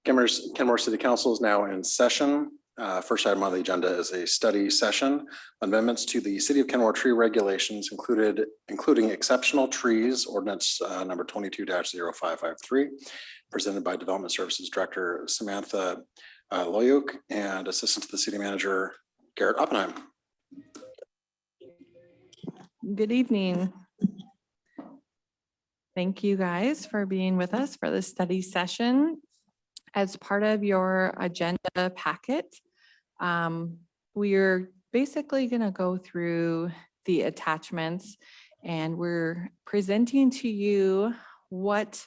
Kenmore City Council is now in session. First item on the agenda is a study session. Amendments to the City of Kenmore tree regulations including exceptional trees, ordinance number 22-0553, presented by Development Services Director Samantha Loyuk and Assistant to the City Manager Garrett Oppenheim. Good evening. Thank you guys for being with us for this study session. As part of your agenda packet, we're basically going to go through the attachments, and we're presenting to you what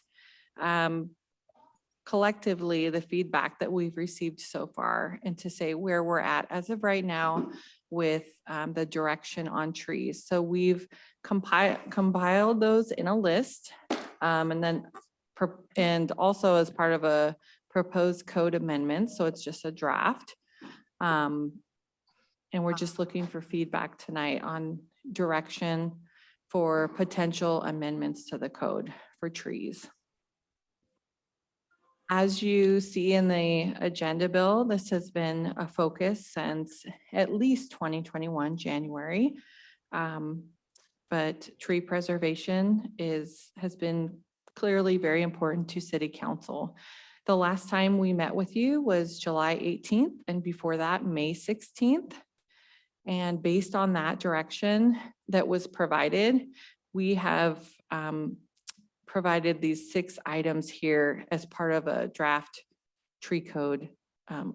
collectively the feedback that we've received so far, and to say where we're at as of right now with the direction on trees. So we've compiled those in a list, and also as part of a proposed code amendment. So it's just a draft. And we're just looking for feedback tonight on direction for potential amendments to the code for trees. As you see in the agenda bill, this has been a focus since at least 2021 January. But tree preservation has been clearly very important to City Council. The last time we met with you was July 18th, and before that, May 16th. And based on that direction that was provided, we have provided these 6 items here as part of a draft tree code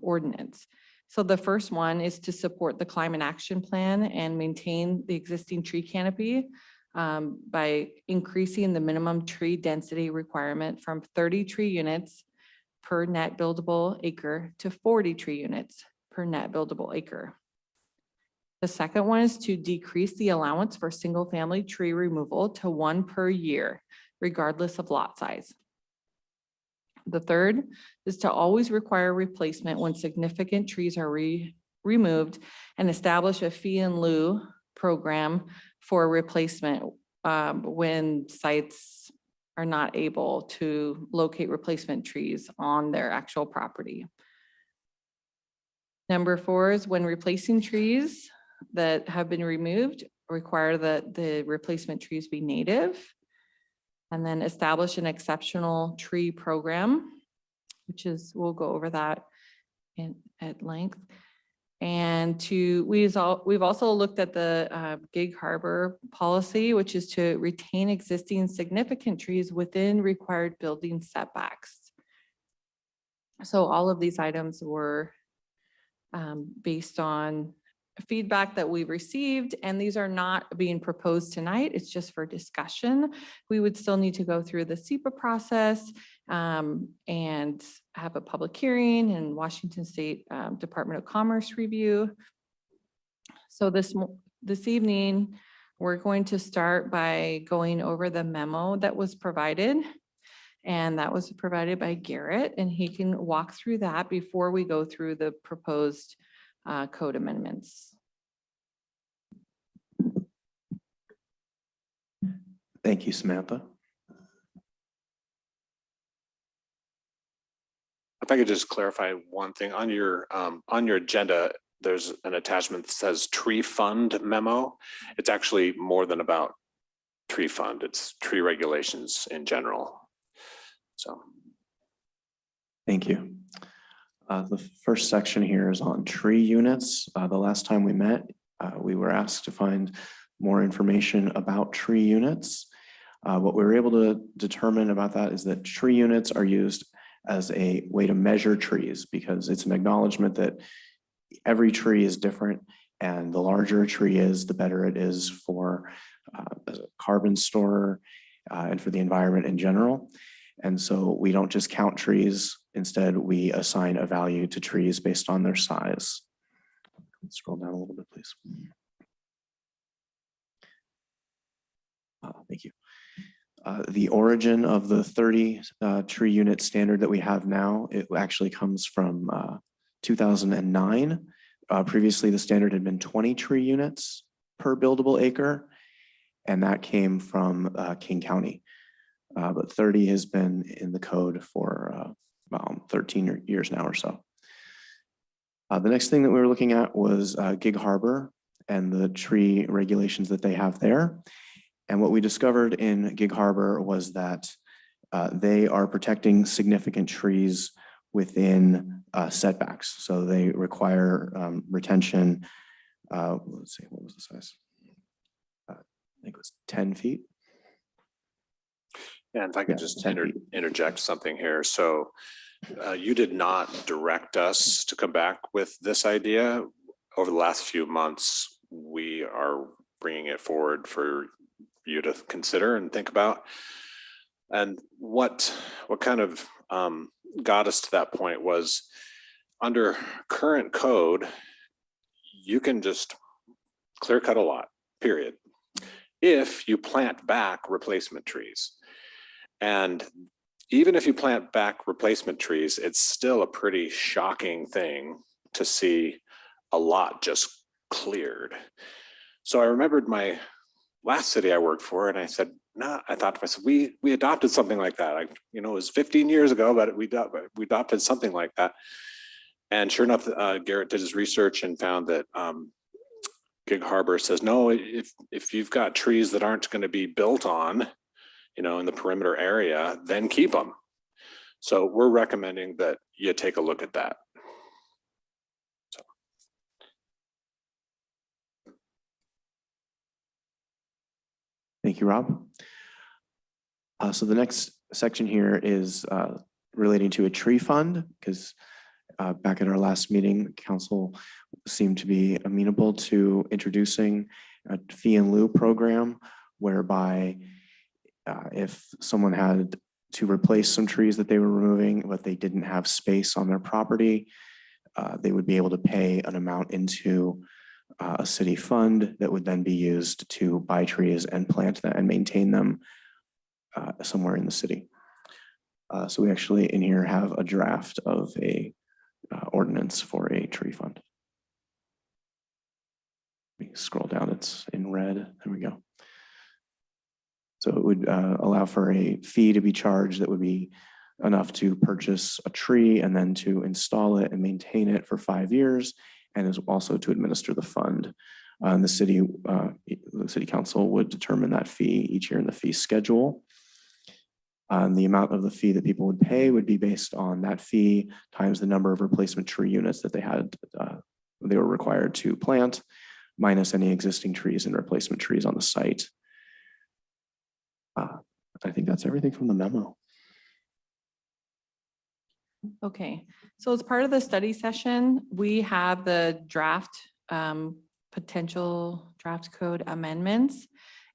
ordinance. So the first one is to support the climate action plan and maintain the existing tree canopy by increasing the minimum tree density requirement from 30 tree units per net buildable acre to 40 tree units per net buildable acre. The second one is to decrease the allowance for single family tree removal to 1 per year, regardless of lot size. The third is to always require replacement when significant trees are removed, and establish a fee in lieu program for replacement when sites are not able to locate replacement trees on their actual property. Number 4 is when replacing trees that have been removed, require that the replacement trees be native. And then establish an exceptional tree program, which is, we'll go over that at length. And we've also looked at the Gig Harbor policy, which is to retain existing significant trees within required building setbacks. So all of these items were based on feedback that we've received, and these are not being proposed tonight. It's just for discussion. We would still need to go through the SEPA process and have a public hearing and Washington State Department of Commerce review. So this evening, we're going to start by going over the memo that was provided, and that was provided by Garrett, and he can walk through that before we go through the proposed code amendments. Thank you, Samantha. If I could just clarify one thing on your agenda, there's an attachment that says tree fund memo. It's actually more than about tree fund. It's tree regulations in general. So. Thank you. The first section here is on tree units. The last time we met, we were asked to find more information about tree units. What we were able to determine about that is that tree units are used as a way to measure trees, because it's an acknowledgement that every tree is different, and the larger a tree is, the better it is for a carbon store and for the environment in general. And so we don't just count trees. Instead, we assign a value to trees based on their size. Let's scroll down a little bit, please. Thank you. The origin of the 30 tree unit standard that we have now, it actually comes from 2009. Previously, the standard had been 20 tree units per buildable acre, and that came from King County. But 30 has been in the code for 13 years now or so. The next thing that we were looking at was Gig Harbor and the tree regulations that they have there. And what we discovered in Gig Harbor was that they are protecting significant trees within setbacks. So they require retention. Let's see, what was the size? I think it was 10 feet. And if I could Yeah, just 10 feet. interject something here. So you did not direct us to come back with this idea. Over the last few months, we are bringing it forward for you to consider and think about. And what kind of got us to that point was under current code, you can just clear cut a lot, period, if you plant back replacement trees. And even if you plant back replacement trees, it's still a pretty shocking thing to see a lot just cleared. So I remembered my last city I worked for, and I said, no, I thought to myself, we adopted something like that. It was 15 years ago, but we adopted something like that. And sure enough, Garrett did his research and found that Gig Harbor says, no, if you've got trees that aren't going to be built on, in the perimeter area, then keep them. So we're recommending that you take a look at that. Thank you, Rob. So the next section here is relating to a tree fund, because back at our last meeting, council seemed to be amenable to introducing a fee in lieu program whereby if someone had to replace some trees that they were removing, but they didn't have space on their property, they would be able to pay an amount into a city fund that would then be used to buy trees and plant them and maintain them somewhere in the city. So we actually in here have a draft of a ordinance for a tree fund. We scroll down, it's in red, there we go. So it would allow for a fee to be charged that would be enough to purchase a tree and then to install it and maintain it for 5 years, and is also to administer the fund. The city council would determine that fee each year in the fee schedule. The amount of the fee that people would pay would be based on that fee times the number of replacement tree units that they were required to plant, minus any existing trees and replacement trees on the site. I think that's everything from the memo. Okay, so as part of the study session, we have the draft potential draft code amendments.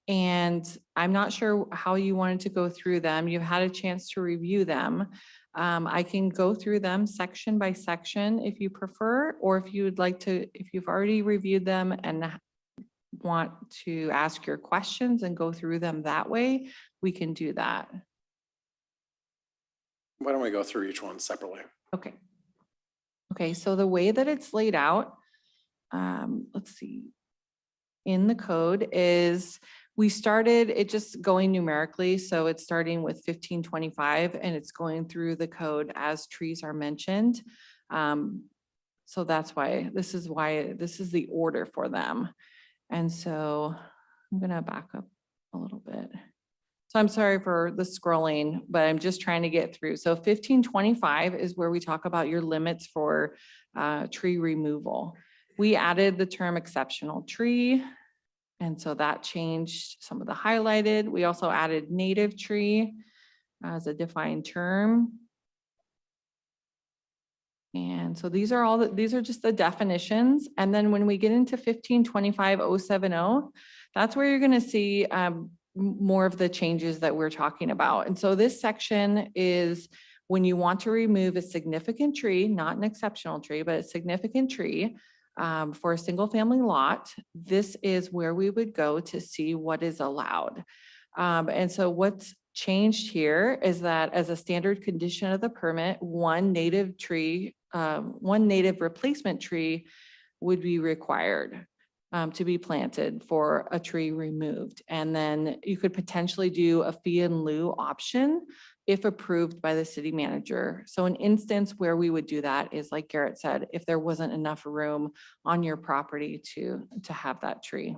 And I'm not sure how you wanted to go through them. You've had a chance to review them. I can go through them section by section if you prefer, or if you would like to, if you've already reviewed them and want to ask your questions and go through them that way, we can do that. Why don't we go through each one separately? Okay. Okay, so the way that it's laid out, let's see, in the code is we started it just going numerically. So it's starting with 1525 and it's going through the code as trees are mentioned. So that's why this is the order for them. And so I'm going to back up a little bit. So I'm sorry for the scrolling, but I'm just trying to get through. So 1525 is where we talk about your limits for tree removal. We added the term exceptional tree. And so that changed some of the highlighted. We also added native tree as a defined term. And so these are just the definitions. And then when we get into 1525-070, that's where you're going to see more of the changes that we're talking about. And so this section is when you want to remove a significant tree, not an exceptional tree, but a significant tree for a single family lot, this is where we would go to see what is allowed. And so what's changed here is that as a standard condition of the permit, one native replacement tree would be required to be planted for a tree removed. And then you could potentially do a fee in lieu option if approved by the city manager. So an instance where we would do that is like Garrett said, if there wasn't enough room on your property to have that tree.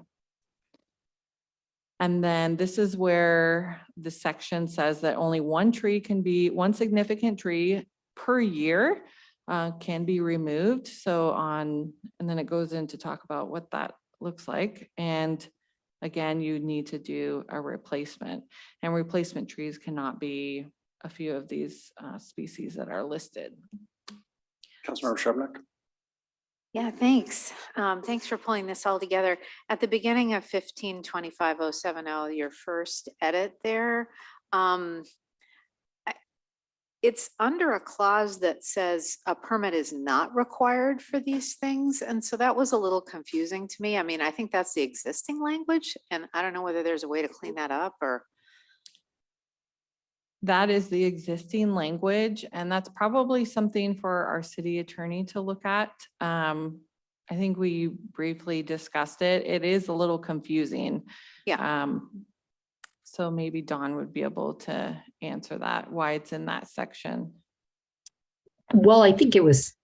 And then this is where the section says that only one significant tree per year can be removed. So and then it goes in to talk about what that looks like. And again, you need to do a replacement, and replacement trees cannot be a few of these species that are listed. Councilmember Shrubnik. Yeah, thanks. Thanks for pulling this all together. At the beginning of 1525-070, your first edit there, it's under a clause that says a permit is not required for these things. And so that was a little confusing to me. I mean, I think that's the existing language, and I don't know whether there's a way to clean that up or. That is the existing language, and that's probably something for our city attorney to look at. I think we briefly discussed it. It is a little confusing. Yeah. So maybe Dawn would be able to answer that, why it's in that section. Well, I think it was,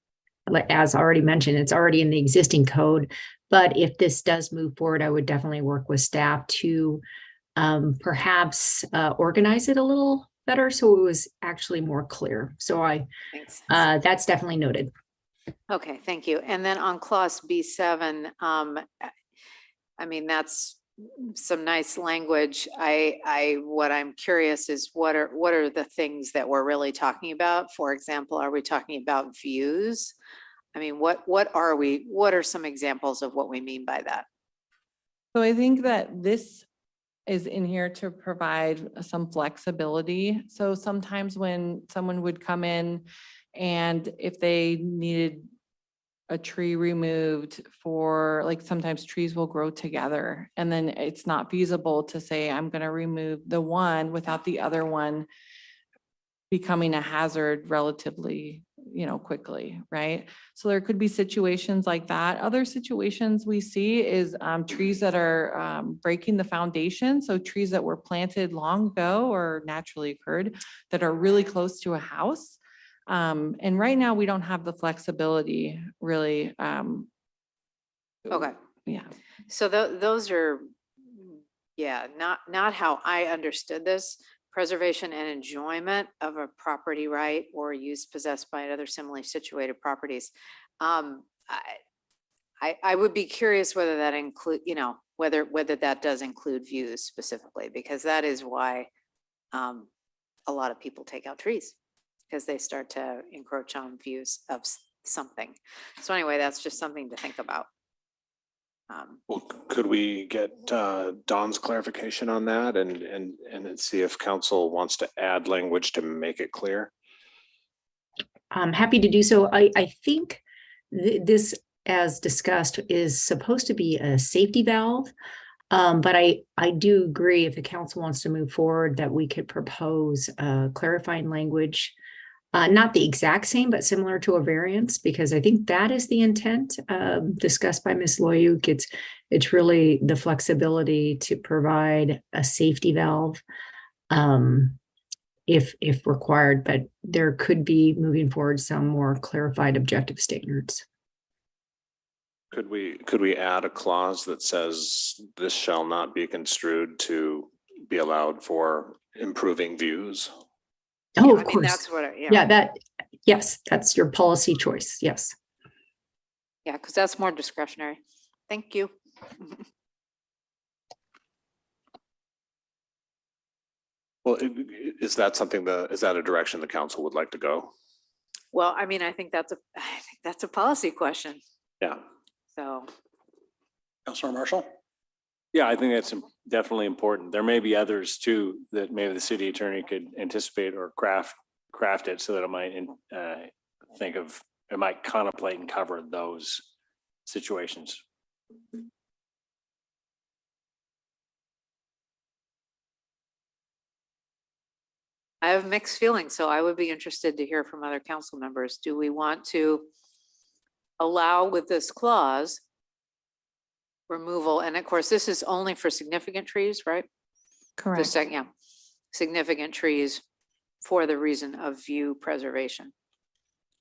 as already mentioned, it's already in the existing code. But if this does move forward, I would definitely work with staff to perhaps organize it a little better so it was actually more clear. So Thanks. that's definitely noted. Okay, thank you. And then on clause B7, I mean, that's some nice language. What I'm curious is what are the things that we're really talking about? For example, are we talking about views? I mean, what are some examples of what we mean by that? So I think that this is in here to provide some flexibility. So sometimes when someone would come in and if they needed a tree removed for, like, sometimes trees will grow together and then it's not feasible to say, I'm going to remove the one without the other one becoming a hazard relatively, quickly, right? So there could be situations like that. Other situations we see is trees that are breaking the foundation. So trees that were planted long ago or naturally occurred that are really close to a house. And right now we don't have the flexibility really. Okay. Yeah. So those are, yeah, not how I understood this. Preservation and enjoyment of a property right or use possessed by other similarly situated properties. I would be curious whether that include, whether that does include views specifically, because that is why a lot of people take out trees, because they start to encroach on views of something. So anyway, that's just something to think about. Well, could we get Dawn's clarification on that and then see if council wants to add language to make it clear? I'm happy to do so. I think this, as discussed, is supposed to be a safety valve. But I do agree if the council wants to move forward that we could propose clarifying language. Not the exact same, but similar to a variance, because I think that is the intent discussed by Ms. Loyuk. It's really the flexibility to provide a safety valve if required, but there could be moving forward some more clarified objective standards. Could we add a clause that says this shall not be construed to be allowed for improving views? Oh, I of mean, course. that's what, Yes, that's your policy choice. Yes. yeah, because that's more discretionary. Thank you. Well, is that a direction the council would like to go? Well, I mean, I think that's a policy question. Yeah. So, Councilor Marshall. Yeah, I think that's definitely important. There may be others too that maybe the city attorney could anticipate or craft it so that it might it might contemplate and cover those situations. I have mixed feelings, so I would be interested to hear from other council members. Do we want to allow with this clause removal? And of course, this is only for significant trees, right? The Correct. second, yeah, significant trees for the reason of view preservation.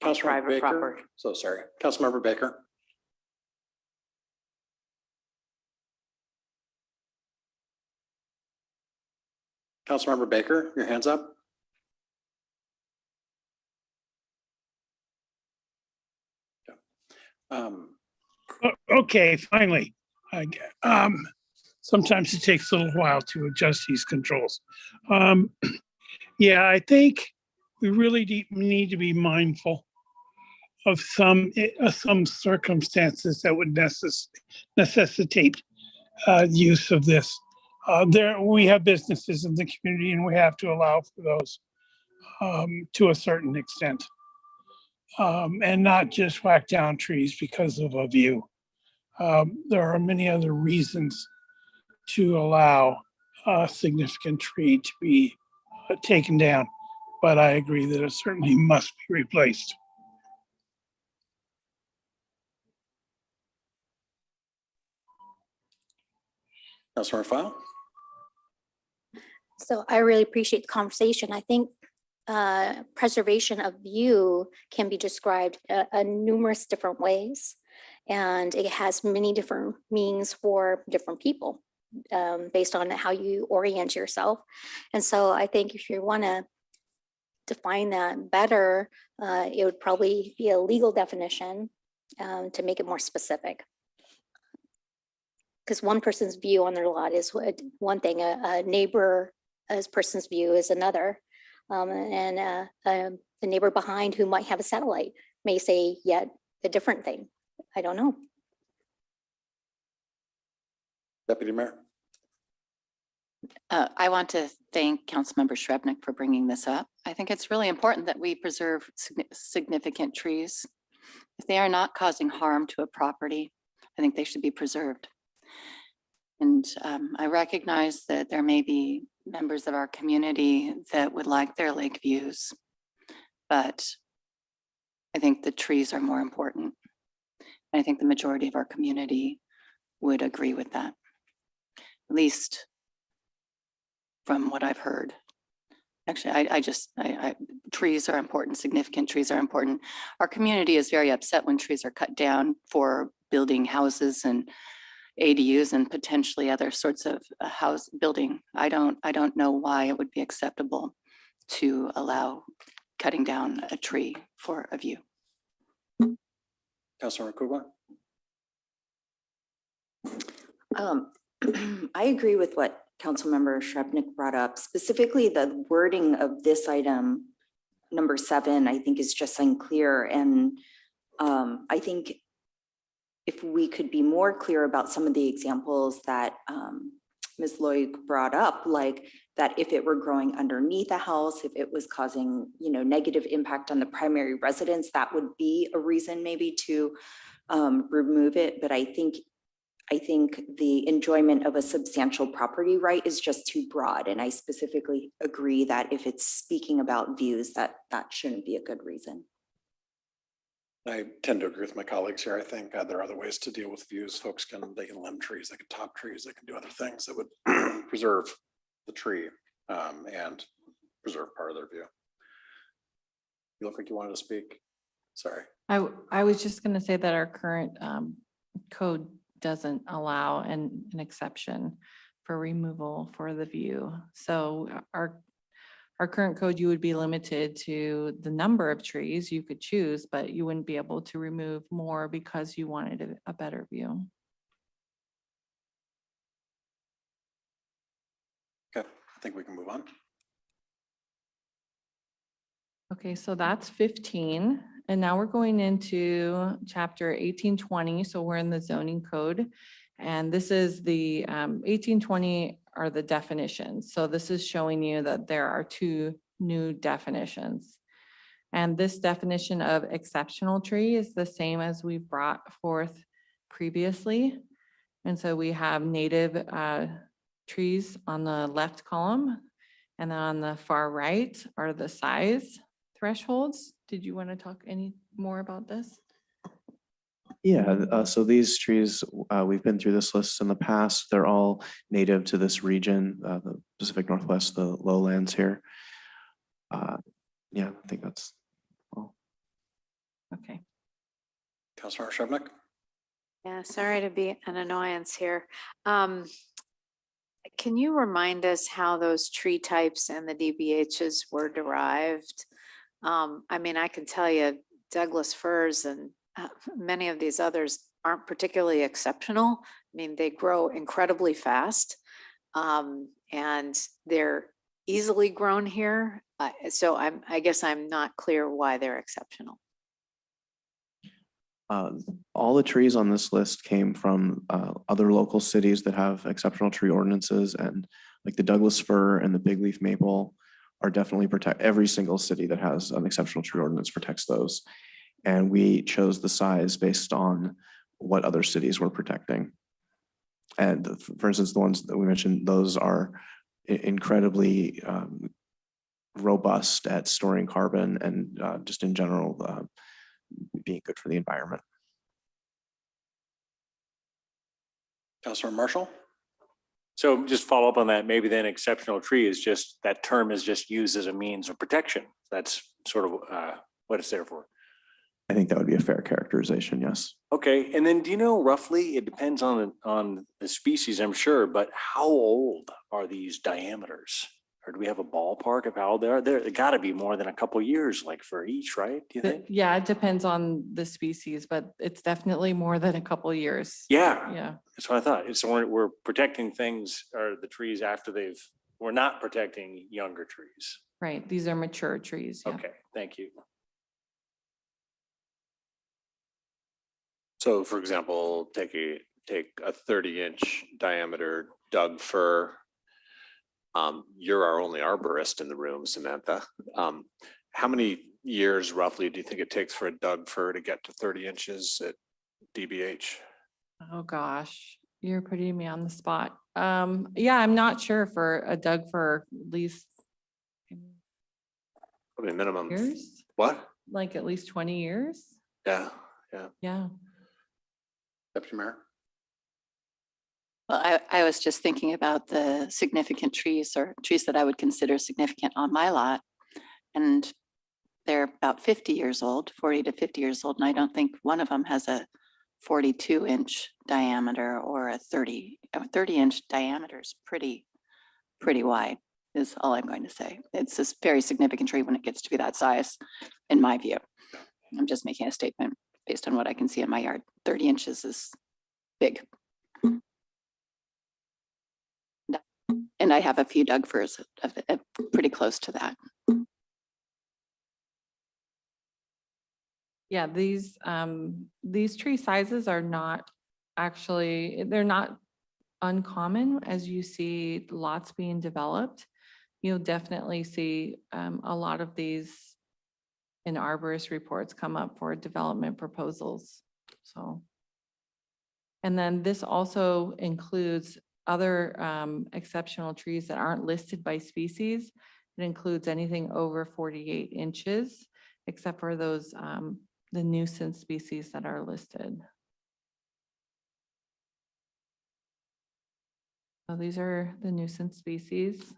on Councilmember private Baker. property. So sorry. Councilmember Baker. Councilmember Baker, your hand's up. Okay, finally. Sometimes it takes a little while to adjust these controls. Yeah, I think we really need to be mindful of some circumstances that would necessitate use of this. We have businesses in the community and we have to allow for those to a certain extent. And not just whack down trees because of a view. There are many other reasons to allow a significant tree to be taken down, but I agree that it certainly must be replaced. Councilmember File. So I really appreciate the conversation. I think preservation of view can be described numerous different ways. And it has many different meanings for different people based on how you orient yourself. And so I think if you want to define that better, it would probably be a legal definition to make it more specific. Because one person's view on their lot is one thing, a neighbor's person's view is another. And the neighbor behind who might have a satellite may say yet a different thing. I don't know. Deputy Mayor. I want to thank Councilmember Srebnick for bringing this up. I think it's really important that we preserve significant trees. If they are not causing harm to a property, I think they should be preserved. And I recognize that there may be members of our community that would like their lake views, but I think the trees are more important. And I think the majority of our community would agree with that, at least from what I've heard. Actually, trees are important, significant trees are important. Our community is very upset when trees are cut down for building houses and ADUs and potentially other sorts of house building. I don't know why it would be acceptable to allow cutting down a tree for a view. Councilmember Kugler. I agree with what Councilmember Srebnick brought up. Specifically, the wording of this item, number 7, I think is just unclear. And I think if we could be more clear about some of the examples that Ms. Loyuk brought up, like that if it were growing underneath a house, if it was causing, negative impact on the primary residence, that would be a reason maybe to remove it. But I think the enjoyment of a substantial property right is just too broad. And I specifically agree that if it's speaking about views, that shouldn't be a good reason. I tend to agree with my colleagues here. I think there are other ways to deal with views. Folks they can limb trees, they can top trees, they can do other things that would preserve the tree and preserve part of their view. You look like you wanted to speak. Sorry. I was just going to say that our current code doesn't allow an exception for removal for the view. So our current code, you would be limited to the number of trees you could choose, but you wouldn't be able to remove more because you wanted a better view. Okay, I think we can move on. Okay, so that's 15. And now we're going into chapter 1820. So we're in the zoning code. And this is the 1820 are the definitions. So this is showing you that there are 2 new definitions. And this definition of exceptional tree is the same as we brought forth previously. And so we have native trees on the left column. And then on the far right are the size thresholds. Did you want to talk any more about this? Yeah, so these trees, we've been through this list in the past. They're all native to this region, the Pacific Northwest, the lowlands here. Yeah, I think that's all. Okay. Councilmember Shrubnik? Yeah, sorry to be an annoyance here. Can you remind us how those tree types and the DBHs were derived? I mean, I can tell you Douglas firs and many of these others aren't particularly exceptional. I mean, they grow incredibly fast and they're easily grown here. So I guess I'm not clear why they're exceptional. All the trees on this list came from other local cities that have exceptional tree ordinances, and like the Douglas fir and the big leaf maple are definitely every single city that has an exceptional tree ordinance protects those. And we chose the size based on what other cities were protecting. And for instance, the ones that we mentioned, those are incredibly robust at storing carbon and just in general being good for the environment. Councilmember Marshall? So just follow up on that, maybe then exceptional tree is just, that term is just used as a means of protection. That's sort of what it's there for. I think that would be a fair characterization, yes. Okay, and then do you know roughly, it depends on the species, I'm sure, but how old are these diameters? Or do we have a ballpark of how old they are? There gotta be more than a couple years, like for each, right? Do you think? Yeah, it depends on the species, but it's definitely more than a couple years. Yeah, Yeah. that's what I thought. It's we're protecting things or the trees after we're not protecting younger trees. Right. These are mature trees. Yeah. Okay, thank you. So for example, take a 30-inch diameter Doug fir. You're our only arborist in the room, Samantha. How many years roughly do you think it takes for a Doug fir to get to 30 inches at DBH? Oh, gosh. You're putting me on the spot. Yeah, I'm not sure for a Doug fir at least Probably minimum. years, What? like at least 20 years. Yeah. Yeah. Deputy Mayor? Well, I was just thinking about the significant trees or trees that I would consider significant on my lot. And they're about 50 years old, 40 to 50 years old. And I don't think one of them has a 42-inch diameter or a 30-inch diameter is pretty wide is all I'm going to say. It's a very significant tree when it gets to be that size, in my view. I'm just making a statement based on what I can see in my yard. 30 inches is big. And I have a few Doug firs pretty close to that. Yeah, these tree sizes are not actually, they're not uncommon as you see lots being developed. You'll definitely see a lot of these in arborist reports come up for development proposals. So, and then this also includes other exceptional trees that aren't listed by species. It includes anything over 48 inches, except for those, the nuisance species that are listed. So these are the nuisance species,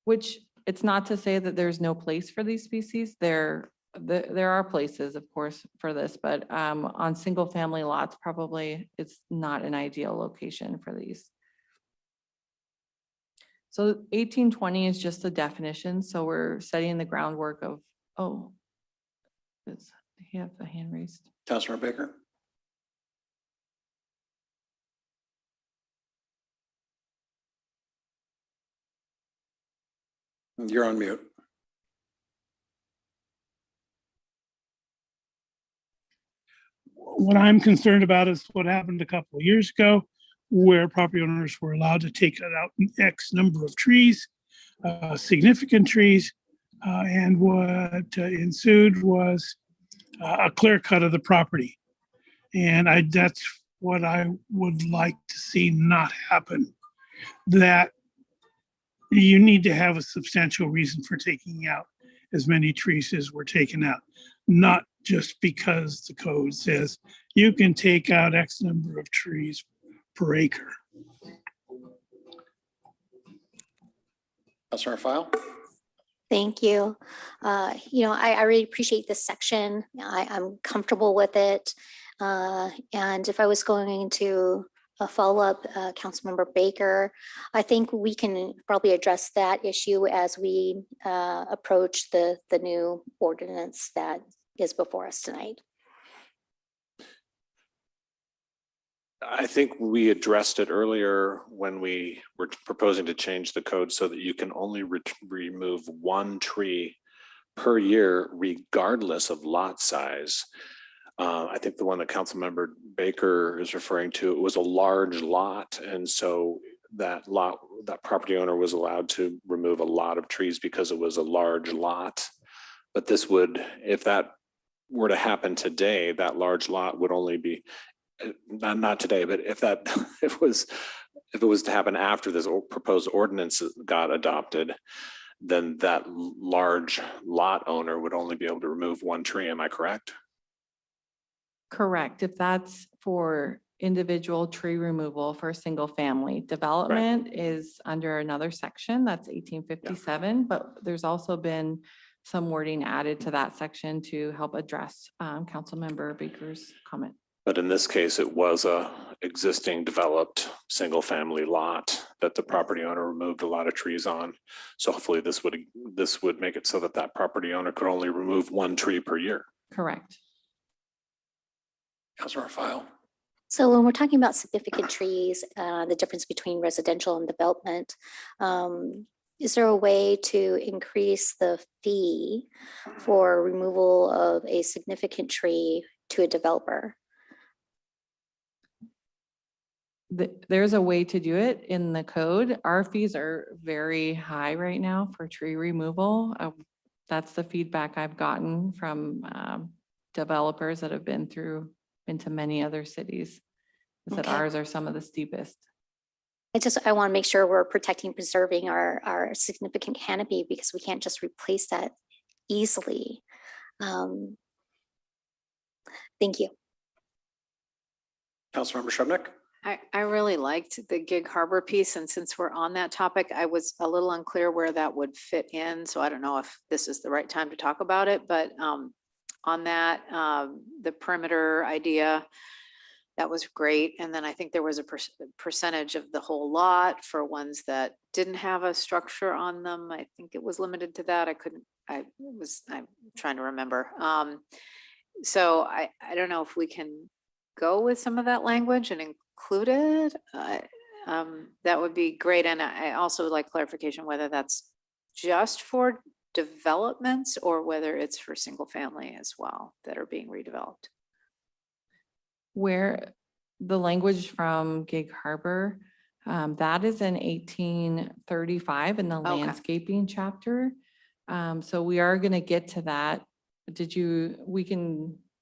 which it's not to say that there's no place for these species. There are places, of course, for this, but on single family lots, probably it's not an ideal location for these. So 1820 is just the definition. So we're setting the groundwork of, oh, you have the hand raised. Councilmember Baker? You're on mute. What I'm concerned about is what happened a couple of years ago, where property owners were allowed to take out X number of trees, significant trees, and what ensued was a clear cut of the property. And that's what I would like to see not happen. That you need to have a substantial reason for taking out as many trees as were taken out, not just because the code says you can take out X number of trees per acre. Councilmember File? Thank you. I really appreciate this section. I'm comfortable with it. And if I was going to follow up, Councilmember Baker, I think we can probably address that issue as we approach the new ordinance that is before us tonight. I think we addressed it earlier when we were proposing to change the code so that you can only remove one tree per year regardless of lot size. I think the one that Councilmember Baker is referring to, it was a large lot. And so that property owner was allowed to remove a lot of trees because it was a large lot. But this would, if that were to happen today, that large lot would only be, not today, but if it was to happen after this proposed ordinance got adopted, then that large lot owner would only be able to remove one tree. Am I correct? Correct. If that's for individual tree removal for single family, development is under another section, that's 1857, but there's also been some wording added to that section to help address Councilmember Baker's comment. But in this case, it was a existing developed single family lot that the property owner removed a lot of trees on. So hopefully this would make it so that that property owner could only remove one tree per year. Correct. Councilor File. So when we're talking about significant trees, the difference between residential and development, is there a way to increase the fee for removal of a significant tree to a developer? There's a way to do it in the code. Our fees are very high right now for tree removal. That's the feedback I've gotten from developers that have been into many other cities, is that ours are some of the steepest. I want to make sure we're protecting, preserving our significant canopy, because we can't just replace that easily. Thank you. Councilmember Shrubnik. I really liked the Gig Harbor piece, and since we're on that topic, I was a little unclear where that would fit in. So I don't know if this is the right time to talk about it, but on that, the perimeter idea, that was great. And then I think there was a percentage of the whole lot for ones that didn't have a structure on them. I think it was limited to that. I'm trying to remember. So I don't know if we can go with some of that language and include it. That would be great. And I also would like clarification whether that's just for developments or whether it's for single family as well that are being redeveloped. Where the language from Gig Harbor, that is in 1835 in the landscaping chapter. So we are going to get to that.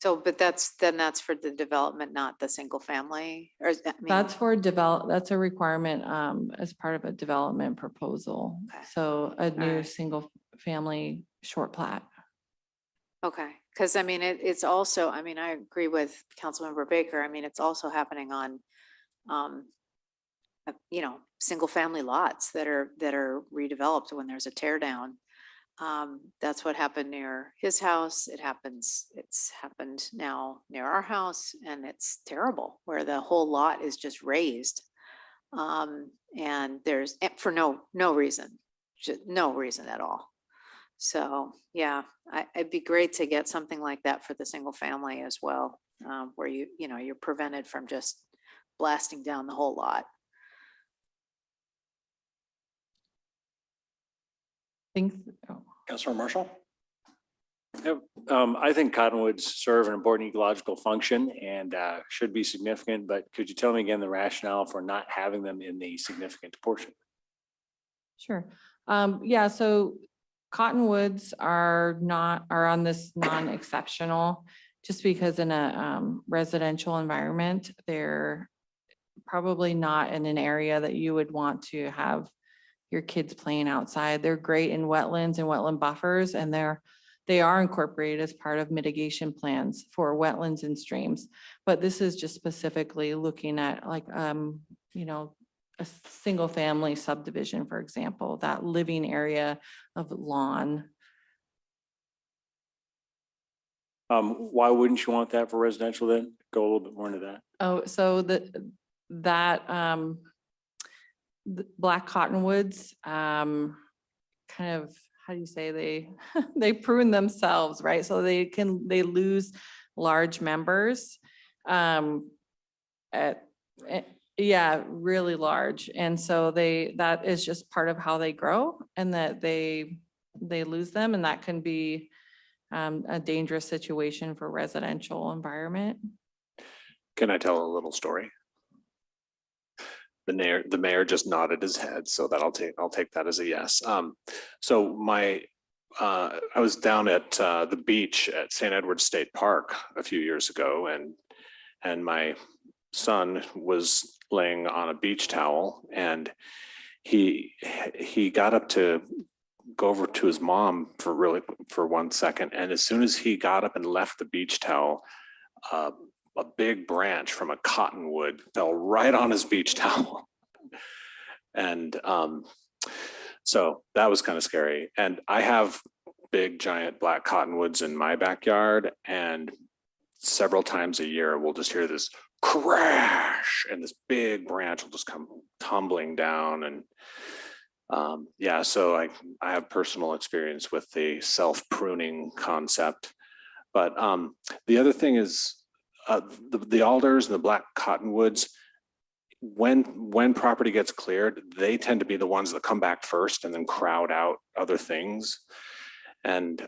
So, but that's for the development, not the single family, or that's a requirement as part of a development proposal. Okay. So a new right. single family short plat. Okay, because I mean, it's also, I mean, I agree with Councilmember Baker. I mean, it's also happening on, single family lots that are redeveloped when there's a tear down. That's what happened near his house. It's happened now near our house, and it's terrible where the whole lot is just raised. And there's for no reason, just no reason at all. So yeah, it'd be great to get something like that for the single family as well, where you're prevented from just blasting down the whole lot. Councilor Marshall. Yep. I think cottonwoods serve an important ecological function and should be significant, but could you tell me again the rationale for not having them in the significant portion? Sure. Yeah, so cottonwoods are on this non-exceptional, just because in a residential environment, they're probably not in an area that you would want to have your kids playing outside. They're great in wetlands and wetland buffers, and they are incorporated as part of mitigation plans for wetlands and streams. But this is just specifically looking at a single family subdivision, for example, that living area of lawn. Why wouldn't you want that for residential then? Go a little bit more into that. Oh, so the black cottonwoods, kind of, how do you say, they prune themselves, right? So they lose large members. Yeah, really large. And so that is just part of how they grow, and that they lose them, and that can be a dangerous situation for residential environment. Can I tell a little story? The mayor just nodded his head, so that I'll take that as a yes. So I was down at the beach at St. Edward State Park a few years ago, and my son was laying on a beach towel, and he got up to go over to his mom for 1 second, and as soon as he got up and left the beach towel, a big branch from a cottonwood fell right on his beach towel. And so that was kind of scary. And I have big giant black cottonwoods in my backyard, and several times a year we'll just hear this crash, and this big branch will just come tumbling down. And yeah, so I have personal experience with the self-pruning concept. But the other thing is the alders and the black cottonwoods, when property gets cleared, they tend to be the ones that come back first and then crowd out other things. And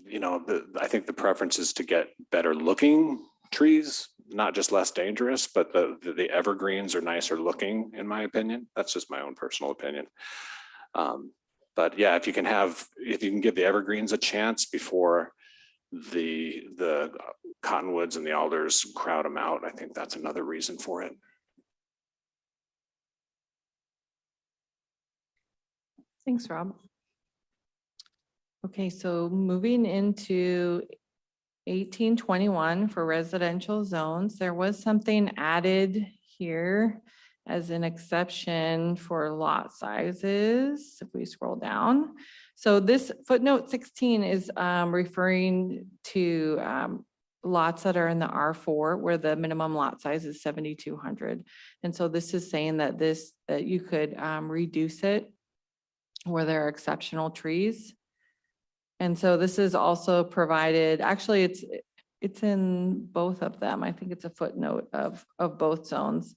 you know, I think the preference is to get better looking trees, not just less dangerous, but the evergreens are nicer looking, in my opinion. That's just my own personal opinion. But yeah, if you can give the evergreens a chance before the cottonwoods and the alders crowd them out, I think that's another reason for it. Thanks, Rob. Okay, so moving into 1821 for residential zones, there was something added here as an exception for lot sizes. If we scroll down. So this footnote 16 is referring to lots that are in the R4 where the minimum lot size is 7,200. And so this is saying that that you could reduce it where there are exceptional trees. And so this is also provided, actually it's in both of them. I think it's a footnote of both zones.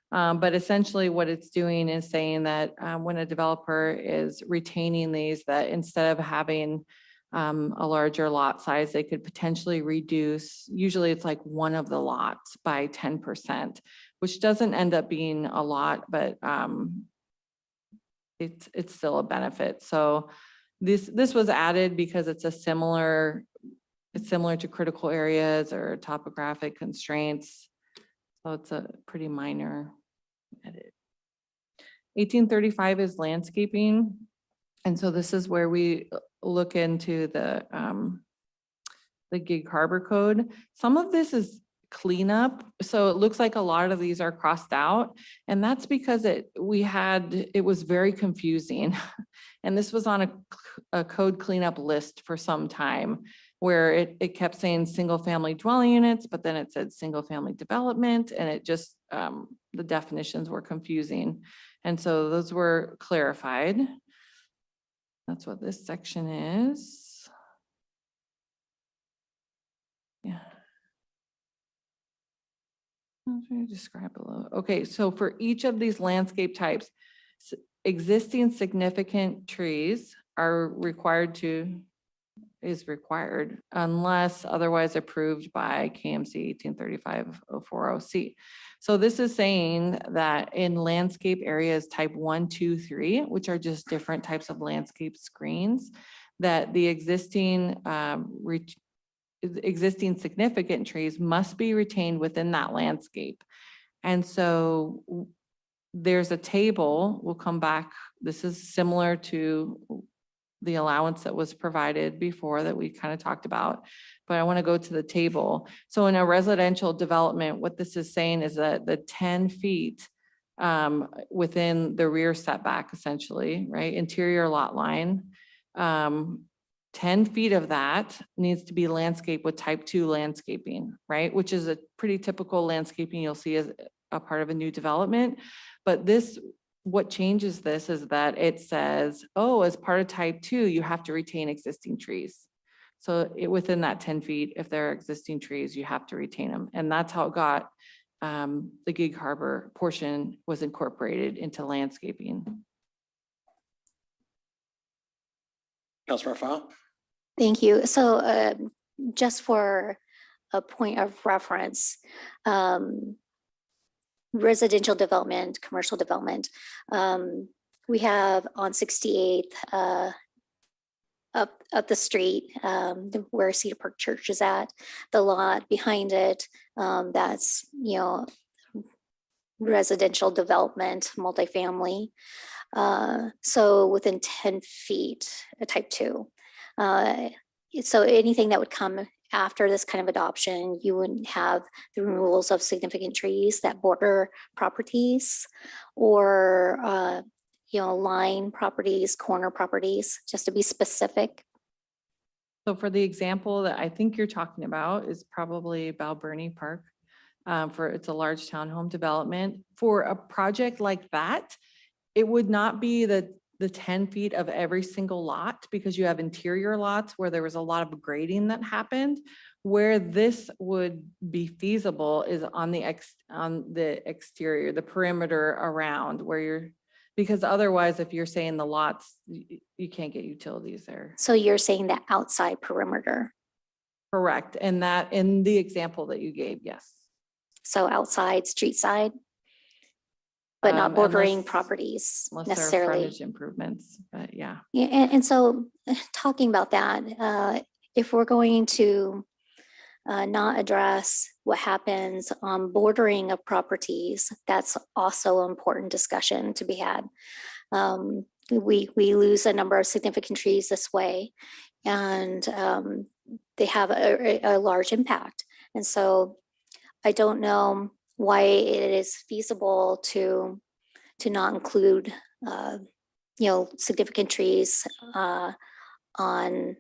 But essentially what it's doing is saying that when a developer is retaining these, that instead of having a larger lot size, they could potentially reduce, usually it's like one of the lots by 10%, which doesn't end up being a lot, but it's still a benefit. So this was added because it's similar to critical areas or topographic constraints. So it's a pretty minor edit. 1835 is landscaping. And so this is where we look into the Gig Harbor Code. Some of this is cleanup. So it looks like a lot of these are crossed out. And that's because it was very confusing. And this was on a code cleanup list for some time where it kept saying single family dwelling units, but then it said single family development, and it just, the definitions were confusing. And so those were clarified. That's what this section is. Yeah. I'll try to describe a little. Okay, so for each of these landscape types, existing significant trees are required unless otherwise approved by KMC 1835-040C. So this is saying that in landscape areas type 1, 2, 3, which are just different types of landscape screens, that the existing significant trees must be retained within that landscape. And so there's a table, we'll come back. This is similar to the allowance that was provided before that we kind of talked about, but I want to go to the table. So in a residential development, what this is saying is that the 10 feet within the rear setback essentially, right? Interior lot line. 10 feet of that needs to be landscaped with type 2 landscaping, right? Which is a pretty typical landscaping you'll see as a part of a new development. But this, what changes this is that it says, oh, as part of type 2, you have to retain existing trees. So within that 10 feet, if there are existing trees, you have to retain them. And that's how it got, the Gig Harbor portion was incorporated into landscaping. Councilmember File? Thank you. So just for a point of reference, residential development, commercial development, we have on 68th up the street where Cedar Park Church is at, the lot behind it, that's, you know, residential development, multifamily. So within 10 feet, a type 2. So anything that would come after this kind of adoption, you wouldn't have the removals of significant trees that border properties or, you know, line properties, corner properties, just to be specific. So for the example that I think you're talking about is probably Balburney Park. It's a large townhome development. For a project like that, it would not be the 10 feet of every single lot because you have interior lots where there was a lot of grading that happened. Where this would be feasible is on the exterior, the perimeter around where you're, because otherwise if you're saying the lots, you can't get utilities there. So you're saying that outside perimeter. Correct. And that in the example that you gave, yes. So outside, street side, but not bordering Unless- properties Unless there are necessarily. frontage improvements, but yeah. Yeah, and so talking about that, if we're going to not address what happens on bordering of properties, that's also an important discussion to be had. We lose a number of significant trees this way, and they have a large impact. And so I don't know why it is feasible to not include you know, significant trees on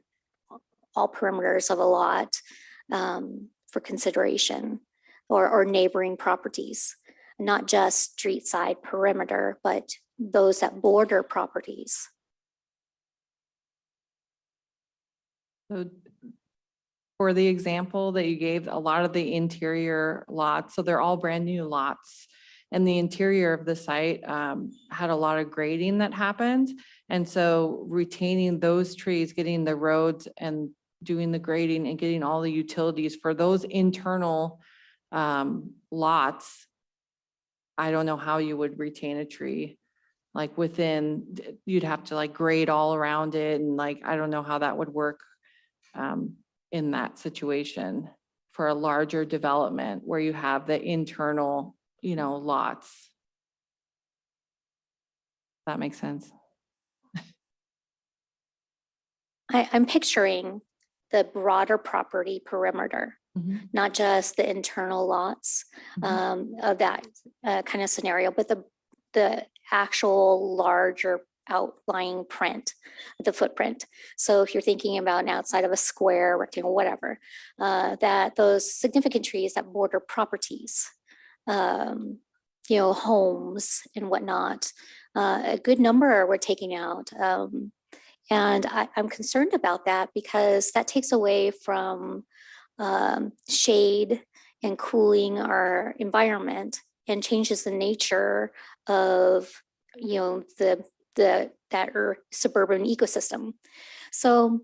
all perimeters of a lot for consideration, or neighboring properties, not just street side perimeter, but those that border properties. So for the example that you gave, a lot of the interior lots, so they're all brand new lots. And the interior of the site had a lot of grading that happened. And so retaining those trees, getting the roads and doing the grading and getting all the utilities for those internal lots, I don't know how you would retain a tree. Like within, you'd have to like grade all around it. And like, I don't know how that would work in that situation for a larger development where you have the internal, you know, lots. That makes sense. I'm picturing the broader property perimeter, not just the internal lots of that kind of scenario, but the actual larger outlying print, the footprint. So if you're thinking about an outside of a square, rectangle, whatever, that those significant trees that border properties, you know, homes and whatnot, a good number we're taking out. And I'm concerned about that because that takes away from shade and cooling our environment and changes the nature of, you know, that suburban ecosystem. So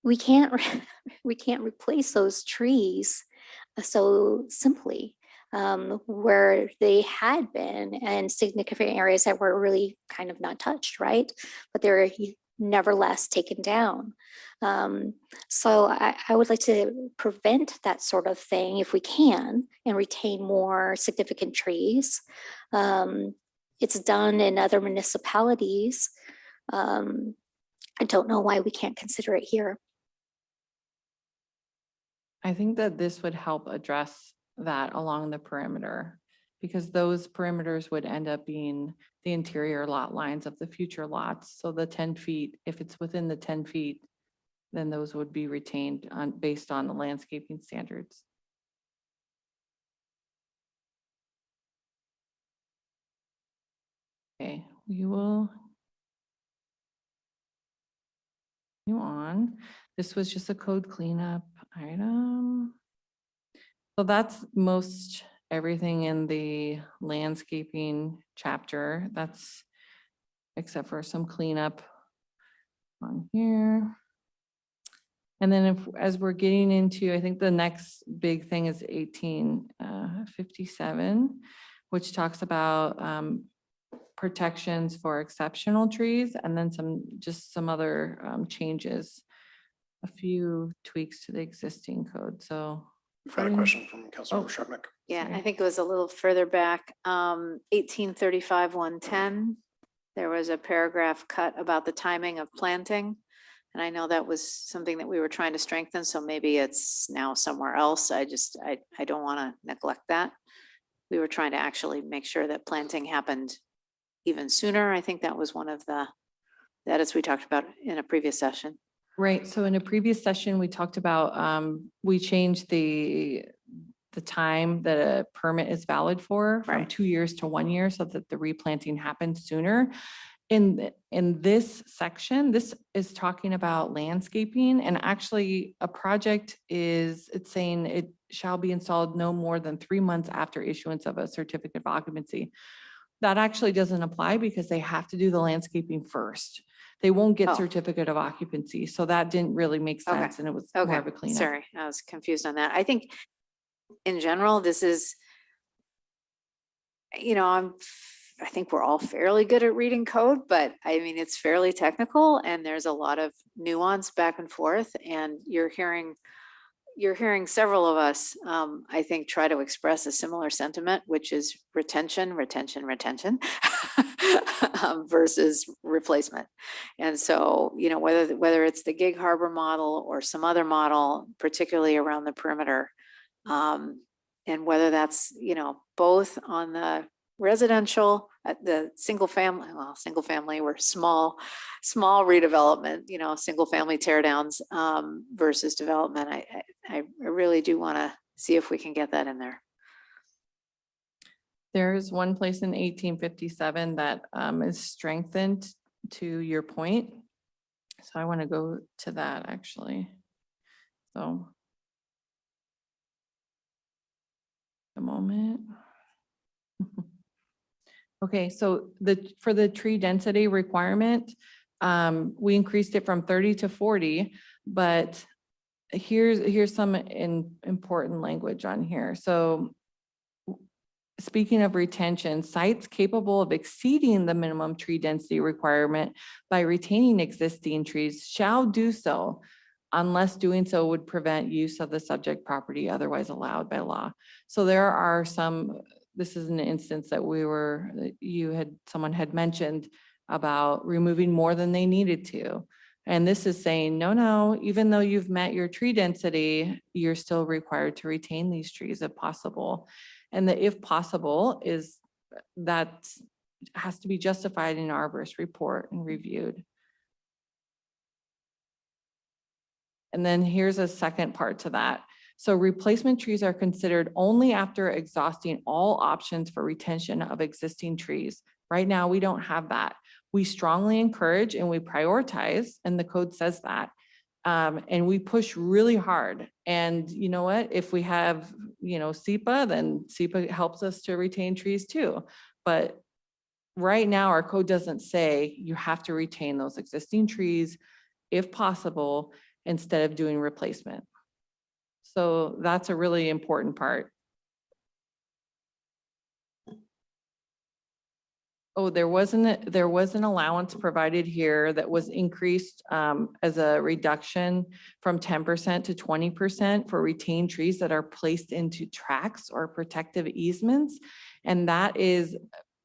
we can't replace those trees so simply where they had been, and significant areas that were really kind of not touched, right? But they're nevertheless taken down. So I would like to prevent that sort of thing if we can and retain more significant trees. It's done in other municipalities. I don't know why we can't consider it here. I think that this would help address that along the perimeter. because those perimeters would end up being the interior lot lines of the future lots. So the 10 feet, if it's within the 10 feet, then those would be retained on, based on the landscaping standards. Okay, we will continue on. This was just a code cleanup item. So that's most everything in the landscaping chapter. That's except for some cleanup on here. And then if, as we're getting into, I think the next big thing is 1857, which talks about protections for exceptional trees, and then just some other changes, a few tweaks to the existing code. So We've got a question from Councilmember Shrubnik. Yeah, I Sorry. think it was a little further back, 1835, 110. There was a paragraph cut about the timing of planting. And I know that was something that we were trying to strengthen, so maybe it's now somewhere else. I don't want to neglect that. We were trying to actually make sure that planting happened even sooner. I think that was one of the, that as we talked about in a previous session. right, so in a previous session, we talked about, we changed the time that a permit is valid for from Right. 2 years to 1 year so that the replanting happens sooner. In this section, this is talking about landscaping, and actually a project is, it's saying it shall be installed no more than 3 months after issuance of a certificate of occupancy. That actually doesn't apply because they have to do the landscaping first. They won't get Oh. certificate of occupancy. So that didn't really make Okay. sense, and it was more Okay, of a cleanup. sorry, I was confused on that. I think in general, this is, you know, I think we're all fairly good at reading code, but I mean, it's fairly technical and there's a lot of nuance back and forth, and you're hearing several of us, I think, try to express a similar sentiment, which is retention versus replacement. And so, you know, whether it's the gig harbor model or some other model, particularly around the perimeter, and whether that's, you know, both on the residential, the single family or small redevelopment, you know, single family tear downs versus development. I really do want to see if we can get that in there. There's one place in 1857 that is strengthened, to your point. So I want to go to that actually. So a moment. Okay, so for the tree density requirement, we increased it from 30 to 40, but here's some important language on here. So speaking of retention, sites capable of exceeding the minimum tree density requirement by retaining existing trees shall do so unless doing so would prevent use of the subject property otherwise allowed by law. So there are some, this is an instance that someone had mentioned about removing more than they needed to. And this is saying, no, even though you've met your tree density, you're still required to retain these trees if possible. And the if possible is that has to be justified in arborist report and reviewed. And then here's a second part to that. So replacement trees are considered only after exhausting all options for retention of existing trees. Right now, we don't have that. We strongly encourage and we prioritize, and the code says that. And we push really hard. And you know what? If we have, SEPA, then SEPA helps us to retain trees too. But right now, our code doesn't say you have to retain those existing trees if possible, instead of doing replacement. So that's a really important part. Oh, there was an allowance provided here that was increased as a reduction from 10% to 20% for retained trees that are placed into tracts or protective easements. And that is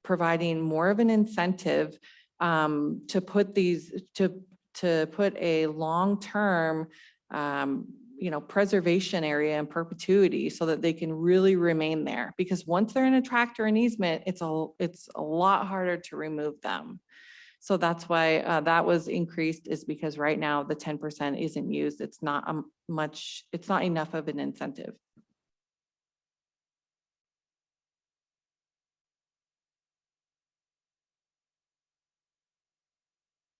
providing more of an incentive to put these, to put a long-term preservation area in perpetuity so that they can really remain there. Because once they're in a tract or an easement, it's a lot harder to remove them. So that's why that was increased, is because right now the 10% isn't used. It's not it's not enough of an incentive.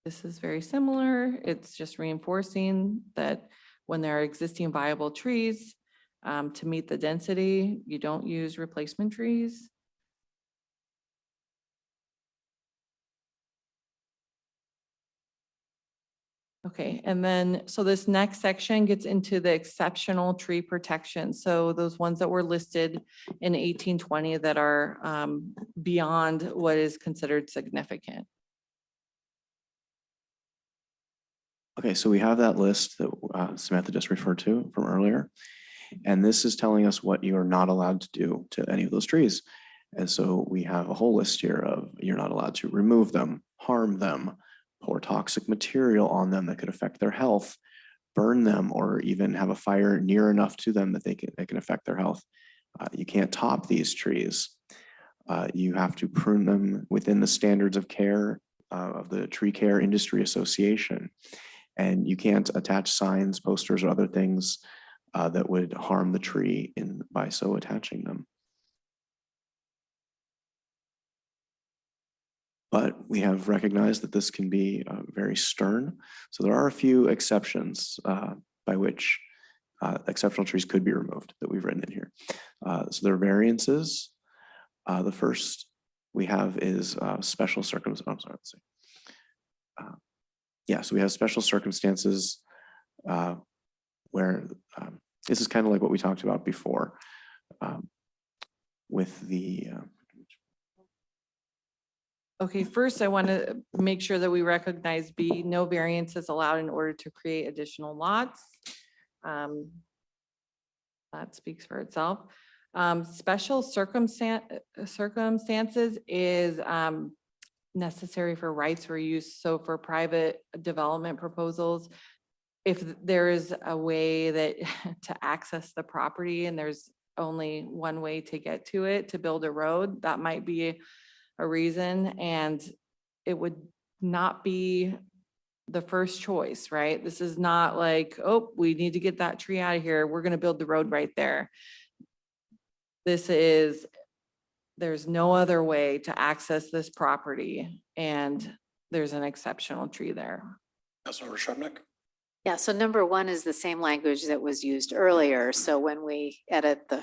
This is very similar. It's just reinforcing that when there are existing viable trees, to meet the density, you don't use replacement trees. Okay, and then, so this next section gets into the exceptional tree protection. So those ones that were listed in 1820 that are beyond what is considered significant. Okay, so we have that list that Samantha just referred to from earlier. And this is telling us what you are not allowed to do to any of those trees. And so we have a whole list here of you're not allowed to remove them, harm them, pour toxic material on them that could affect their health, burn them, or even have a fire near enough to them that they can affect their health. You can't top these trees. You have to prune them within the standards of care of the Tree Care Industry Association. And you can't attach signs, posters, or other things that would harm the tree by so attaching them. But we have recognized that this can be very stern. So there are a few exceptions by which exceptional trees could be removed that we've written in here. So there are variances. The first we have is special circumstances. I'm sorry, let's see. Yeah, so we have special circumstances where this is kind of like what we talked about before with the Okay, first I want to make sure that we recognize B, no variance is allowed in order to create additional lots. That speaks for itself. Special circumstances is necessary for rights for use. So for private development proposals, if there is a way that to access the property and there's only one way to get to it, to build a road, that might be a reason, and it would not be the first choice, right? This is not like, oh, we need to get that tree out of here, we're going to build the road right there. This is, there's no other way to access this property, and there's an exceptional tree there. Councilmember Shrubnik. Yeah, so number one is the same language that was used earlier. So when we edit the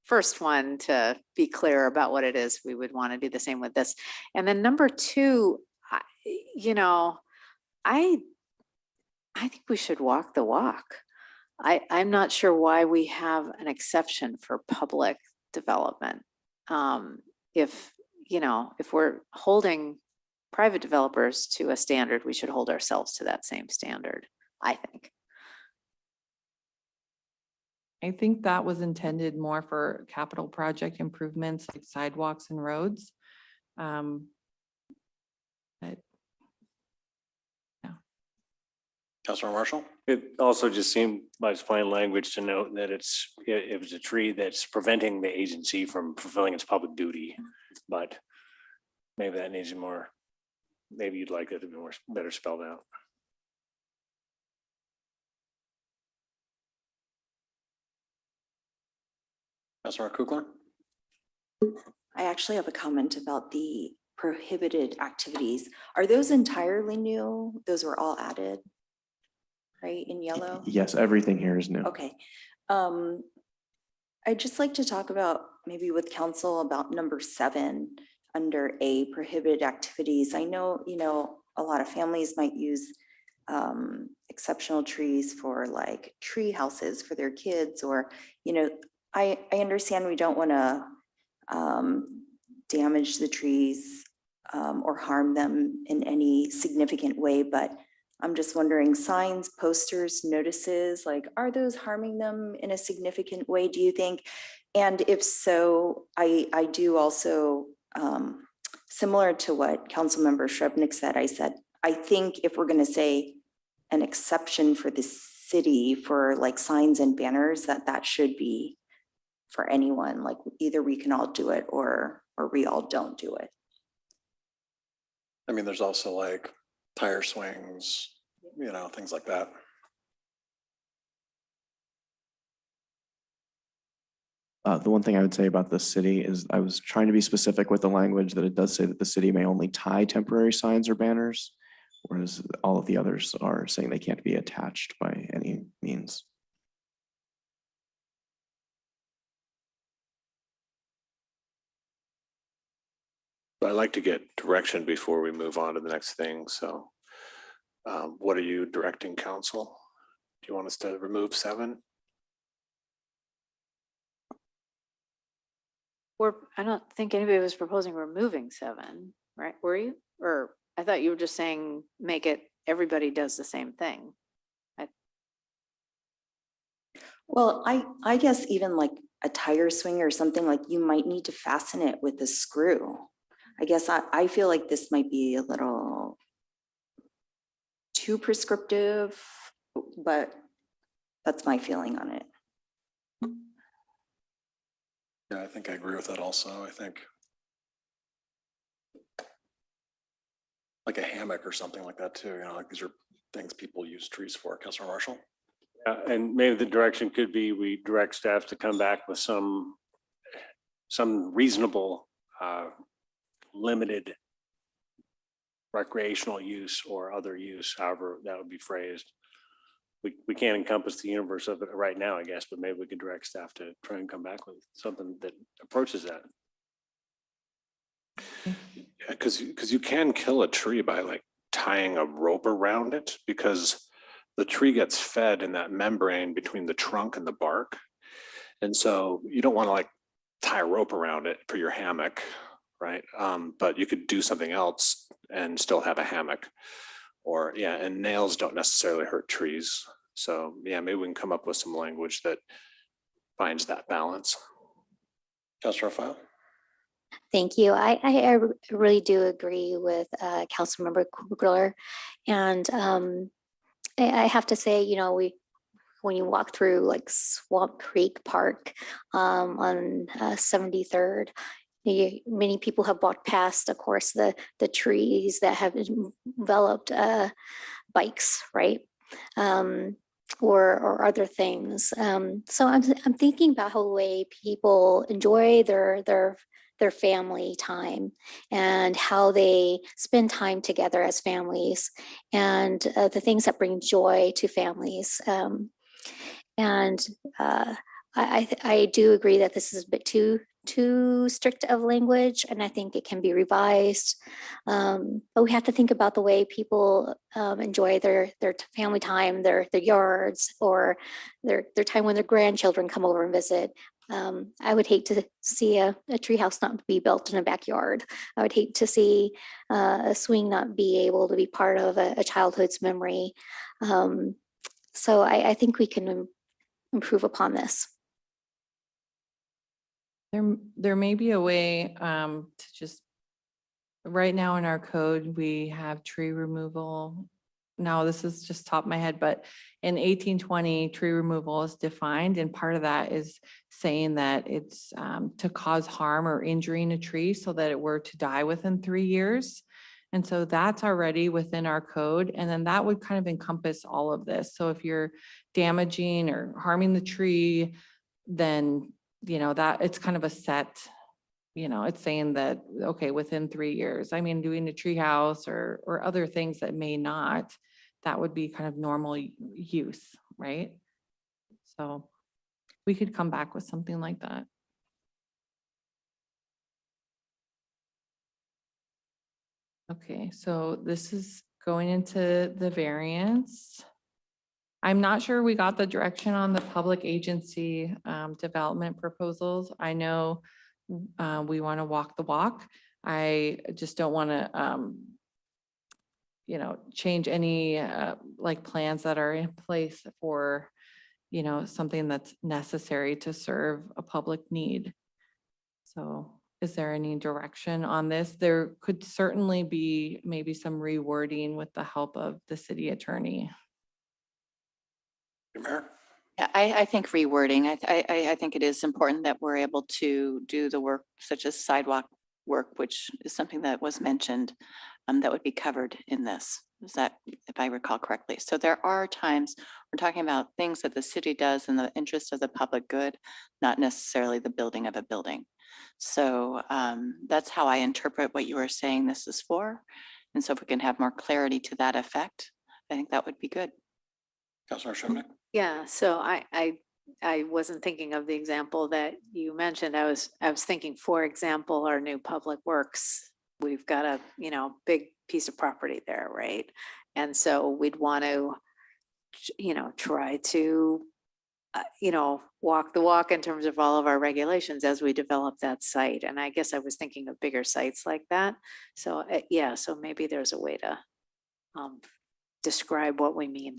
first one to be clear about what it is, we would want to do the same with this. And then number two, I think we should walk the walk. I'm not sure why we have an exception for public development. If we're holding private developers to a standard, we should hold ourselves to that same standard, I think. I think that was intended more for capital project improvements like sidewalks and roads. But yeah. Councilmember Marshall. It also just seemed by its plain language to note that it was a tree that's preventing the agency from fulfilling its public duty. But maybe that needs more, maybe you'd like it to be better spelled out. Councilmember Kugler. I actually have a comment about the prohibited activities. Are those entirely new? Those were all added, right, in yellow? yes, everything here is new. Okay. I'd just like to talk about maybe with council about number 7 under A, prohibited activities. I know, a lot of families might use exceptional trees for like tree houses for their kids, or, I understand we don't want to damage the trees or harm them in any significant way, but I'm just wondering, signs, posters, notices, like, are those harming them in a significant way, do you think? And if so, I do also, similar to what Councilmember Shrubnik said, I think if we're going to say an exception for the city for like signs and banners, that should be for anyone, like either we can all do it or we all don't do it. I mean, there's also like tire swings, things like that. The one thing I would say about the city is I was trying to be specific with the language that it does say that the city may only tie temporary signs or banners, whereas all of the others are saying they can't be attached by any means. I'd like to get direction before we move on to the next thing. So what are you directing, council? Do you want us to remove 7? I don't think anybody was proposing removing 7, right? Were you? Or I thought you were just saying, make it, everybody does the same thing. Well, I guess even like a tire swing or something, like you might need to fasten it with a screw. I guess I feel like this might be a little too prescriptive, but that's my feeling on it. Yeah, I think I agree with that also. I think like a hammock or something like that too, like these are things people use trees for. Councilor Marshall? And maybe the direction could be we direct staff to come back with some reasonable limited recreational use or other use, however that would be phrased. We can't encompass the universe of it right now, I guess, but maybe we could direct staff to try and come back with something that approaches that. Yeah, because you can kill a tree by like tying a rope around it, because the tree gets fed in that membrane between the trunk and the bark. And so you don't want to like tie a rope around it for your hammock, right? But you could do something else and still have a hammock. Or yeah, and nails don't necessarily hurt trees. So yeah, maybe we can come up with some language that finds that balance. Councilor File? Thank you. I really do agree with Councilmember Kugler. And I have to say, when you walk through like Swamp Creek Park on 73rd, many people have walked past, of course, the trees that have enveloped bikes, right? Or other things. So I'm thinking about how the way people enjoy their family time and how they spend time together as families, and the things that bring joy to families. I do agree that this is a bit too strict of language, and I think it can be revised. But we have to think about the way people enjoy their family time, their yards, or their time when their grandchildren come over and visit. I would hate to see a treehouse not be built in a backyard. I would hate to see a swing not be able to be part of a childhood's memory. So I think we can improve upon this. There may be a way to just, right now in our code, we have tree removal. Now, this is just top of my head, but in 1820, tree removal is defined, and part of that is saying that it's to cause harm or injuring a tree so that it were to die within 3 years. And so that's already within our code. And then that would kind of encompass all of this. So if you're damaging or harming the tree, then that it's kind of a set, it's saying that, okay, within 3 years. I mean, doing a tree house or other things that may not, that would be kind of normal use, right? So we could come back with something like that. Okay, so this is going into the variance. I'm not sure we got the direction on the public agency development proposals. I know we want to walk the walk. I just don't want to, change any like plans that are in place for, something that's necessary to serve a public need. So is there any direction on this? There could certainly be maybe some rewording with the help of the city attorney. Mayor? Yeah, I think rewording, I think it is important that we're able to do the work such as sidewalk work, which is something that was mentioned, that would be covered in this. Is that, if I recall correctly? So there are times we're talking about things that the city does in the interest of the public good, not necessarily the building of a building. So that's how I interpret what you were saying this is for. And so if we can have more clarity to that effect, I think that would be good. Councilor Sherman? Yeah, so I wasn't thinking of the example that you mentioned. I was thinking, for example, our new public works. We've got a, big piece of property there, right? And so we'd want to, try to, walk the walk in terms of all of our regulations as we develop that site. And I guess I was thinking of bigger sites like that. So yeah, so maybe there's a way to describe what we mean.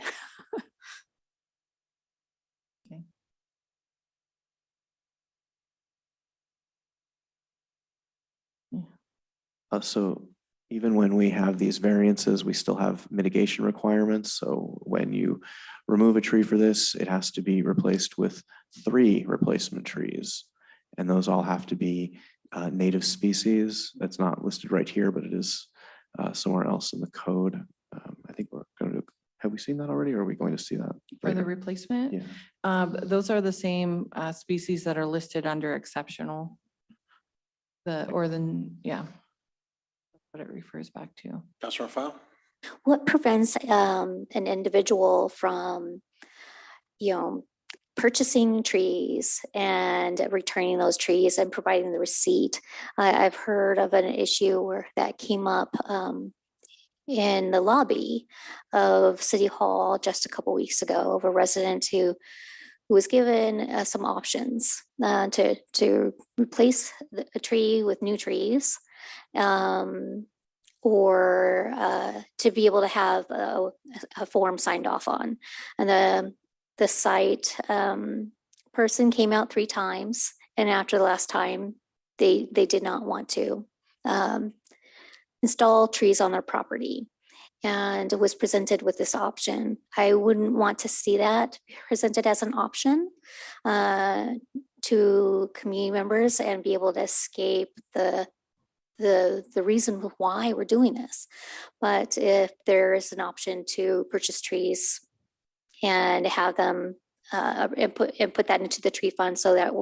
So even when we have these variances, we still have mitigation requirements. So when you remove a tree for this, it has to be replaced with 3 replacement trees. And those all have to be native species. That's not listed right here, but it is somewhere else in the code. I think we're going to, have we seen that already, or are we going to see that For the later? replacement? Yeah. Those are the same species that are listed under exceptional. Yeah. What it refers back to. Councilor File? What prevents an individual from, purchasing trees and returning those trees and providing the receipt? I've heard of an issue where that came up in the lobby of City Hall just a couple weeks ago of a resident who was given some options to replace a tree with new trees, or to be able to have a form signed off on. And the site person came out 3 times, and after the last time, they did not want to install trees on their property, and was presented with this option. I wouldn't want to see that presented as an option to community members and be able to escape the reason why we're doing this. But if there is an option to purchase trees and have them and put that into the tree fund so that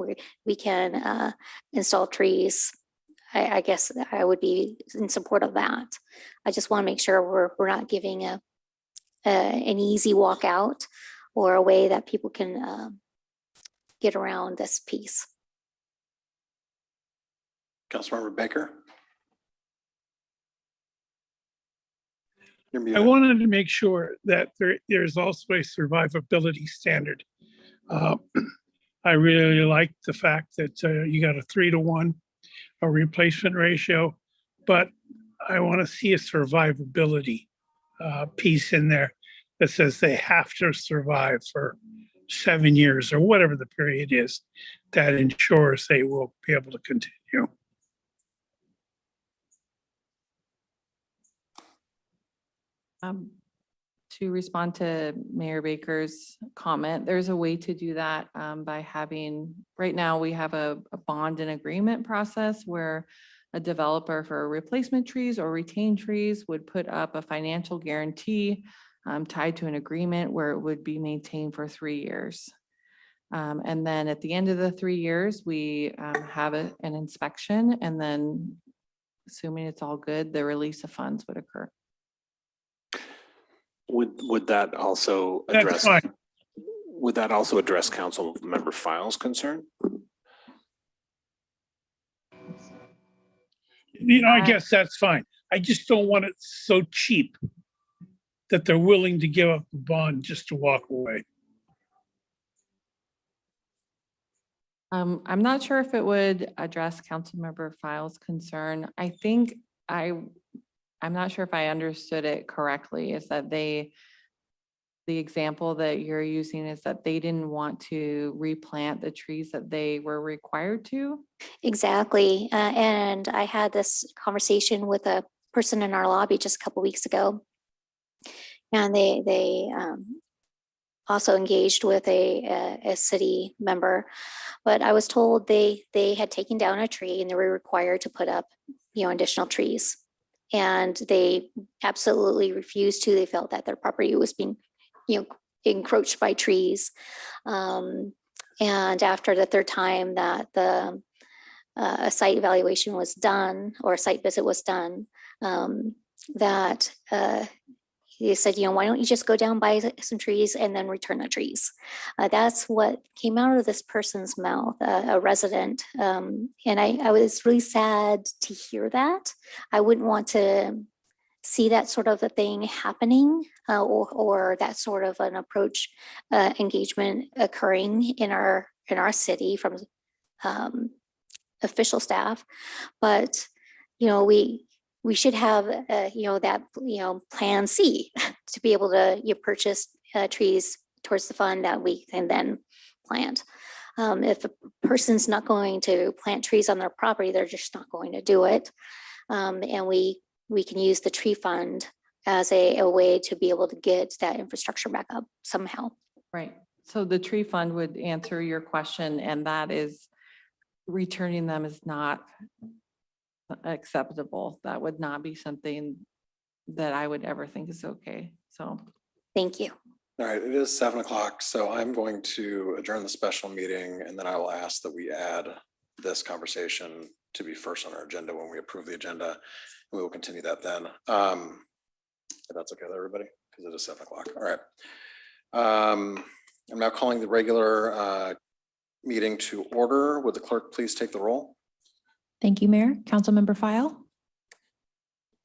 we can install trees, I guess I would be in support of that. I just want to make sure we're not giving an easy walk out or a way that people can get around this piece. Councilmember Baker? You're I muted. wanted to make sure that there's also a survivability standard. I really like the fact that you got a 3-to-1, a replacement ratio, but I want to see a survivability piece in there that says they have to survive for 7 years or whatever the period is that ensures they will be able to continue. To respond to Mayor Baker's comment, there's a way to do that by having, right now we have a bond and agreement process where a developer for replacement trees or retained trees would put up a financial guarantee tied to an agreement where it would be maintained for 3 years. And then at the end of the 3 years, we have an inspection, and then assuming it's all good, the release of funds would occur. Would that also That's address, fine. would that also address council member Files' concern? I guess that's fine. I just don't want it so cheap that they're willing to give up the bond just to walk away. I'm not sure if it would address Councilmember Files' concern. I think I'm not sure if I understood it correctly, is that the example that you're using is that they didn't want to replant the trees that they were required to? Exactly. And I had this conversation with a person in our lobby just a couple weeks ago. And they also engaged with a city member, but I was told they had taken down a tree and they were required to put up, additional trees. And they absolutely refused to. They felt that their property was being, encroached by trees. And after the third time that a site evaluation was done, or a site visit was done, that he said, why don't you just go down, buy some trees and then return the trees? That's what came out of this person's mouth, a resident. And I was really sad to hear that. I wouldn't want to see that sort of a thing happening, or that sort of an approach, engagement occurring in our city from official staff. But, we should have, that, plan C to be able to purchase trees towards the fund that we can then plant. If a person's not going to plant trees on their property, they're just not going to do it. And we can use the tree fund as a way to be able to get that infrastructure back up somehow. Right. So the tree fund would answer your question, and that is returning them is not acceptable. That would not be something that I would ever think is okay. So. Thank you. All right, it is 7 o'clock, so I'm going to adjourn the special meeting, and then I will ask that we add this conversation to be first on our agenda when we approve the agenda. We will continue that then. If that's okay with everybody, because it is 7 o'clock. All right. I'm now calling the regular meeting to order. Would the clerk please take the roll? Thank you, Mayor. Councilmember File,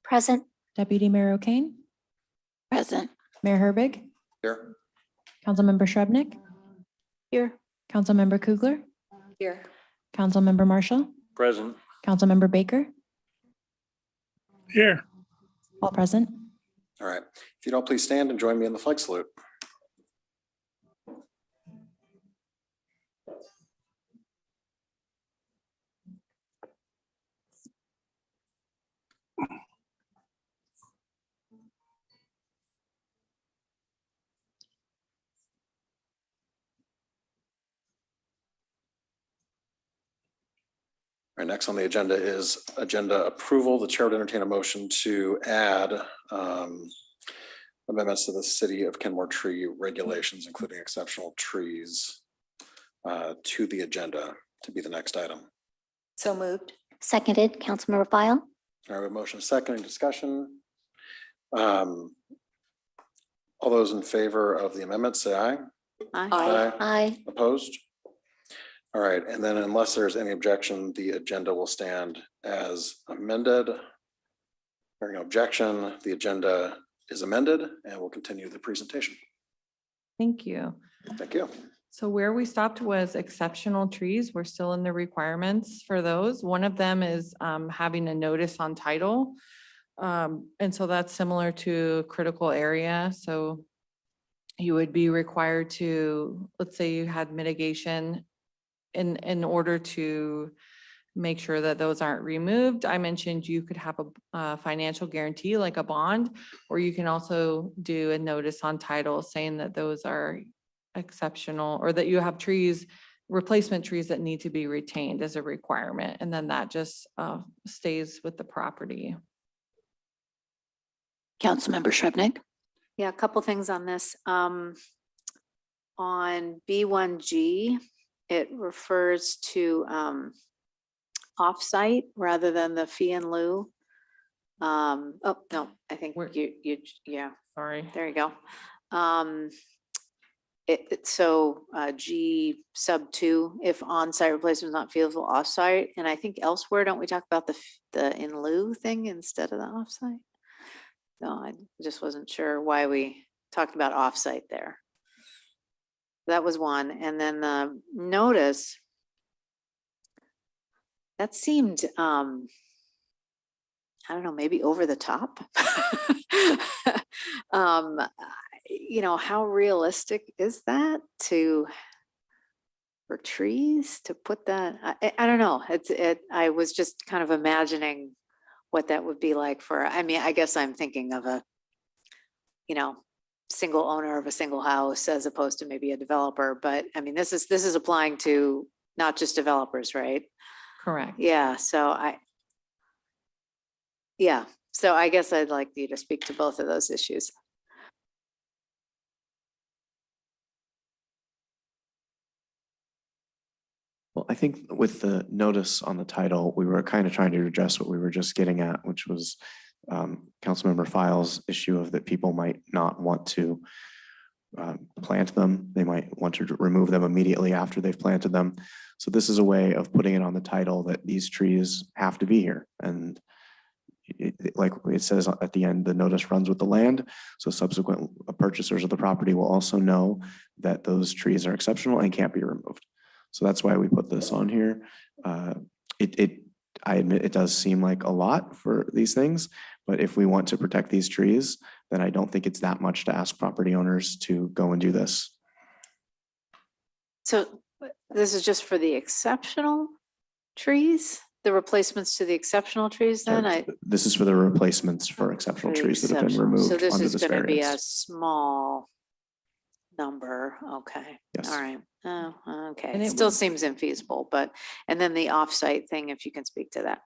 Present. Deputy Mayor O'Kane, Present. Mayor Herbig, Here. Councilmember Shrubnik, Here. Councilmember Kugler, Here. Councilmember Marshall, Present. Councilmember Baker, Here. all present. All right. If you'd all please stand and join me in the flag salute. All right, next on the agenda is agenda approval. The chair would entertain a motion to add amendments to the City of Kenmore tree regulations, including exceptional trees, to the agenda to be the next item. So moved. Seconded. Councilmember File. All right, we have a motion, second, any discussion. All those in favor of the amendment, say aye. Aye. Aye. Opposed? All right, and then unless there's any objection, the agenda will stand as amended. Hearing no objection, the agenda is amended and we'll continue the presentation. Thank you. Thank you. So where we stopped was exceptional trees. We're still in the requirements for those. One of them is having a notice on title. And so that's similar to critical area. So you would be required to, let's say you had mitigation in order to make sure that those aren't removed. I mentioned you could have a financial guarantee like a bond, or you can also do a notice on title saying that those are exceptional, or that you have trees, replacement trees that need to be retained as a requirement. And then that just stays with the property. Councilmember Shrubnik. Yeah, a couple things on this. On B1G, it refers to offsite rather than the fee in lieu. Oh, no, I think yeah, Sorry. there you go. G sub 2, if on-site replacement is not feasible off-site, and I think elsewhere, don't we talk about the in lieu thing instead of the off-site? No, I just wasn't sure why we talked about off-site there. That was one, and then the notice, that seemed, I don't know, maybe over the top. How realistic is that for trees to put that? I don't know. I was just kind of imagining what that would be like for, I guess I'm thinking of a, single owner of a single house as opposed to maybe a developer. But I mean, this is applying to not just developers, right? Correct. Yeah, so I guess I'd like you to speak to both of those issues. Well, I think with the notice on the title, we were kind of trying to address what we were just getting at, which was Councilmember Files' issue of that people might not want to plant them. They might want to remove them immediately after they've planted them. So this is a way of putting it on the title that these trees have to be here. And like it says at the end, the notice runs with the land. So subsequent purchasers of the property will also know that those trees are exceptional and can't be removed. So that's why we put this on here. I admit it does seem like a lot for these things, but if we want to protect these trees, then I don't think it's that much to ask property owners to go and do this. So this is just for the exceptional trees, the replacements to the exceptional trees then? This is for the replacements for exceptional For the trees that have been exceptional. removed So this under is this going to be a variance. small number. Okay. Yes. All right. Oh, okay. And It it still would- seems infeasible, but, and then the offsite thing, if you can speak to that.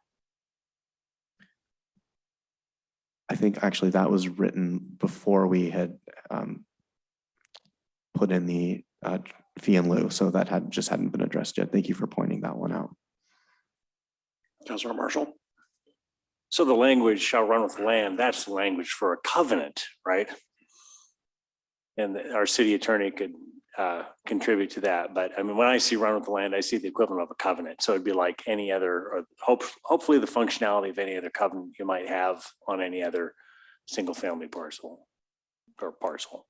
I think actually that was written before we had put in the fee in lieu. So that hadn't been addressed yet. Thank you for pointing that one out. Councilor Marshall. So the language shall run with land, that's the language for a covenant, right? And our city attorney could contribute to that. But I mean, when I see run with the land, I see the equivalent of a covenant. So it'd be like any other, or hopefully the functionality of any other covenant you might have on any other single family parcel or parcel.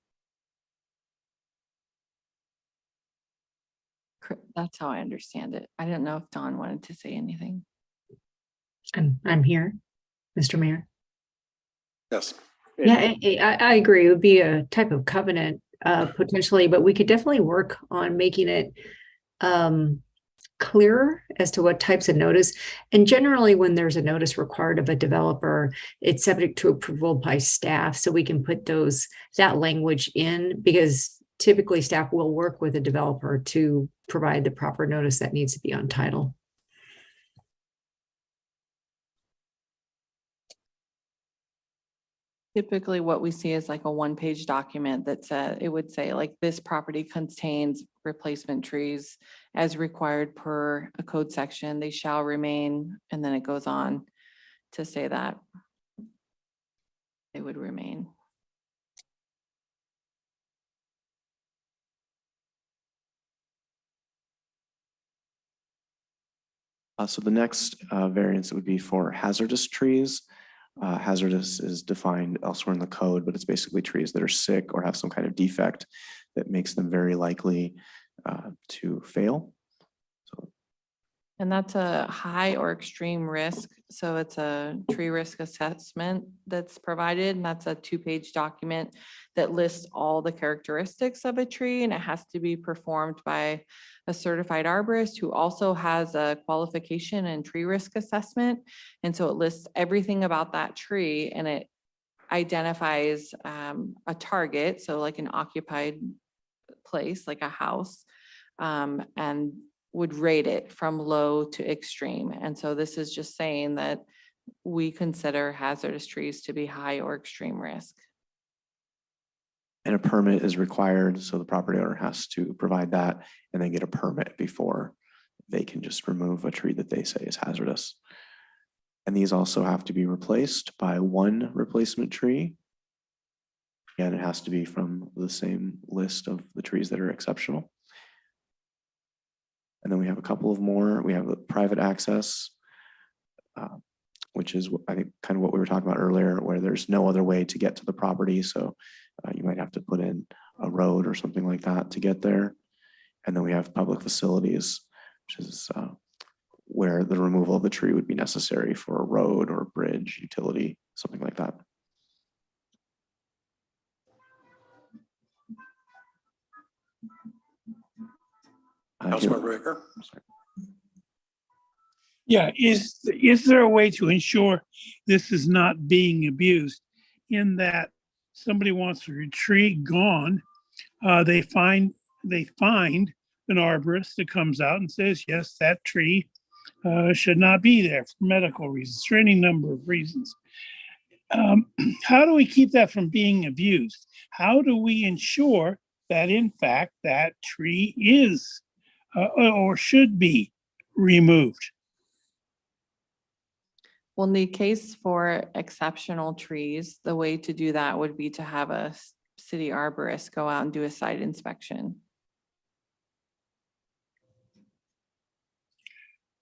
That's how I understand it. I don't know if Don wanted to say anything. I'm here, Mr. Mayor. Yes. Yeah, I agree. It would be a type of covenant potentially, but we could definitely work on making it clearer as to what types of notice. And generally, when there's a notice required of a developer, it's subject to approval by staff. So we can put that language in, because typically staff will work with a developer to provide the proper notice that needs to be on title. Typically what we see is like a one-page document that said, it would say like this property contains replacement trees as required per a code section. They shall remain, and then it goes on to say that they would remain. So the next variance would be for hazardous trees. Hazardous is defined elsewhere in the code, but it's basically trees that are sick or have some kind of defect that makes them very likely to fail. So, And that's a high or extreme risk. So it's a tree risk assessment that's provided, and that's a 2-page document that lists all the characteristics of a tree, and it has to be performed by a certified arborist who also has a qualification in tree risk assessment. And so it lists everything about that tree, and it identifies a target, so like an occupied place, like a house, and would rate it from low to extreme. And so this is just saying that we consider hazardous trees to be high or extreme risk. and a permit is required, so the property owner has to provide that and then get a permit before they can just remove a tree that they say is hazardous. And these also have to be replaced by one replacement tree. And it has to be from the same list of the trees that are exceptional. And then we have a couple of more. We have the private access, which is I think kind of what we were talking about earlier, where there's no other way to get to the property. So you might have to put in a road or something like that to get there. And then we have public facilities, which is where the removal of the tree would be necessary for a road or a bridge, utility, something like that. Councilmember Baker. Yeah, is there a way to ensure this is not being abused in that somebody wants a tree gone, they find an arborist that comes out and says, yes, that tree should not be there for medical reasons, for any number of reasons. How do we keep that from being abused? How do we ensure that in fact that tree is or should be removed? Well, in the case for exceptional trees, the way to do that would be to have a city arborist go out and do a site inspection.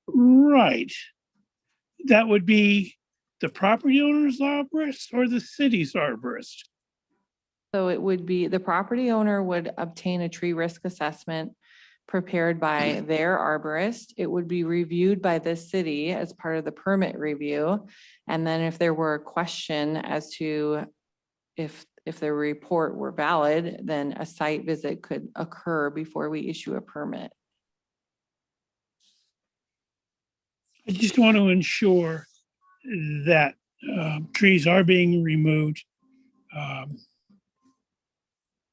Right. That would be the property owner's arborist or the city's arborist? So it would be, the property owner would obtain a tree risk assessment prepared by their arborist. It would be reviewed by the city as part of the permit review. And then if there were a question as to if the report were valid, then a site visit could occur before we issue a permit. I just want to ensure that trees are being removed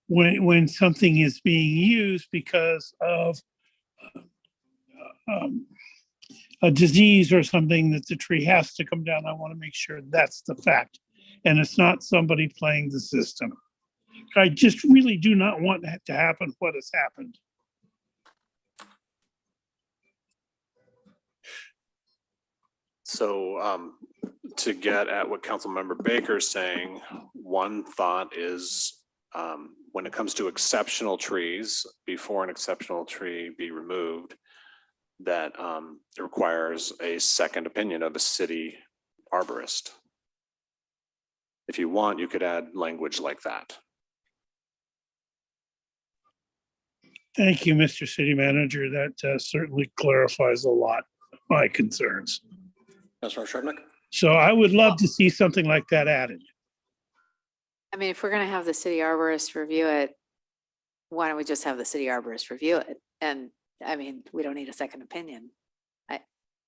when something is being used because of a disease or something that the tree has to come down. I want to make sure that's the fact. And it's not somebody playing the system. I just really do not want that to happen, what has happened. So to get at what Councilmember Baker's saying, one thought is when it comes to exceptional trees, before an exceptional tree be removed, that it requires a second opinion of a city arborist. If you want, you could add language like that. Thank you, Mr. City Manager. That certainly clarifies a lot of my concerns. Councilor Shrubnik? So I would love to see something like that added. I mean, if we're gonna have the city arborist review it, why don't we just have the city arborist review it? And I mean, we don't need a second opinion. I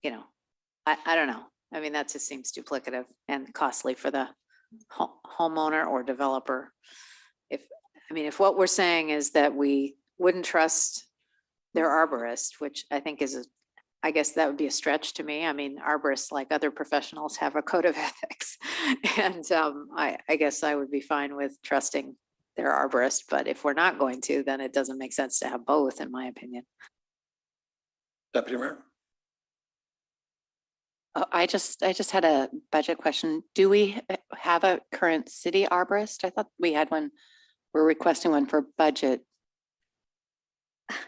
don't know. I mean, that just seems duplicative and costly for the homeowner or developer. If what we're saying is that we wouldn't trust their arborist, which I think is I guess that would be a stretch to me. I mean, arborists, like other professionals, have a code of ethics. And I guess I would be fine with trusting their arborist, but if we're not going to, then it doesn't make sense to have both, in my opinion. Deputy Mayor? Oh, I just had a budget question. Do we have a current city arborist? I thought we had one. We're requesting one for budget.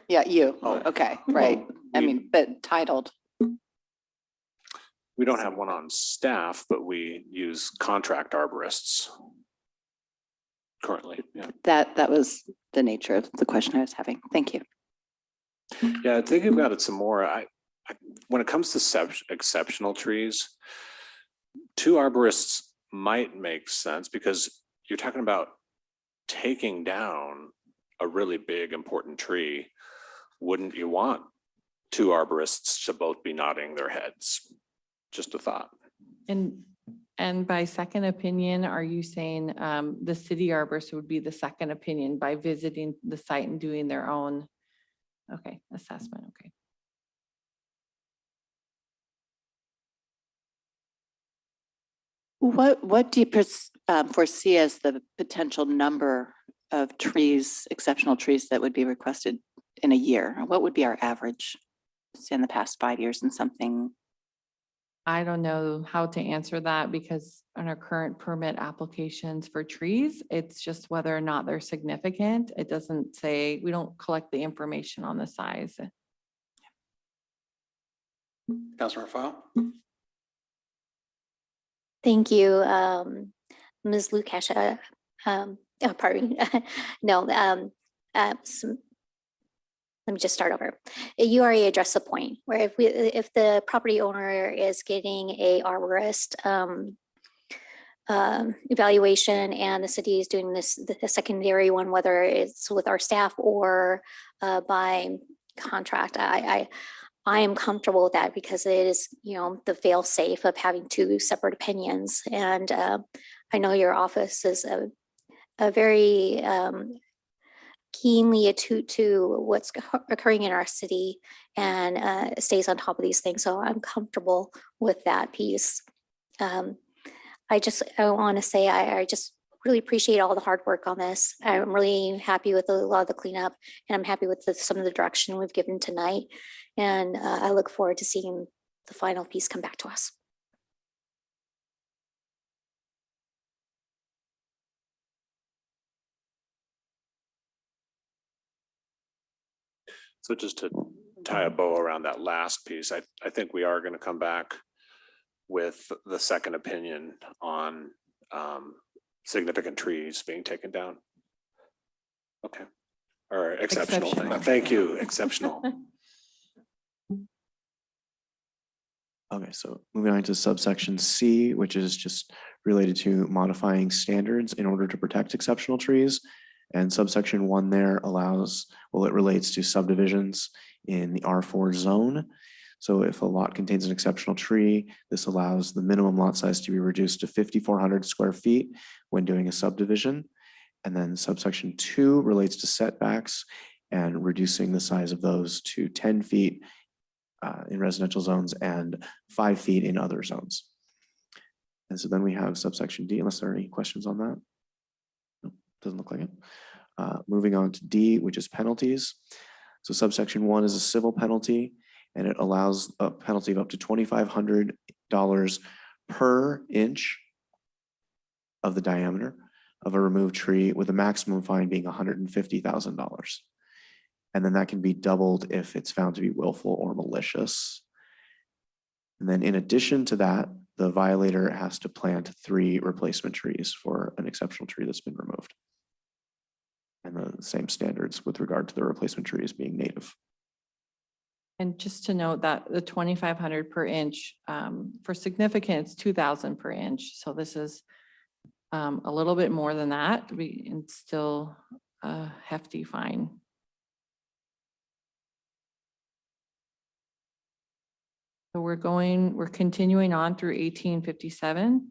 Yeah, you. Oh. Okay, right. Well, I mean, but titled. We don't have one on staff, but we use contract arborists currently. Yeah. That was the nature of the question I was having. Thank you. Yeah, thinking about it some more, I when it comes to exceptional trees, two arborists might make sense because you're talking about taking down a really big, important tree. Wouldn't you want two arborists to both be nodding their heads? Just a thought. And by second opinion, are you saying the city arborist would be the second opinion by visiting the site and doing their own, okay, assessment, okay. What do you foresee as the potential number of trees, exceptional trees that would be requested in a year? What would be our average say in the past 5 years and something? I don't know how to answer that because on our current permit applications for trees, it's just whether or not they're significant. It doesn't say, we don't collect the information on the size. Councilor File? Thank you, Ms. Lukasha. Pardon me. No, let me just start over. You already addressed the point where if the property owner is getting a arborist evaluation and the city is doing the secondary one, whether it's with our staff or by contract, I am comfortable with that because it is, the fail safe of having two separate opinions. And I know your office is very keenly attuned to what's occurring in our city and stays on top of these things. So I'm comfortable with that piece. I want to say I just really appreciate all the hard work on this. I'm really happy with a lot of the cleanup, and I'm happy with some of the direction we've given tonight. And I look forward to seeing the final piece come back to us. So just to tie a bow around that last piece, I think we are going to come back with the second opinion on significant trees being taken down. Okay, or exceptional. Exceptional. Thank you, exceptional. Okay, so moving on to subsection C, which is just related to modifying standards in order to protect exceptional trees. And subsection 1 there allows, well, it relates to subdivisions in the R4 zone. So if a lot contains an exceptional tree, this allows the minimum lot size to be reduced to 5,400 square feet when doing a subdivision. And then subsection 2 relates to setbacks and reducing the size of those to 10 feet in residential zones and 5 feet in other zones. And so then we have subsection D, unless there are any questions on that. No, doesn't look like it. Moving on to D, which is penalties. So subsection 1 is a civil penalty, and it allows a penalty of up to $2,500 per inch of the diameter of a removed tree, with a maximum fine being $150,000. And then that can be doubled if it's found to be willful or malicious. And then in addition to that, the violator has to plant 3 replacement trees for an exceptional tree that's been removed. And the same standards with regard to the replacement trees being native. And just to note that the 2,500 per inch, for significant, it's 2,000 per inch. So this is a little bit more than that. It's still a hefty fine. So we're continuing on through 1857.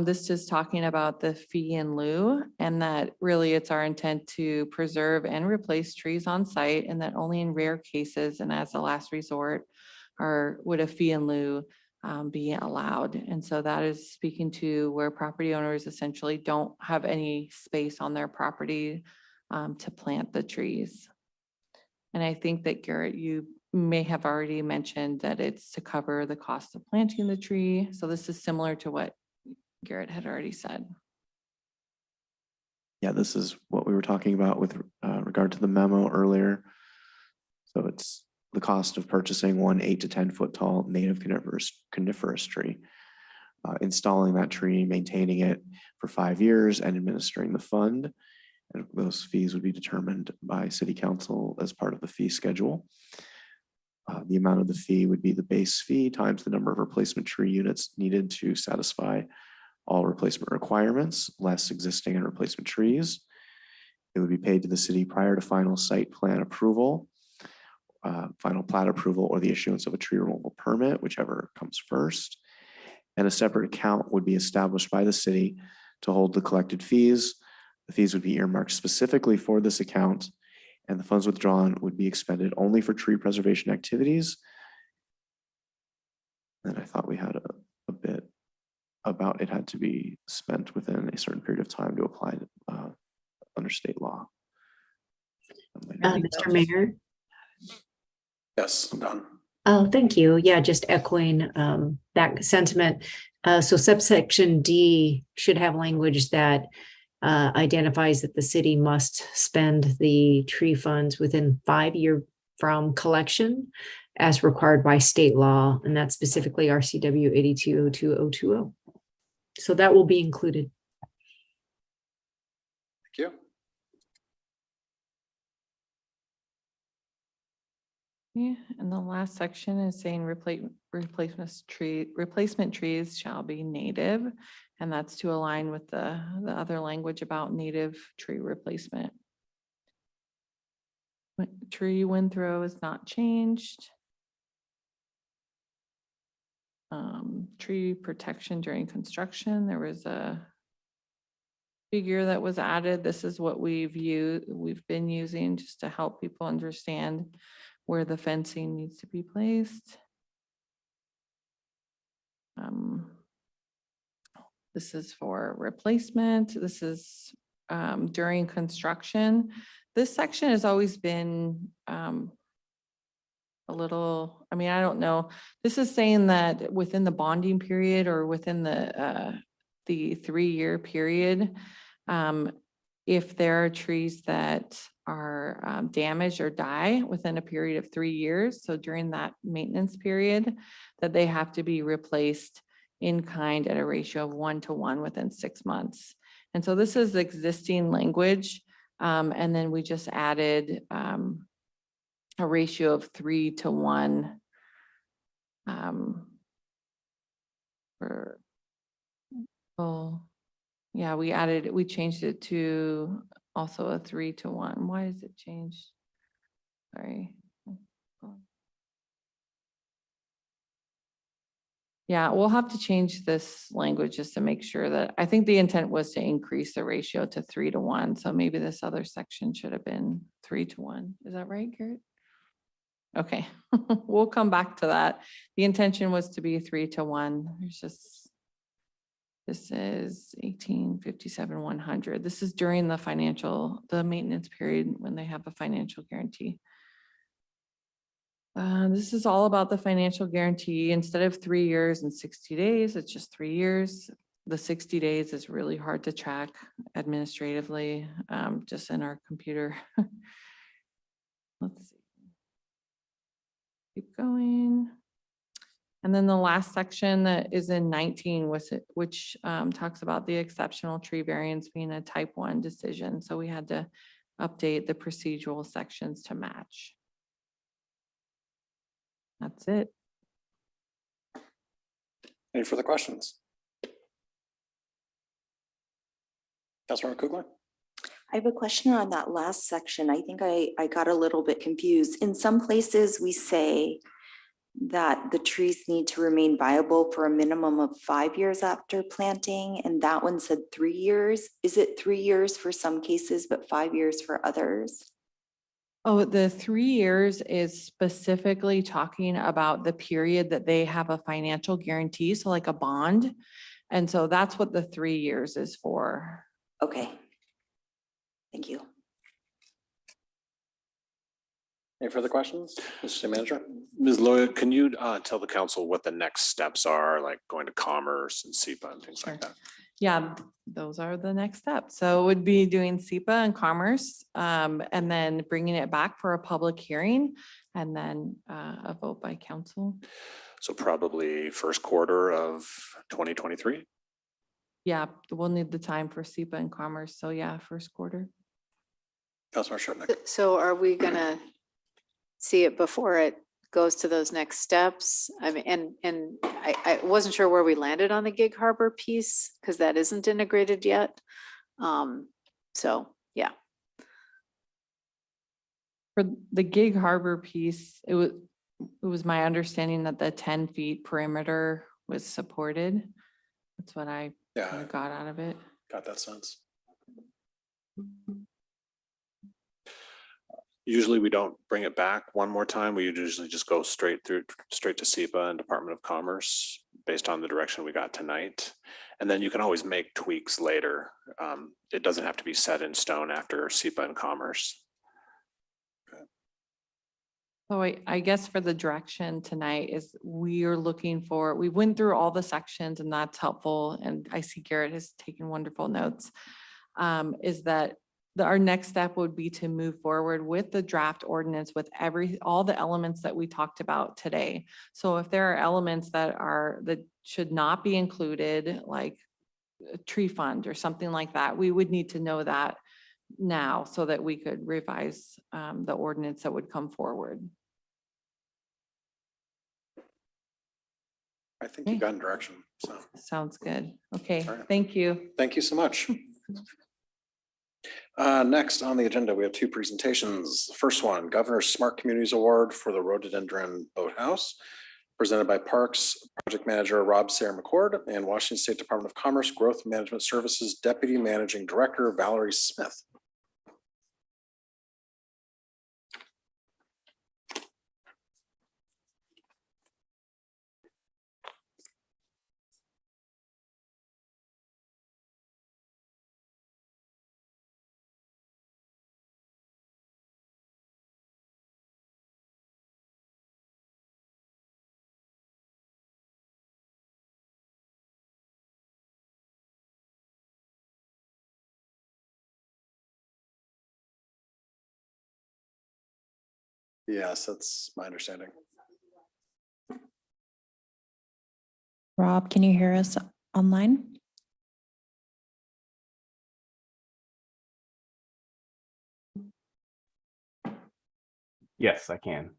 This is talking about the fee in lieu, and that really it's our intent to preserve and replace trees on site, and that only in rare cases and as a last resort would a fee in lieu be allowed. And so that is speaking to where property owners essentially don't have any space on their property to plant the trees. And I think that Garrett, you may have already mentioned that it's to cover the cost of planting the tree. So this is similar to what Garrett had already said. Yeah, this is what we were talking about with regard to the memo earlier. So it's the cost of purchasing one 8 to 10 foot tall native coniferous tree, installing that tree, maintaining it for 5 years, and administering the fund. And those fees would be determined by City Council as part of the fee schedule. The amount of the fee would be the base fee times the number of replacement tree units needed to satisfy all replacement requirements, less existing and replacement trees. It would be paid to the city prior to final site plan approval, final plat approval, or the issuance of a tree removal permit, whichever comes first. And a separate account would be established by the city to hold the collected fees. The fees would be earmarked specifically for this account, and the funds withdrawn would be expended only for tree preservation activities. And I thought we had a bit about it had to be spent within a certain period of time to apply under state law. Mr. Mayor? Yes, I'm done. Oh, thank you. Yeah, just echoing that sentiment. So subsection D should have language that identifies that the city must spend the tree funds within 5 years from collection as required by state law, and that's specifically RCW 8202.020. So that will be included. Thank you. Yeah, and the last section is saying replacement trees shall be native, and that's to align with the other language about native tree replacement. Tree windthrow is not changed. tree protection during construction. There was a figure that was added. This is what we've been using just to help people understand where the fencing needs to be placed. This is for replacement. This is during construction. This section has always been a little, I mean, I don't know. This is saying that within the bonding period or within the 3-year period, if there are trees that are damaged or die within a period of 3 years, so during that maintenance period, that they have to be replaced in kind at a ratio of 1-to-1 within 6 months. And so this is existing language. And then we just added a ratio of 3-to-1 yeah, we changed it to also a 3-to-1. Why is it changed? Sorry. Yeah, we'll have to change this language just to make sure that, I think the intent was to increase the ratio to 3-to-1. So maybe this other section should have been 3-to-1. Is that right, Garrett? Okay, we'll come back to that. The intention was to be 3-to-1. There's just, this is 1857-100. This is during the maintenance period when they have a financial guarantee. This is all about the financial guarantee. Instead of 3 years and 60 days, it's just 3 years. The 60 days is really hard to track administratively, just in our computer. Let's see. Keep going. And then the last section that is in 19, which talks about the exceptional tree variance being a type 1 decision. So we had to update the procedural sections to match. That's it. Any further questions? Councilmember Kugler? I have a question on that last section. I think I got a little bit confused. In some places, we say that the trees need to remain viable for a minimum of 5 years after planting, and that one said 3 years. Is it 3 years for some cases, but 5 years for others? Oh, the 3 years is specifically talking about the period that they have a financial guarantee, so like a bond. And so that's what the 3 years is for. Okay. Thank you. Any further questions? Mr. City Manager? Ms. Loyuk, can you tell the council what the next steps are, like going to Commerce and SEPA and things like that? Yeah, those are the next steps. So it would be doing SEPA and Commerce, and then bringing it back for a public hearing and then a vote by council. So probably first quarter of 2023? Yeah, we'll need the time for SEPA and Commerce. So yeah, first quarter. Councilmember Shrubnik? So are we gonna see it before it goes to those next steps? I mean, and I wasn't sure where we landed on the Gig Harbor piece because that isn't integrated yet. So yeah. For the Gig Harbor piece, it was my understanding that the 10 feet perimeter was supported. That's what I got out of it. Got that sense. Usually we don't bring it back one more time. We usually just go straight to SEPA and Department of Commerce based on the direction we got tonight. And then you can always make tweaks later. It doesn't have to be set in stone after SEPA and Commerce. So I guess for the direction tonight is we went through all the sections and that's helpful. And I see Garrett has taken wonderful notes. Is that our next step would be to move forward with the draft ordinance with all the elements that we talked about today. So if there are elements that should not be included, like a tree fund or something like that, we would need to know that now so that we could revise the ordinance that would come forward. I think you got in direction. So Sounds good. Okay, All right. thank you. thank you so much. Next on the agenda, we have two presentations. The first one, Governor's Smart Communities Award for the Rhododendron Boathouse. presented by Parks Project Manager Rob Sayre-McCord and Washington State Department of Commerce Growth Management Services Deputy Managing Director Valerie Smith. Yes, that's my understanding. Rob, can you hear us online? Yes, I can.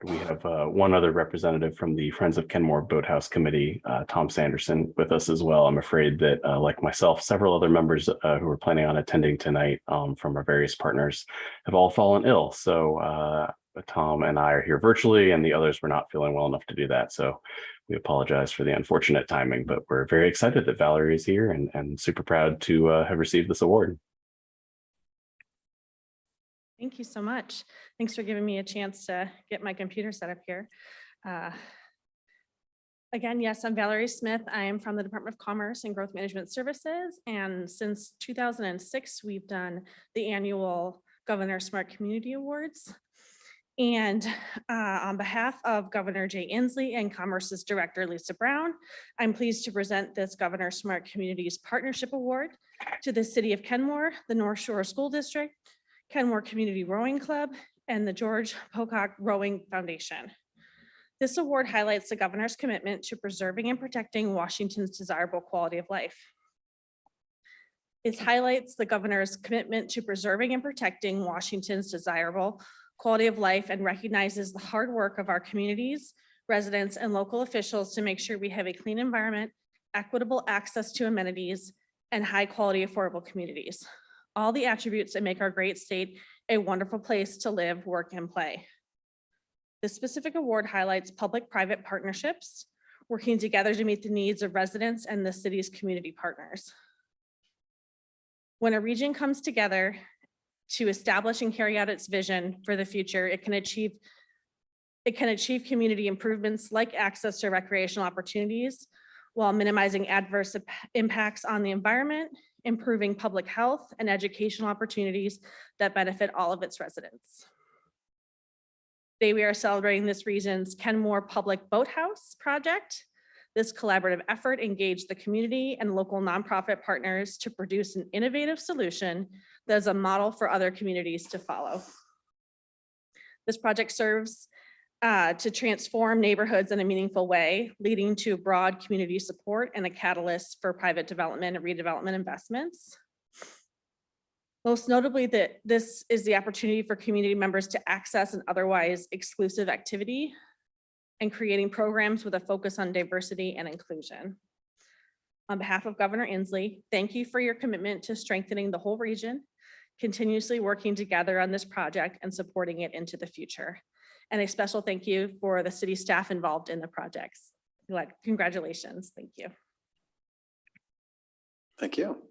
We have one other representative from the Friends of Kenmore Boathouse Committee, Tom Sanderson, with us as well. I'm afraid that, like myself, several other members who are planning on attending tonight from our various partners have all fallen ill. So Tom and I are here virtually, and the others were not feeling well enough to do that. So we apologize for the unfortunate timing, but we're very excited that Valerie is here and super proud to have received this award. Thank you so much. Thanks for giving me a chance to get my computer set up here. Again, yes, I'm Valerie Smith. I am from the Department of Commerce and Growth Management Services. And since 2006, we've done the annual Governor Smart Community Awards. And on behalf of Governor Jay Inslee and Commerce's Director Lisa Brown, I'm pleased to present this Governor Smart Communities Partnership Award to the City of Kenmore, the North Shore School District, Kenmore Community Rowing Club, and the George Pocock Rowing Foundation. This award highlights the governor's commitment to preserving and protecting Washington's desirable quality of life. It highlights the governor's commitment to preserving and protecting Washington's desirable quality of life and recognizes the hard work of our communities, residents, and local officials to make sure we have a clean environment, equitable access to amenities, and high-quality affordable communities. All the attributes that make our great state a wonderful place to live, work, and play. This specific award highlights public-private partnerships, working together to meet the needs of residents and the city's community partners. When a region comes together to establish and carry out its vision for the future, it can achieve community improvements like access to recreational opportunities while minimizing adverse impacts on the environment, improving public health and educational opportunities that benefit all of its residents. Today, we are celebrating this region's Kenmore Public Boathouse project. This collaborative effort engaged the community and local nonprofit partners to produce an innovative solution that is a model for other communities to follow. This project serves to transform neighborhoods in a meaningful way, leading to broad community support and a catalyst for private development and redevelopment investments. Most notably, that this is the opportunity for community members to access an otherwise exclusive activity and creating programs with a focus on diversity and inclusion. On behalf of Governor Inslee, thank you for your commitment to strengthening the whole region, continuously working together on this project and supporting it into the future. And a special thank you for the city staff involved in the projects. Congratulations. Thank you. Thank you.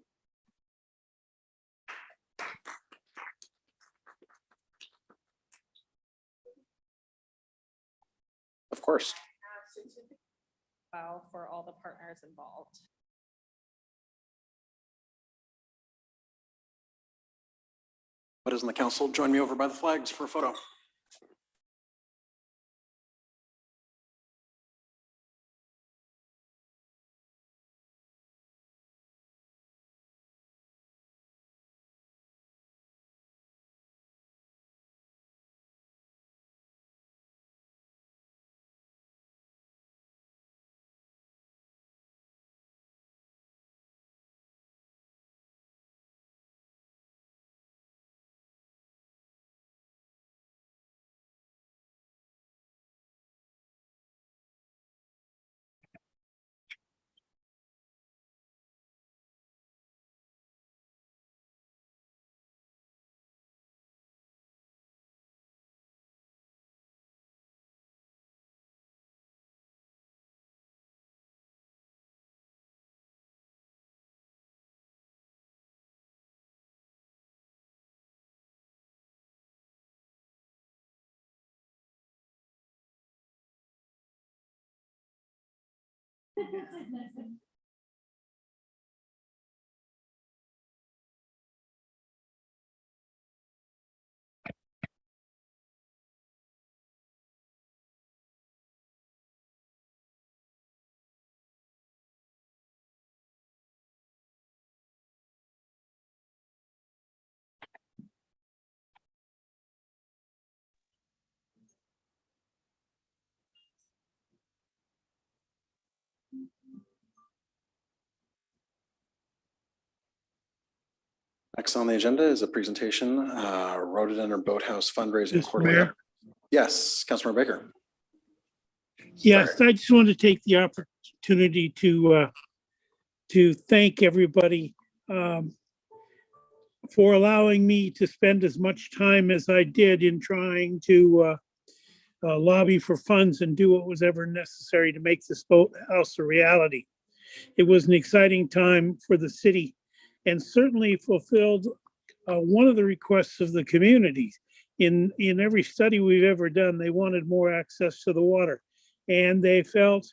Of course. File for all the partners involved. What is in the council? Join me over by the flags for a photo. Next on the agenda is a presentation, Rhododendron Boathouse Fundraising Mr. Quarterly. Mayor? Yes, Councilmember Baker. Yes, I just want to take the opportunity to thank everybody for allowing me to spend as much time as I did in trying to lobby for funds and do what was ever necessary to make this boathouse a reality. It was an exciting time for the city and certainly fulfilled one of the requests of the community. In every study we've ever done, they wanted more access to the water. And they felt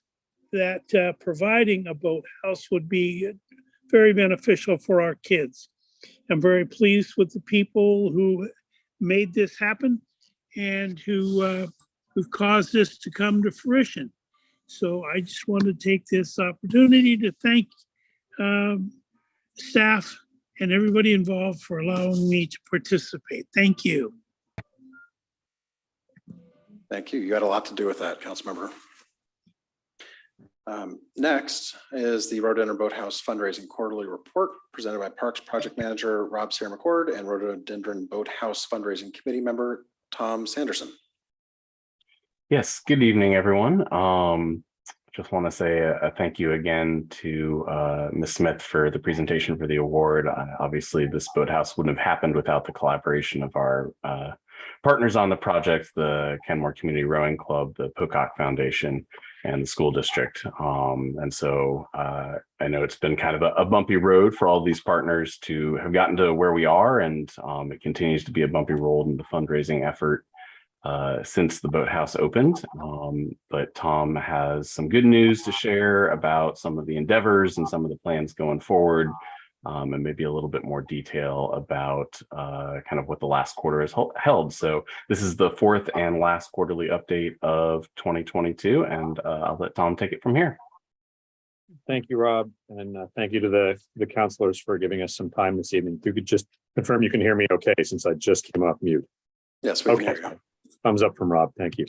that providing a boathouse would be very beneficial for our kids. I'm very pleased with the people who made this happen and who've caused this to come to fruition. So I just want to take this opportunity to thank staff and everybody involved for allowing me to participate. Thank you. Thank you. You had a lot to do with that, Councilmember. Next is the Rhododendron Boathouse Fundraising Quarterly Report presented by Parks Project Manager Rob Sayre-McCord and Rhododendron Boathouse Fundraising Committee Member Tom Sanderson. Yes, good evening, everyone. Just want to say a thank you again to Ms. Smith for the presentation for the award. Obviously, this boathouse wouldn't have happened without the collaboration of our partners on the project, the Kenmore Community Rowing Club, the Pocock Foundation, and the school district. And so I know it's been kind of a bumpy road for all these partners to have gotten to where we are, and it continues to be a bumpy road in the fundraising effort since the boathouse opened. But Tom has some good news to share about some of the endeavors and some of the plans going forward, and maybe a little bit more detail about kind of what the last quarter has held. So this is the fourth and last quarterly update of 2022, and I'll let Tom take it from here. Thank you, Rob, and thank you to the counselors for giving us some time this evening. If you could just confirm you can hear me okay, since I just came off mute. Yes, we can hear you. Thumbs up from Rob. Thank you.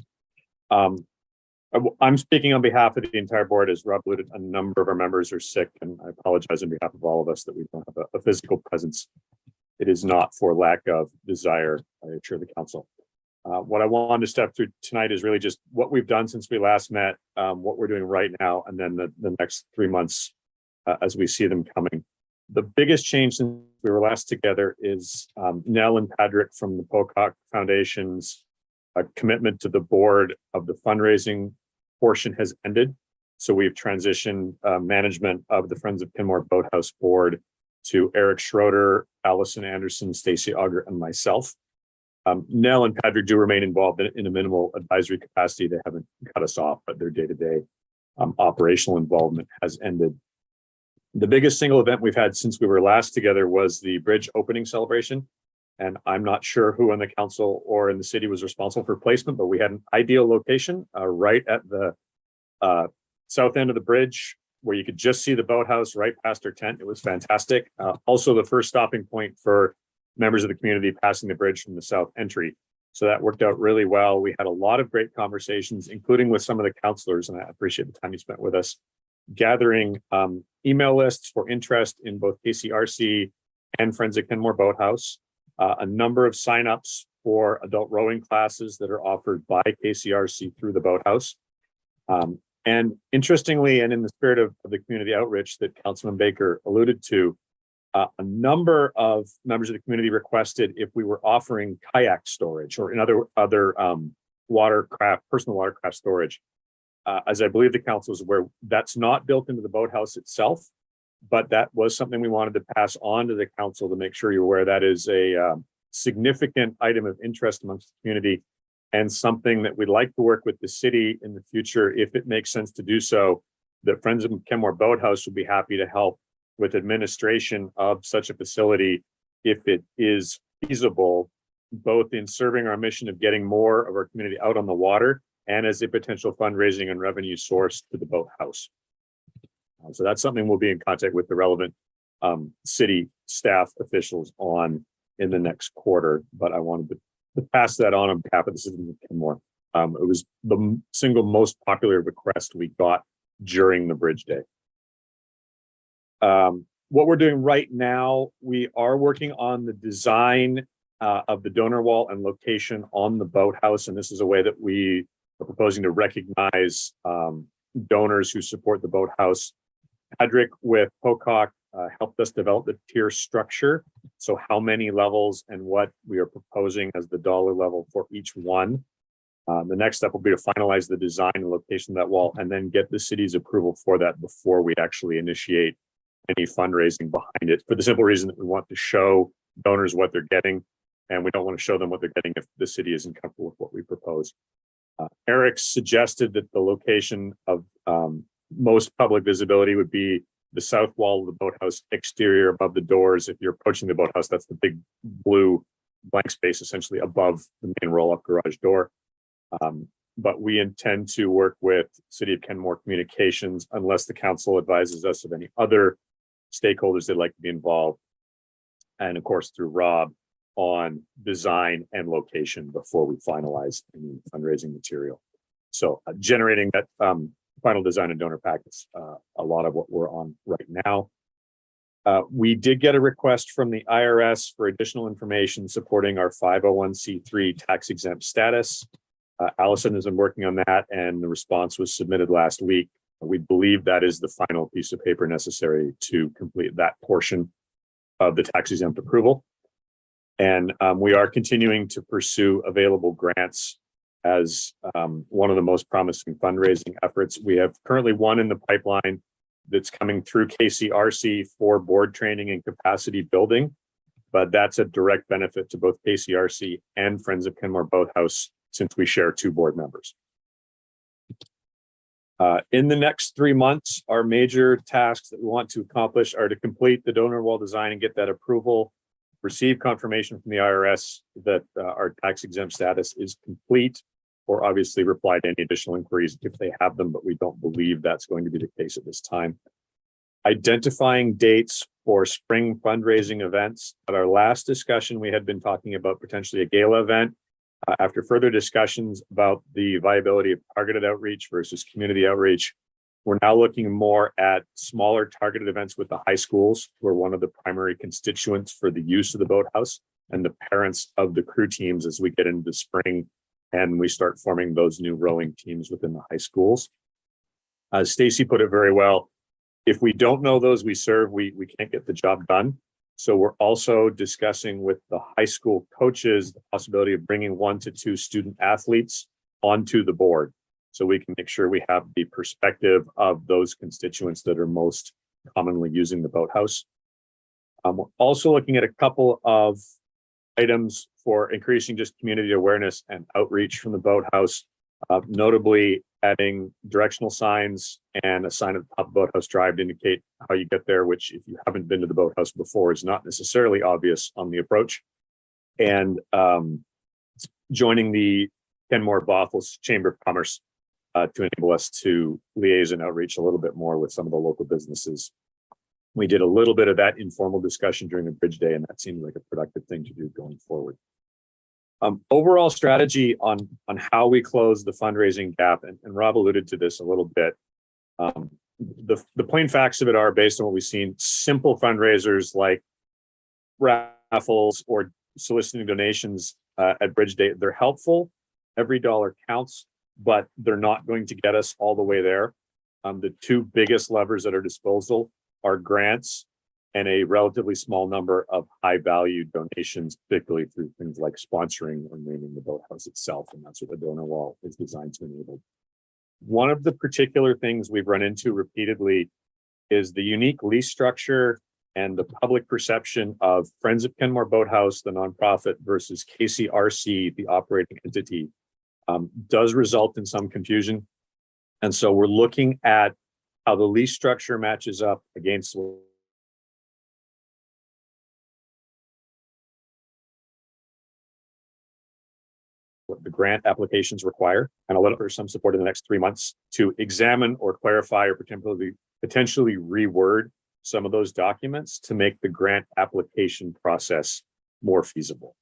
I'm speaking on behalf of the entire board. As Rob alluded, a number of our members are sick, and I apologize on behalf of all of us that we don't have a physical presence. It is not for lack of desire, I assure the council. What I wanted to step through tonight is really just what we've done since we last met, what we're doing right now, and then the next 3 months as we see them coming. The biggest change since we were last together is Nell and Patrick from the Pocock Foundation's commitment to the board of the fundraising portion has ended. So we've transitioned management of the Friends of Kenmore Boathouse board to Eric Schroeder, Allison Anderson, Stacy Auger, and myself. Nell and Patrick do remain involved in a minimal advisory capacity. They haven't cut us off, but their day-to-day operational involvement has ended. The biggest single event we've had since we were last together was the bridge opening celebration. And I'm not sure who in the council or in the city was responsible for placement, but we had an ideal location right at the south end of the bridge where you could just see the boathouse right past our tent. It was fantastic. Also the first stopping point for members of the community passing the bridge from the south entry. So that worked out really well. We had a lot of great conversations, including with some of the councilors, and I appreciate the time you spent with us, gathering email lists for interest in both KCRC and Friends of Kenmore Boathouse. A number of signups for adult rowing classes that are offered by KCRC through the boathouse. And interestingly, and in the spirit of the community outreach that Councilman Baker alluded to, a number of members of the community requested if we were offering kayak storage or in other personal watercraft storage. As I believe the council is aware, that's not built into the boathouse itself, but that was something we wanted to pass on to the council to make sure you're aware that is a significant item of interest amongst the community and something that we'd like to work with the city in the future, if it makes sense to do so, that Friends of Kenmore Boathouse would be happy to help with administration of such a facility if it is feasible, both in serving our mission of getting more of our community out on the water and as a potential fundraising and revenue source to the boathouse. So that's something we'll be in contact with the relevant city staff officials on in the next quarter, but I wanted to pass that on behalf of the city of Kenmore. It was the single most popular request we got during the bridge day. What we're doing right now, we are working on the design of the donor wall and location on the boathouse, and this is a way that we are proposing to recognize donors who support the boathouse. Hedrick with Pocock helped us develop the tier structure. So how many levels and what we are proposing as the dollar level for each one. The next step will be to finalize the design and location of that wall and then get the city's approval for that before we actually initiate any fundraising behind it, for the simple reason that we want to show donors what they're getting, and we don't want to show them what they're getting if the city isn't comfortable with what we propose. Eric suggested that the location of most public visibility would be the south wall of the boathouse exterior above the doors. If you're approaching the boathouse, that's the big blue blank space essentially above the main roll-up garage door. But we intend to work with City of Kenmore Communications unless the council advises us of any other stakeholders that'd like to be involved. And of course, through Rob on design and location before we finalize any fundraising material. So generating that final design and donor packets, a lot of what we're on right now. We did get a request from the IRS for additional information supporting our 501c3 tax exempt status. Allison has been working on that and the response was submitted last week. We believe that is the final piece of paper necessary to complete that portion of the tax exempt approval. And we are continuing to pursue available grants as one of the most promising fundraising efforts. We have currently one in the pipeline that's coming through KCRC for board training and capacity building, but that's a direct benefit to both KCRC and Friends of Kenmore Boathouse since we share 2 board members. In the next 3 months, our major tasks that we want to accomplish are to complete the donor wall design and get that approval, receive confirmation from the IRS that our tax exempt status is complete, or obviously reply to any additional inquiries if they have them, but we don't believe that's going to be the case at this time. Identifying dates for spring fundraising events. At our last discussion, we had been talking about potentially a gala event. After further discussions about the viability of targeted outreach versus community outreach, we're now looking more at smaller targeted events with the high schools, who are one of the primary constituents for the use of the boathouse, and the parents of the crew teams as we get into the spring and we start forming those new rowing teams within the high schools. As Stacy put it very well, if we don't know those we serve, we can't get the job done. So we're also discussing with the high school coaches the possibility of bringing 1 to 2 student athletes onto the board, so we can make sure we have the perspective of those constituents that are most commonly using the boathouse. We're also looking at a couple of items for increasing just community awareness and outreach from the boathouse, notably adding directional signs and a sign at the top of Boathouse Drive to indicate how you get there, which if you haven't been to the boathouse before is not necessarily obvious on the approach. And joining the Kenmore Boathouse Chamber of Commerce to enable us to liaise and outreach a little bit more with some of the local businesses. We did a little bit of that informal discussion during the bridge day, and that seemed like a productive thing to do going forward. Overall strategy on how we close the fundraising gap, and Rob alluded to this a little bit. The plain facts of it are, based on what we've seen, simple fundraisers like raffles or soliciting donations at Bridge Day, they're helpful. Every dollar counts, but they're not going to get us all the way there. The 2 biggest levers at our disposal are grants and a relatively small number of high value donations, particularly through things like sponsoring or naming the boathouse itself. And that's what the donor wall is designed to enable. One of the particular things we've run into repeatedly is the unique lease structure and the public perception of Friends of Kenmore Boathouse, the nonprofit, versus KCRC, the operating entity, does result in some confusion. And so we're looking at how the lease structure matches up against what the grant applications require, and I'll let for some support in the next 3 months to examine or clarify or potentially reword some of those documents to make the grant application process more feasible.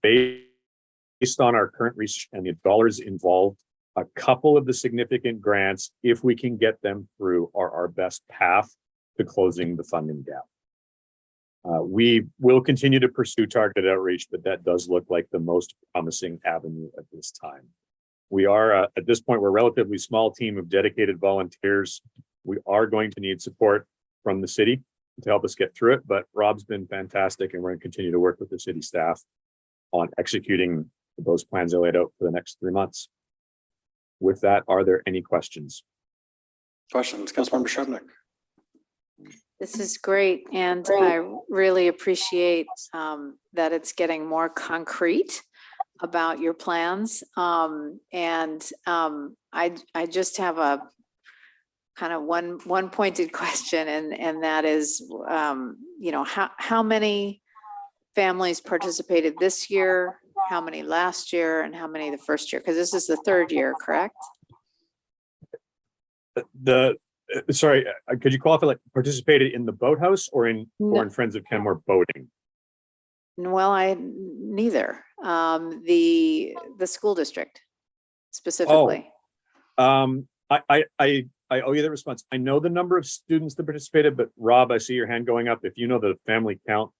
Based on our current research and the dollars involved, a couple of the significant grants, if we can get them through, are our best path to closing the funding gap. We will continue to pursue targeted outreach, but that does look like the most promising avenue at this time. We are, at this point, we're a relatively small team of dedicated volunteers. We are going to need support from the city to help us get through it, but Rob's been fantastic, and we're going to continue to work with the city staff on executing those plans I laid out for the next 3 months. With that, are there any questions? Questions, Councilmember Shrevenick? This is great, and I really appreciate that it's getting more concrete about your plans. I just have a kind of one pointed question, and that is, you know, how many families participated this year, how many last year, and how many the first year? Because this is the third year, correct? Sorry, could you qualify, like participated in the Boathouse or in Friends of Kenmore boating? Well, neither. The school district specifically. I owe you the response. I know the number of students that participated, but Rob, I see your hand going up. If you know the family count,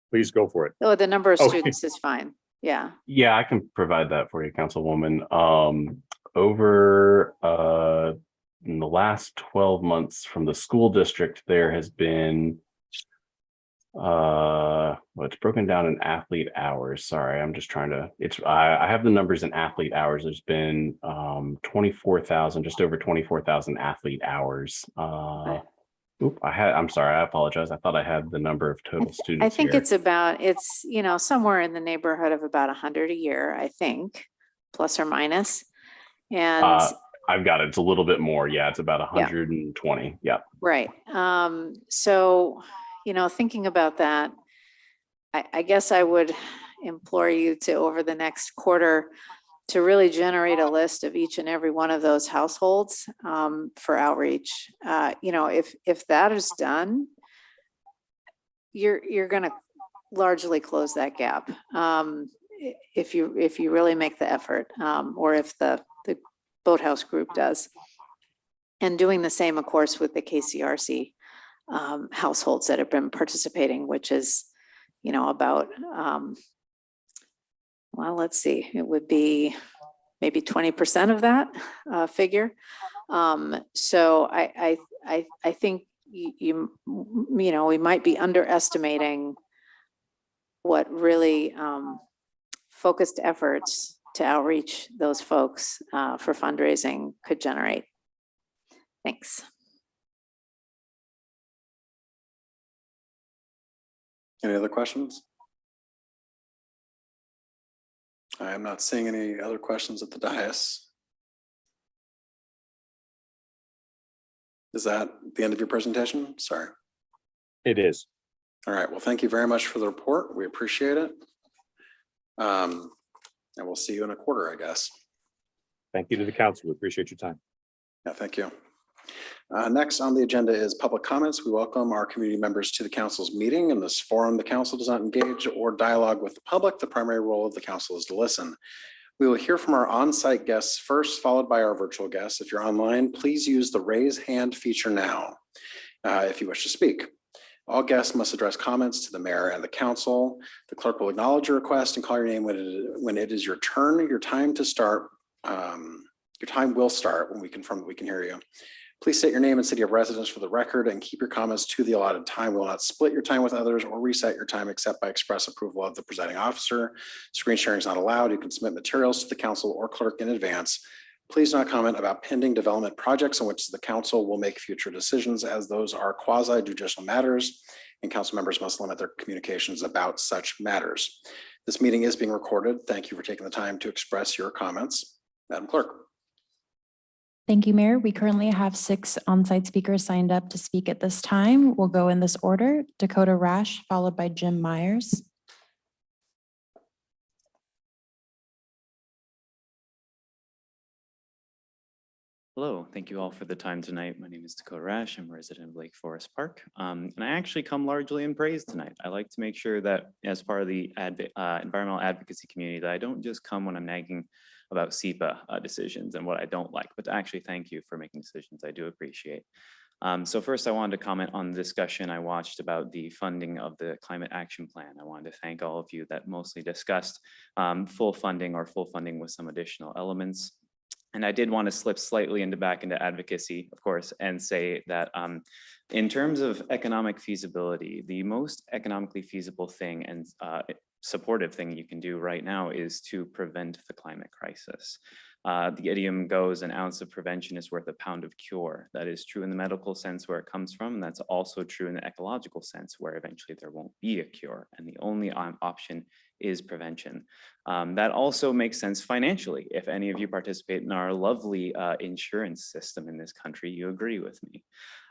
please go for it. Oh, the number of students is fine. Yeah. Yeah, I can provide that for you, Councilwoman. Over in the last 12 months from the school district, there has been well, it's broken down in athlete hours. Sorry, I'm just trying to, I have the numbers in athlete hours. There's been 24,000, just over 24,000 athlete hours. I'm sorry, I apologize. I thought I had the number of total students. I think here. it's, you know, somewhere in the neighborhood of about 100 a year, I think, plus or minus. And I've got it. It's a little bit more. Yeah, it's about 120. Yeah. Right. So, you know, thinking about that, I guess I would implore you to, over the next quarter, to really generate a list of each and every one of those households for outreach. You know, if that is done, you're going to largely close that gap. If you really make the effort, or if the Boathouse group does, and doing the same, of course, with the KCRC households that have been participating, which is, you know, about, well, let's see, it would be maybe 20% of that figure. So I think you know, we might be underestimating what really focused efforts to outreach those folks for fundraising could generate. Thanks. Any other questions? I am not seeing any other questions at the dais. Is that the end of your presentation? Sorry. It is. All right. Well, thank you very much for the report. We appreciate it. And we'll see you in a quarter, I guess. Thank you to the council. We appreciate your time. Yeah, thank you. Next on the agenda is public comments. We welcome our community members to the council's meeting. In this forum, the council does not engage or dialogue with the public. The primary role of the council is to listen. We will hear from our on-site guests first, followed by our virtual guests. If you're online, please use the raise hand feature now if you wish to speak. All guests must address comments to the mayor and the council. The clerk will acknowledge your request and call your name when it is your turn. Your time to start. Your time will start when we confirm that we can hear you. Please state your name and city of residence for the record and keep your comments to the allotted time. We will not split your time with others or reset your time except by express approval of the presiding officer. Screen sharing is not allowed. You can submit materials to the council or clerk in advance. Please do not comment about pending development projects on which the council will make future decisions, as those are quasi judicial matters and council members must limit their communications about such matters. This meeting is being recorded. Thank you for taking the time to express your comments. Madam Clerk. Thank you, Mayor. We currently have 6 on-site speakers signed up to speak at this time. We'll go in this order: Dakota Rash, followed by Jim Myers. Hello, thank you all for the time tonight. My name is Dakota Rash. I'm a resident of Lake Forest Park. And I actually come largely in praise tonight. I like to make sure that as part of the environmental advocacy community, that I don't just come when I'm nagging about SEPA decisions and what I don't like, but to actually thank you for making decisions I do appreciate. So first I wanted to comment on the discussion I watched about the funding of the climate action plan. I wanted to thank all of you that mostly discussed full funding or full funding with some additional elements. And I did want to slip slightly back into advocacy, of course, and say that in terms of economic feasibility, the most economically feasible thing and supportive thing you can do right now is to prevent the climate crisis. The idiom goes, an ounce of prevention is worth a pound of cure. That is true in the medical sense where it comes from, and that's also true in the ecological sense where eventually there won't be a cure, and the only option is prevention. That also makes sense financially. If any of you participate in our lovely insurance system in this country, you agree with me.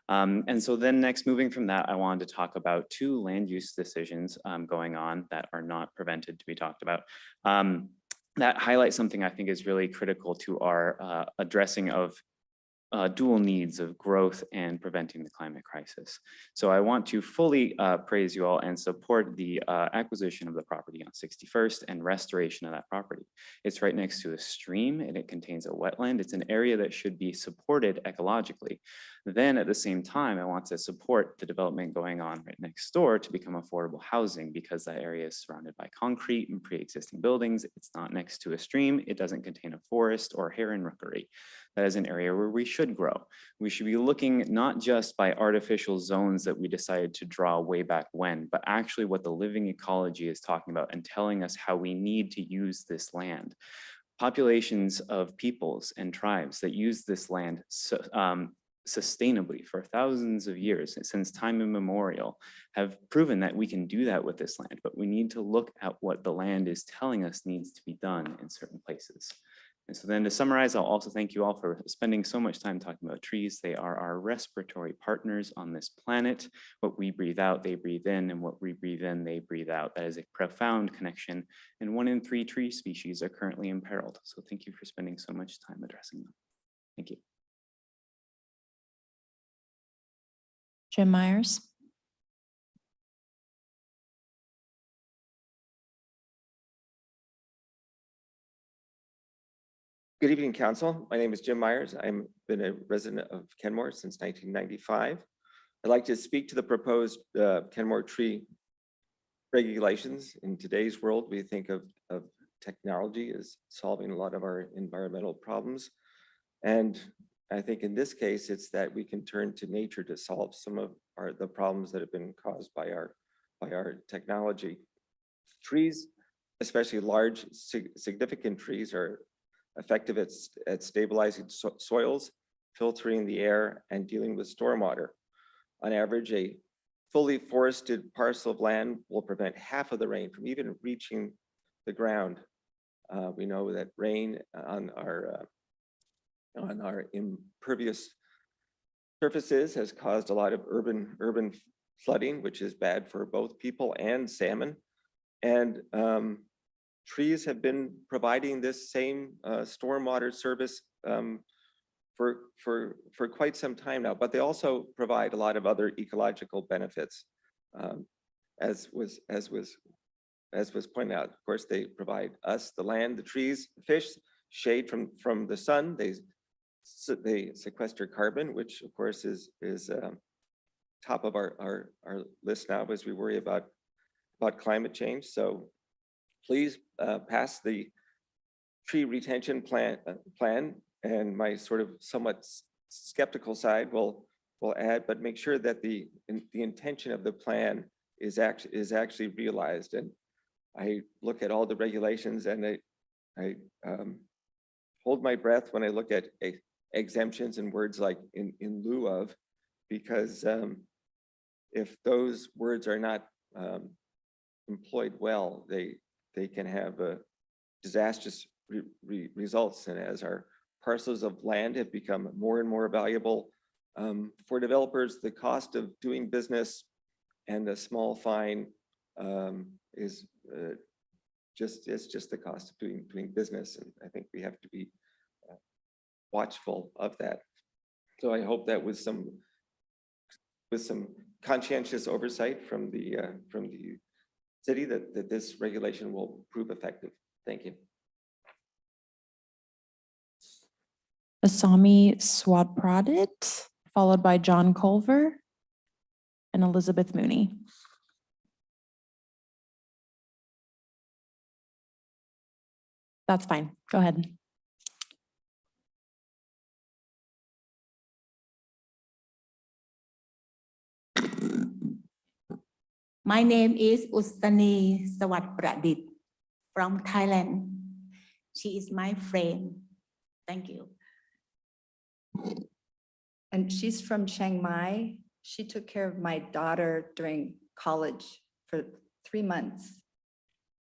And so then next, moving from that, I wanted to talk about 2 land use decisions going on that are not prevented to be talked about. That highlights something I think is really critical to our addressing of dual needs of growth and preventing the climate crisis. So I want to fully praise you all and support the acquisition of the property on 61st and restoration of that property. It's right next to a stream and it contains a wetland. It's an area that should be supported ecologically. Then at the same time, I want to support the development going on right next door to become affordable housing because that area is surrounded by concrete and pre-existing buildings. It's not next to a stream. It doesn't contain a forest or heron rookery. That is an area where we should grow. We should be looking not just by artificial zones that we decided to draw way back when, but actually what the living ecology is talking about and telling us how we need to use this land. Populations of peoples and tribes that use this land sustainably for thousands of years, since time immemorial, have proven that we can do that with this land, but we need to look at what the land is telling us needs to be done in certain places. And so then to summarize, I'll also thank you all for spending so much time talking about trees. They are our respiratory partners on this planet. What we breathe out, they breathe in, and what we breathe in, they breathe out. That is a profound connection, and 1 in 3 tree species are currently imperiled. So thank you for spending so much time addressing them. Thank you. Jim Myers. Good evening, Council. My name is Jim Myers. I've been a resident of Kenmore since 1995. I'd like to speak to the proposed Kenmore tree regulations. In today's world, we think of technology as solving a lot of our environmental problems. And I think in this case, it's that we can turn to nature to solve some of the problems that have been caused by our technology. Trees, especially large, significant trees, are effective at stabilizing soils, filtering the air, and dealing with stormwater. On average, a fully forested parcel of land will prevent half of the rain from even reaching the ground. We know that rain on our impervious surfaces has caused a lot of urban flooding, which is bad for both people and salmon. And trees have been providing this same stormwater service for quite some time now, but they also provide a lot of other ecological benefits. As was pointed out, of course, they provide us, the land, the trees, the fish, shade from the sun. They sequester carbon, which of course is top of our list now as we worry about climate change. So please pass the tree retention plan, and my sort of somewhat skeptical side will add, but make sure that the intention of the plan is actually realized. And I look at all the regulations and I hold my breath when I look at exemptions and words like in lieu of, because if those words are not employed well, they can have disastrous results. And as our parcels of land have become more and more valuable. For developers, the cost of doing business and a small fine is just the cost of doing business. And I think we have to be watchful of that. So I hope that with some conscientious oversight from the city that this regulation will prove effective. Thank you. Asami Swadpradit, followed by John Culver and Elizabeth Mooney. That's fine. Go ahead. My name is Usani Sawatpradit from Thailand. She is my friend. Thank you. And she's from Chiang Mai. She took care of my daughter during college for 3 months.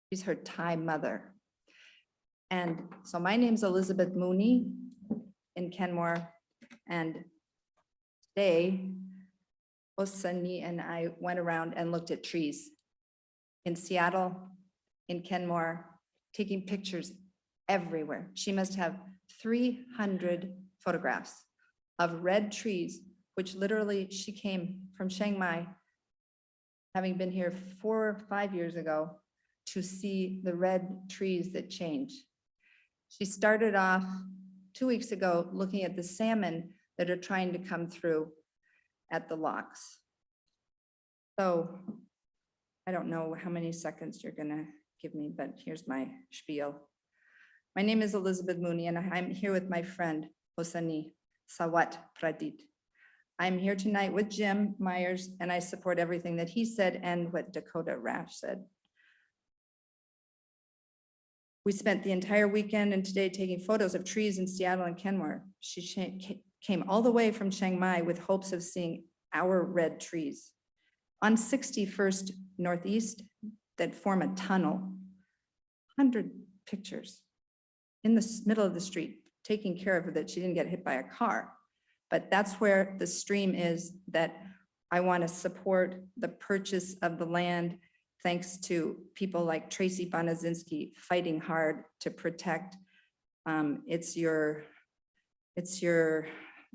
She's her Thai mother. And so my name's Elizabeth Mooney in Kenmore. And today, Osani and I went around and looked at trees in Seattle, in Kenmore, taking pictures everywhere. She must have 300 photographs of red trees, which literally she came from Chiang Mai, having been here 4 or 5 years ago, to see the red trees that change. She started off 2 weeks ago looking at the salmon that are trying to come through at the locks. So I don't know how many seconds you're gonna give me, but here's my spiel. My name is Elizabeth Mooney, and I'm here with my friend, Osani Sawatpradit. I'm here tonight with Jim Myers, and I support everything that he said and what Dakota Rash said. We spent the entire weekend and today taking photos of trees in Seattle and Kenmore. She came all the way from Chiang Mai with hopes of seeing our red trees. On 61st Northeast that form a tunnel, 100 pictures in the middle of the street, taking care of her that she didn't get hit by a car. But that's where the stream is that I want to support the purchase of the land, thanks to people like Tracy Bonazinski fighting hard to protect. It's your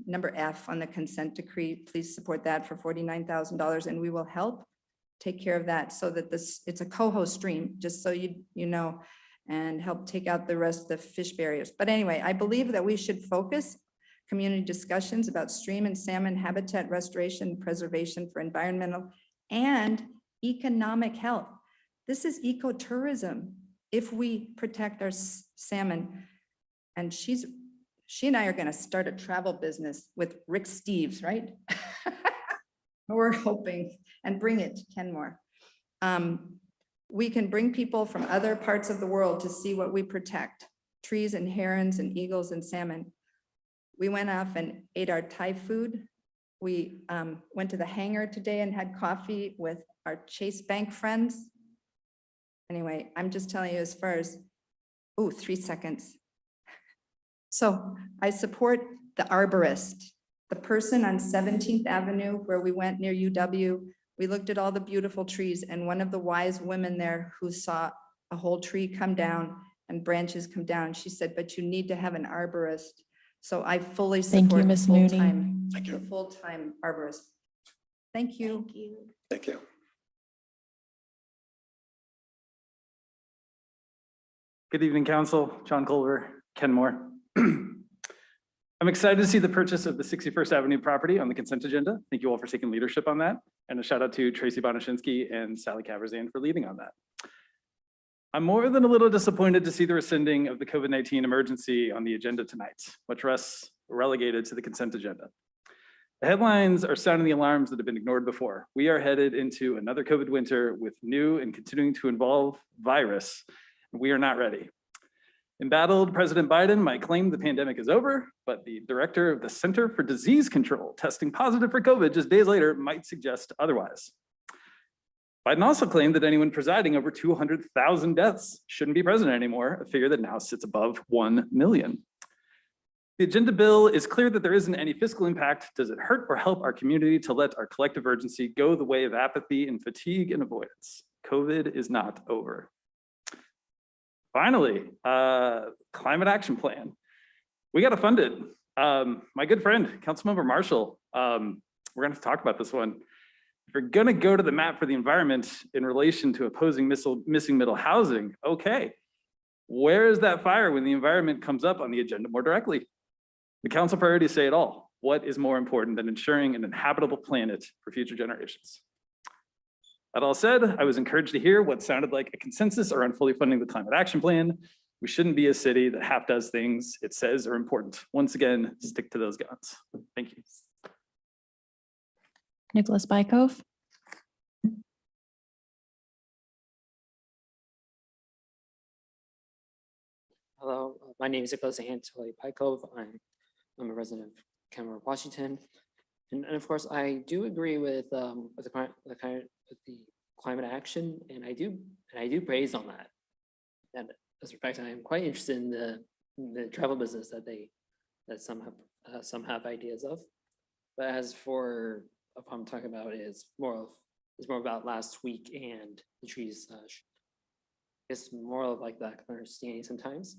number F on the consent decree. Please support that for $49,000, and we will help take care of that so that it's a coho stream, just so you know, and help take out the rest of the fish barriers. But anyway, I believe that we should focus community discussions about stream and salmon habitat restoration and preservation for environmental and economic health. This is ecotourism if we protect our salmon. And she and I are going to start a travel business with Rick Steves, right? We're hoping, and bring it to Kenmore. We can bring people from other parts of the world to see what we protect: trees and herons and eagles and salmon. We went off and ate our Thai food. We went to the hangar today and had coffee with our Chase Bank friends. Anyway, I'm just telling you as far as, 3 seconds. So I support the arborist, the person on 17th Avenue where we went near UW. We looked at all the beautiful trees, and one of the wise women there who saw a whole tree come down and branches come down, she said, but you need to have an arborist. So I fully Thank you, support Ms. Mooney. full-time arborist. Thank you. Thank you. Thank you. Good evening, Council. John Culver, Kenmore. I'm excited to see the purchase of the 61st Avenue property on the consent agenda. Thank you all for taking leadership on that. And a shout out to Tracy Bonashinsky and Sally Kaverzan for leading on that. I'm more than a little disappointed to see the rescinding of the COVID-19 emergency on the agenda tonight, which rests relegated to the consent agenda. The headlines are sounding the alarms that have been ignored before. We are headed into another COVID winter with new and continuing to involve virus, and we are not ready. Embattled President Biden might claim the pandemic is over, but the director of the Center for Disease Control testing positive for COVID just days later might suggest otherwise. Biden also claimed that anyone presiding over 200,000 deaths shouldn't be president anymore, a figure that now sits above 1 million. The agenda bill is clear that there isn't any fiscal impact. Does it hurt or help our community to let our collective urgency go the way of apathy and fatigue and avoidance? COVID is not over. Finally, climate action plan. We got to fund it. My good friend, Councilmember Marshall, we're going to talk about this one. If you're going to go to the map for the environment in relation to opposing missing middle housing, okay, where is that fire when the environment comes up on the agenda more directly? The council priorities say it all. What is more important than ensuring an inhabitable planet for future generations? That all said, I was encouraged to hear what sounded like a consensus around fully funding the climate action plan. We shouldn't be a city that half does things it says are important. Once again, stick to those guns. Thank you. Nicholas Bykove. Hello, my name is Nicholas Anatoly Bykove. I'm a resident of Kenmore, Washington. And of course, I do agree with the climate action, and I do praise on that. And as a fact, I am quite interested in the travel business that some have ideas of. But as for what I'm talking about is more about last week and the trees. It's more of like that understanding sometimes.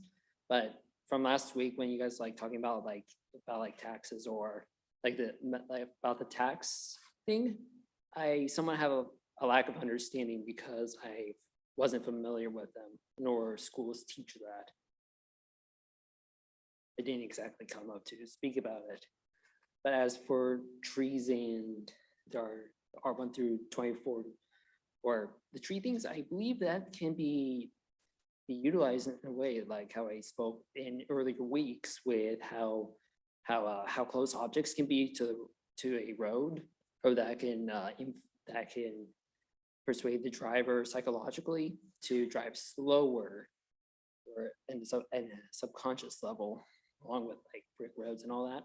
But from last week, when you guys like talking about taxes or about the tax thing, I somewhat have a lack of understanding because I wasn't familiar with them, nor schools teach that. I didn't exactly come up to speak about it. But as for trees and our R1 through 24, or the tree things, I believe that can be utilized in a way like how I spoke in earlier weeks with how close objects can be to a road, or that can persuade the driver psychologically to drive slower, or and so at a subconscious level, along with like brick roads and all that.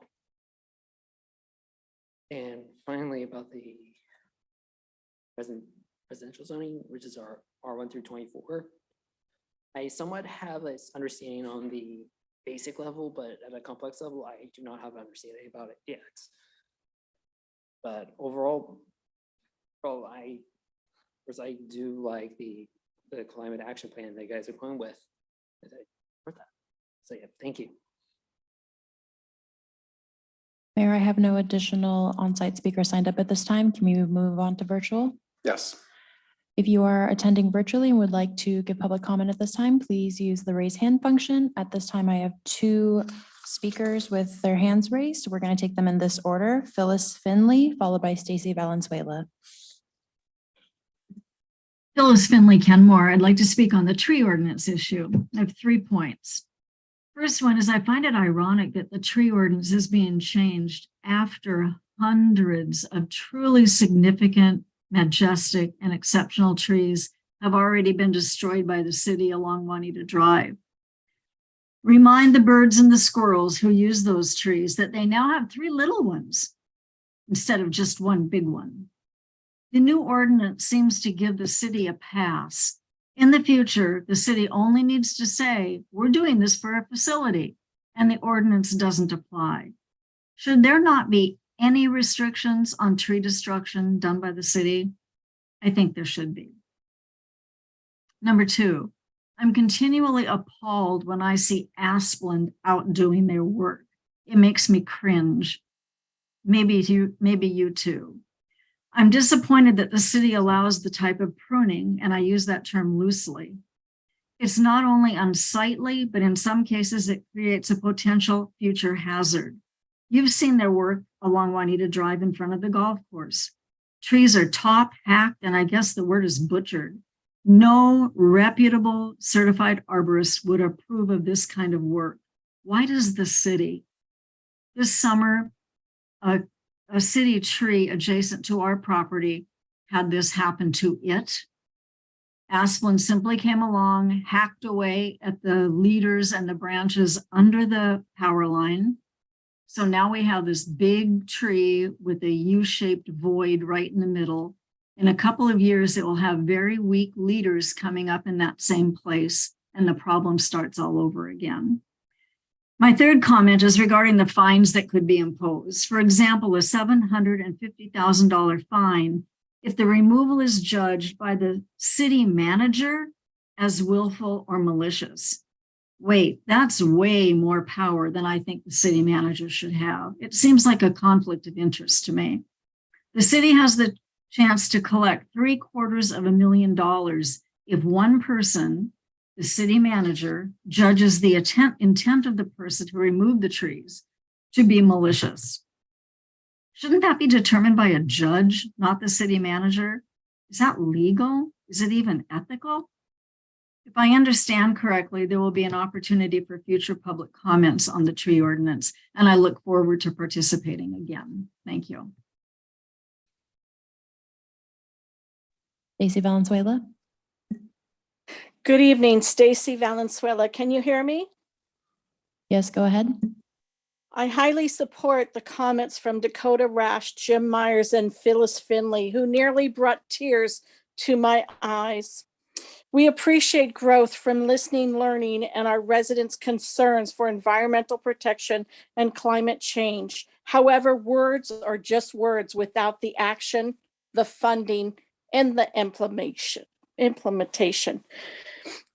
And finally, about the residential zoning, which is our R1 through 24. I somewhat have this understanding on the basic level, but at a complex level, I do not have an understanding about it yet. But overall, I do like the climate action plan that you guys are going with. So yeah, thank you. Mayor, I have no additional on-site speakers signed up at this time. Can we move on to virtual? Yes. If you are attending virtually and would like to give public comment at this time, please use the raise hand function. At this time, I have 2 speakers with their hands raised. We're going to take them in this order. Phyllis Finley, followed by Stacy Valenzuela. Phyllis Finley, Kenmore. I'd like to speak on the tree ordinance issue. I have 3 points. First one is I find it ironic that the tree ordinance is being changed after hundreds of truly significant, majestic, and exceptional trees have already been destroyed by the city along Juanita Drive. Remind the birds and the squirrels who use those trees that they now have 3 little ones instead of just 1 big one. The new ordinance seems to give the city a pass. In the future, the city only needs to say, we're doing this for a facility, and the ordinance doesn't apply. Should there not be any restrictions on tree destruction done by the city? I think there should be. Number 2, I'm continually appalled when I see Asplund out doing their work. It makes me cringe. Maybe you too. I'm disappointed that the city allows the type of pruning, and I use that term loosely. It's not only unsightly, but in some cases it creates a potential future hazard. You've seen their work along Juanita Drive in front of the golf course. Trees are top hacked, and I guess the word is butchered. No reputable certified arborist would approve of this kind of work. Why does the city? This summer, a city tree adjacent to our property had this happen to it. Asplund simply came along, hacked away at the leaders and the branches under the power line. So now we have this big tree with a U-shaped void right in the middle. In a couple of years, it will have very weak leaders coming up in that same place, and the problem starts all over again. My third comment is regarding the fines that could be imposed. For example, a $750,000 fine if the removal is judged by the city manager as willful or malicious. Wait, that's way more power than I think the city manager should have. It seems like a conflict of interest to me. The city has the chance to collect $750,000 if one person, the city manager, judges the intent of the person to remove the trees to be malicious. Shouldn't that be determined by a judge, not the city manager? Is that legal? Is it even ethical? If I understand correctly, there will be an opportunity for future public comments on the tree ordinance, and I look forward to participating again. Thank you. Stacy Valenzuela. Good evening, Stacy Valenzuela. Can you hear me? Yes, go ahead. I highly support the comments from Dakota Rash, Jim Myers, and Phyllis Finley, who nearly brought tears to my eyes. We appreciate growth from listening, learning, and our residents' concerns for environmental protection and climate change. However, words are just words without the action, the funding, and the implementation.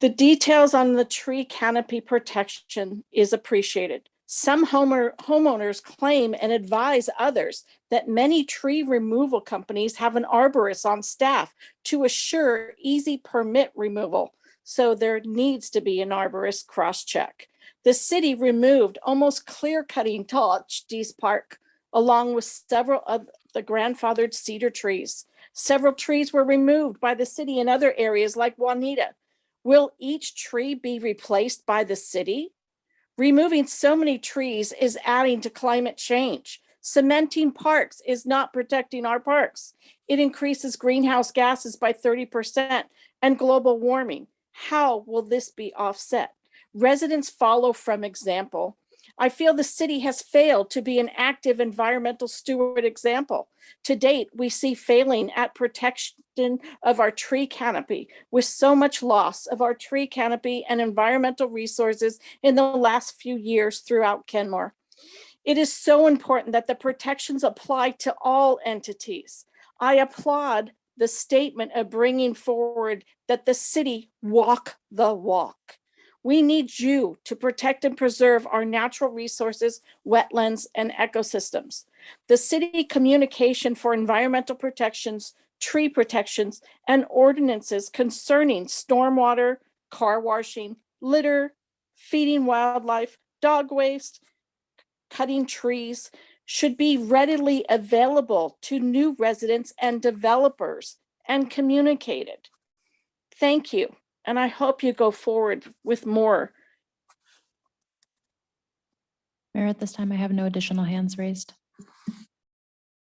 The details on the tree canopy protection is appreciated. Some homeowners claim and advise others that many tree removal companies have an arborist on staff to assure easy permit removal. So there needs to be an arborist cross-check. The city removed almost clear-cutting tall Dees Park, along with several of the grandfathered cedar trees. Several trees were removed by the city in other areas like Juanita. Will each tree be replaced by the city? Removing so many trees is adding to climate change. Cementing parks is not protecting our parks. It increases greenhouse gases by 30% and global warming. How will this be offset? Residents follow from example. I feel the city has failed to be an active environmental steward example. To date, we see failing at protection of our tree canopy, with so much loss of our tree canopy and environmental resources in the last few years throughout Kenmore. It is so important that the protections apply to all entities. I applaud the statement of bringing forward that the city walk the walk. We need you to protect and preserve our natural resources, wetlands, and ecosystems. The city communication for environmental protections, tree protections, and ordinances concerning stormwater, car washing, litter, feeding wildlife, dog waste, cutting trees should be readily available to new residents and developers and communicated. Thank you. And I hope you go forward with more. Mayor, at this time, I have no additional hands raised.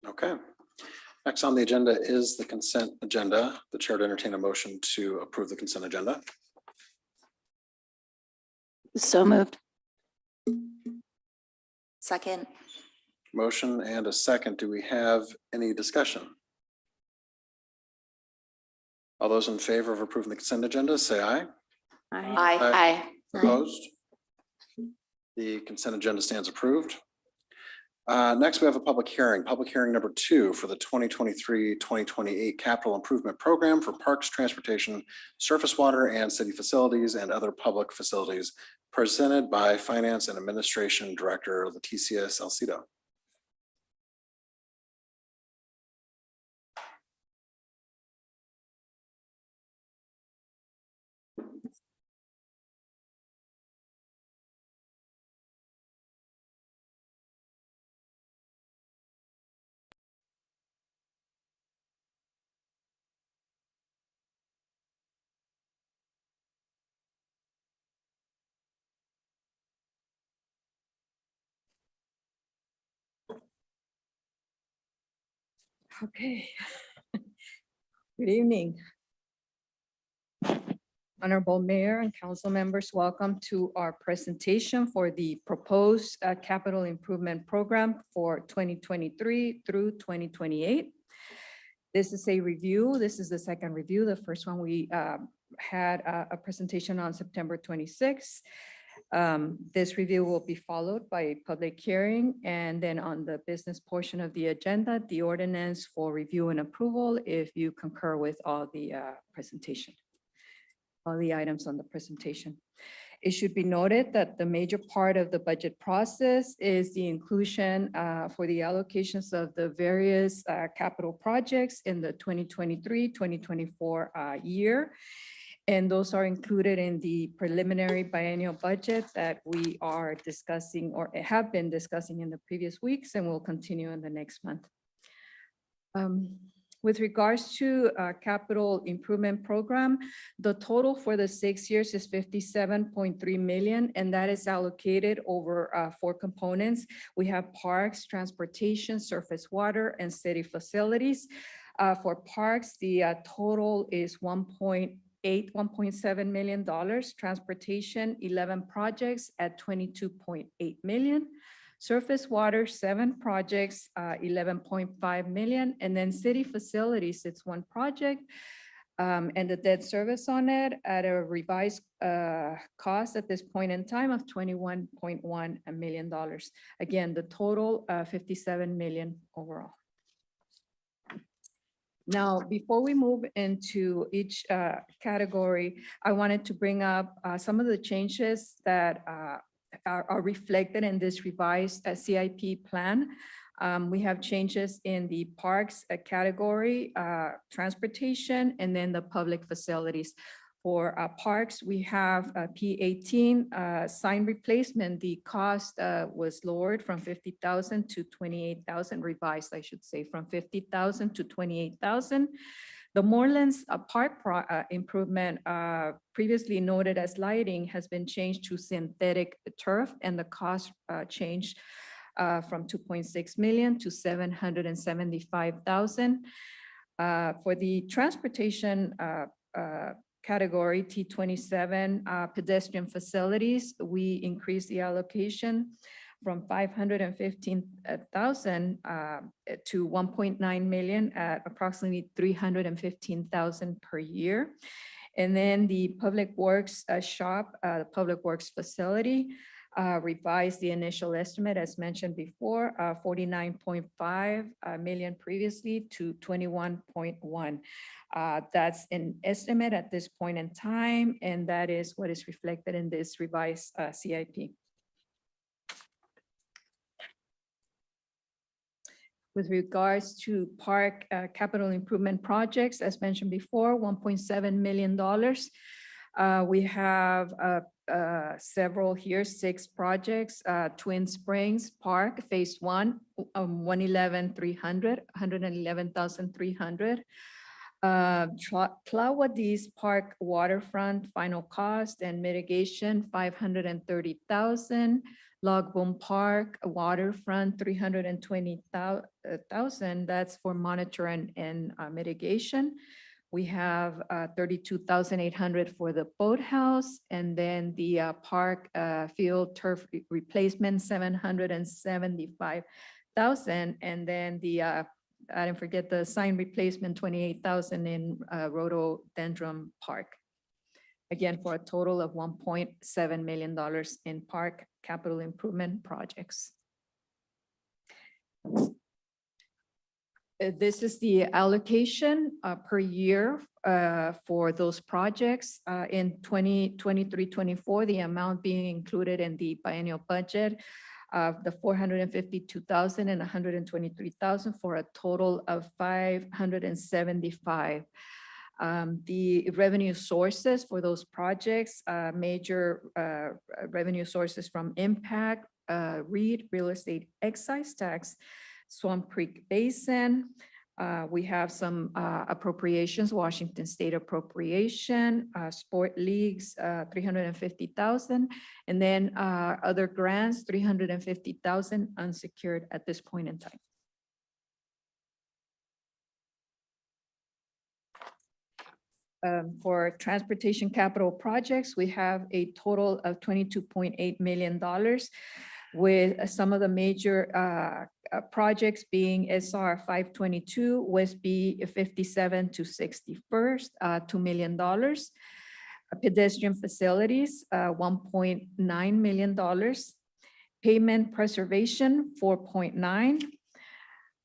Okay. Next on the agenda is the consent agenda. The chair to entertain a motion to approve the consent agenda. So moved. Second. Motion and a second. Do we have any discussion? All those in favor of approving the consent agenda, say aye. Aye. Opposed? The consent agenda stands approved. Next, we have a public hearing number 2 for the 2023-2028 capital improvement program for parks, transportation, surface water, and city facilities and other public facilities, presented by Finance and Administration Director Leticia Salcido. Okay. Good evening. Honorable Mayor and council members, welcome to our presentation for the proposed capital improvement program for 2023 through 2028. This is a review. This is the second review. The first one we had a presentation on September 26th. This review will be followed by a public hearing, and then on the business portion of the agenda, the ordinance for review and approval if you concur with all the presentation, all the items on the presentation. It should be noted that the major part of the budget process is the inclusion for the allocations of the various capital projects in the 2023-2024 year. And those are included in the preliminary biennial budget that we are discussing or have been discussing in the previous weeks and will continue in the next month. With regards to capital improvement program, the total for the 6 years is 57.3 million, and that is allocated over 4 components. We have parks, transportation, surface water, and city facilities. For parks, the total is $1.7 million. Transportation, 11 projects at 22.8 million. Surface water, 7 projects, 11.5 million. And then city facilities, it's 1 project. And the debt service on it at a revised cost at this point in time of $21.1 million. Again, the total 57 million overall. Now, before we move into each category, I wanted to bring up some of the changes that are reflected in this revised CIP plan. We have changes in the parks category, transportation, and then the public facilities. For parks, we have P18 sign replacement. The cost was lowered from 50,000 to 28,000, revised, I should say, from 50,000 to 28,000. The Morelands Park improvement, previously noted as lighting, has been changed to synthetic turf, and the cost changed from 2.6 million to 775,000. For the transportation category, T27 pedestrian facilities, we increased the allocation from 515,000 to 1.9 million at approximately 315,000 per year. And then the public works shop, the public works facility, revised the initial estimate as mentioned before, 49.5 million previously to 21.1. That's an estimate at this point in time, and that is what is reflected in this revised CIP. With regards to park capital improvement projects, as mentioned before, $1.7 million. We have several here, 6 projects. Twin Springs Park, Phase 1, 111,300. Tlawadis Park Waterfront, final cost and mitigation, 530,000. Log Boom Park Waterfront, 320,000. That's for monitoring and mitigation. We have 32,800 for the Boathouse, and then the park field turf replacement, 775,000, and then the I didn't forget the sign replacement, 28,000 in Rhododendron Park. Again, for a total of $1.7 million in park capital improvement projects. This is the allocation per year for those projects. In 2023-24, the amount being included in the biennial budget of the 452,000 and 123,000 for a total of 575. The revenue sources for those projects, major revenue sources from impact, REIT, real estate excise tax, Swamp Creek Basin. We have some appropriations, Washington State appropriation, sport leagues, 350,000, and then other grants, 350,000 unsecured at this point in time. For transportation capital projects, we have a total of $22.8 million, with some of the major projects being SR 522, West B 57 to 61st, $2 million. Pedestrian facilities, $1.9 million. Pavement preservation, 4.9.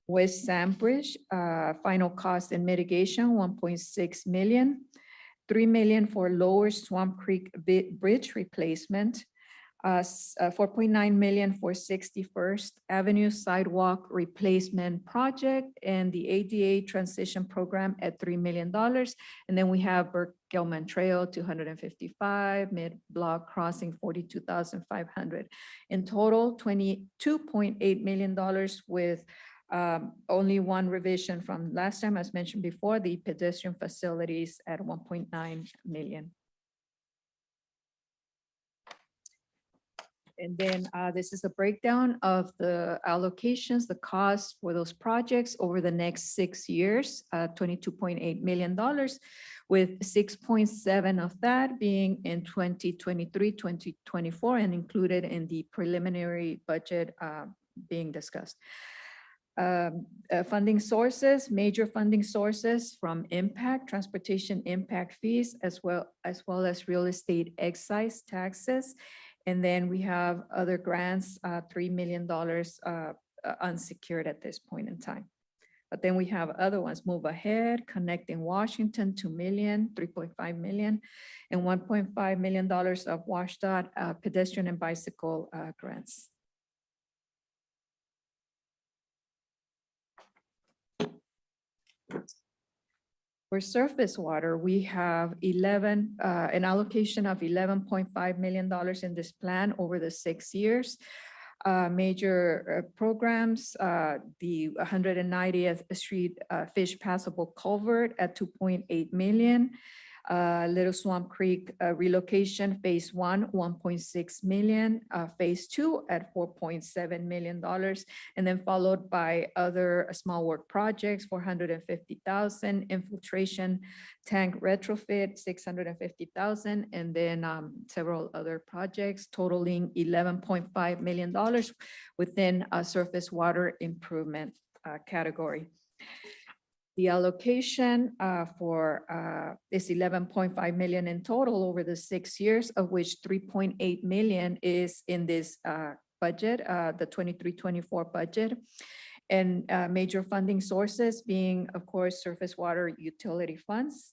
West Sandbridge, final cost and mitigation, 1.6 million. 3 million for Lower Swamp Creek Bridge replacement. 4.9 million for 61st Avenue Sidewalk Replacement Project and the ADA Transition Program at $3 million. And then we have Burke-Gilman Trail, 255, Mid-Block Crossing, 42,500. In total, $22.8 million with only one revision from last time, as mentioned before, the pedestrian facilities at 1.9 million. And then this is a breakdown of the allocations, the costs for those projects over the next 6 years, $22.8 million, with 6.7 of that being in 2023, 2024, and included in the preliminary budget being discussed. Funding sources, major funding sources from impact, transportation impact fees, as well as real estate excise taxes. And then we have other grants, $3 million unsecured at this point in time. But then we have other ones, Move Ahead, Connecting Washington, 2 million, 3.5 million, and $1.5 million of WashDOT pedestrian and bicycle grants. For surface water, we have an allocation of $11.5 million in this plan over the 6 years. Major programs, the 190th Street Fish Passable Culvert at 2.8 million. Little Swamp Creek relocation, phase 1, 1.6 million, phase 2 at $4.7 million, and then followed by other small work projects, 450,000, infiltration tank retrofit, 650,000, and then several other projects totaling $11.5 million within a surface water improvement category. The allocation for is 11.5 million in total over the 6 years, of which 3.8 million is in this budget, the 23-24 budget. And major funding sources being, of course, surface water utility funds.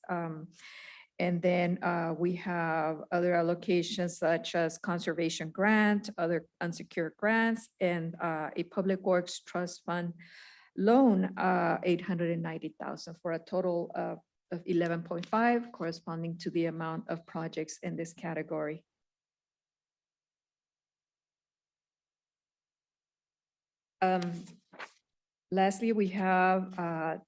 And then we have other allocations such as conservation grant, other unsecured grants, and a public works trust fund loan, 890,000 for a total of 11.5, corresponding to the amount of projects in this category. Lastly, we have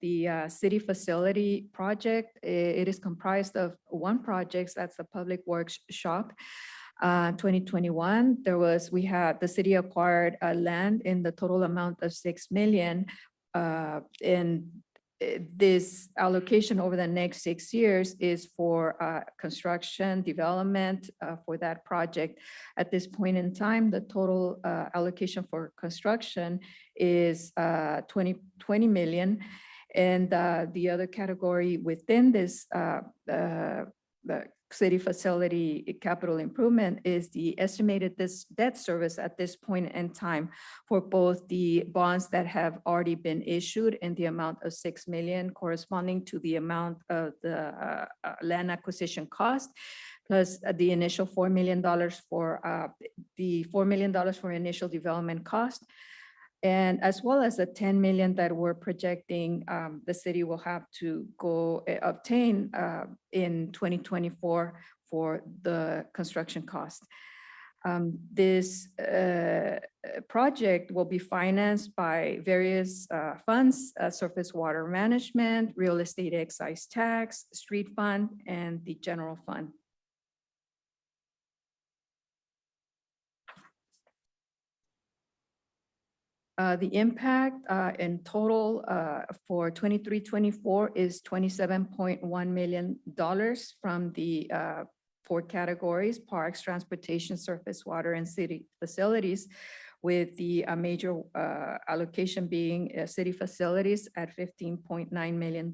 the city facility project. It is comprised of one project, that's the Public Works Shop. 2021, the city acquired land in the total amount of 6 million. And this allocation over the next 6 years is for construction development for that project. At this point in time, the total allocation for construction is 20 million. And the other category within this the city facility capital improvement is the estimated debt service at this point in time for both the bonds that have already been issued in the amount of 6 million, corresponding to the amount of the land acquisition cost, plus the initial $4 million for initial development cost. And as well as the 10 million that we're projecting, the city will have to go obtain in 2024 for the construction cost. This project will be financed by various funds, surface water management, real estate excise tax, street fund, and the general fund. The impact in total for 23-24 is $27.1 million from the 4 categories: parks, transportation, surface water, and city facilities, with the major allocation being city facilities at $15.9 million in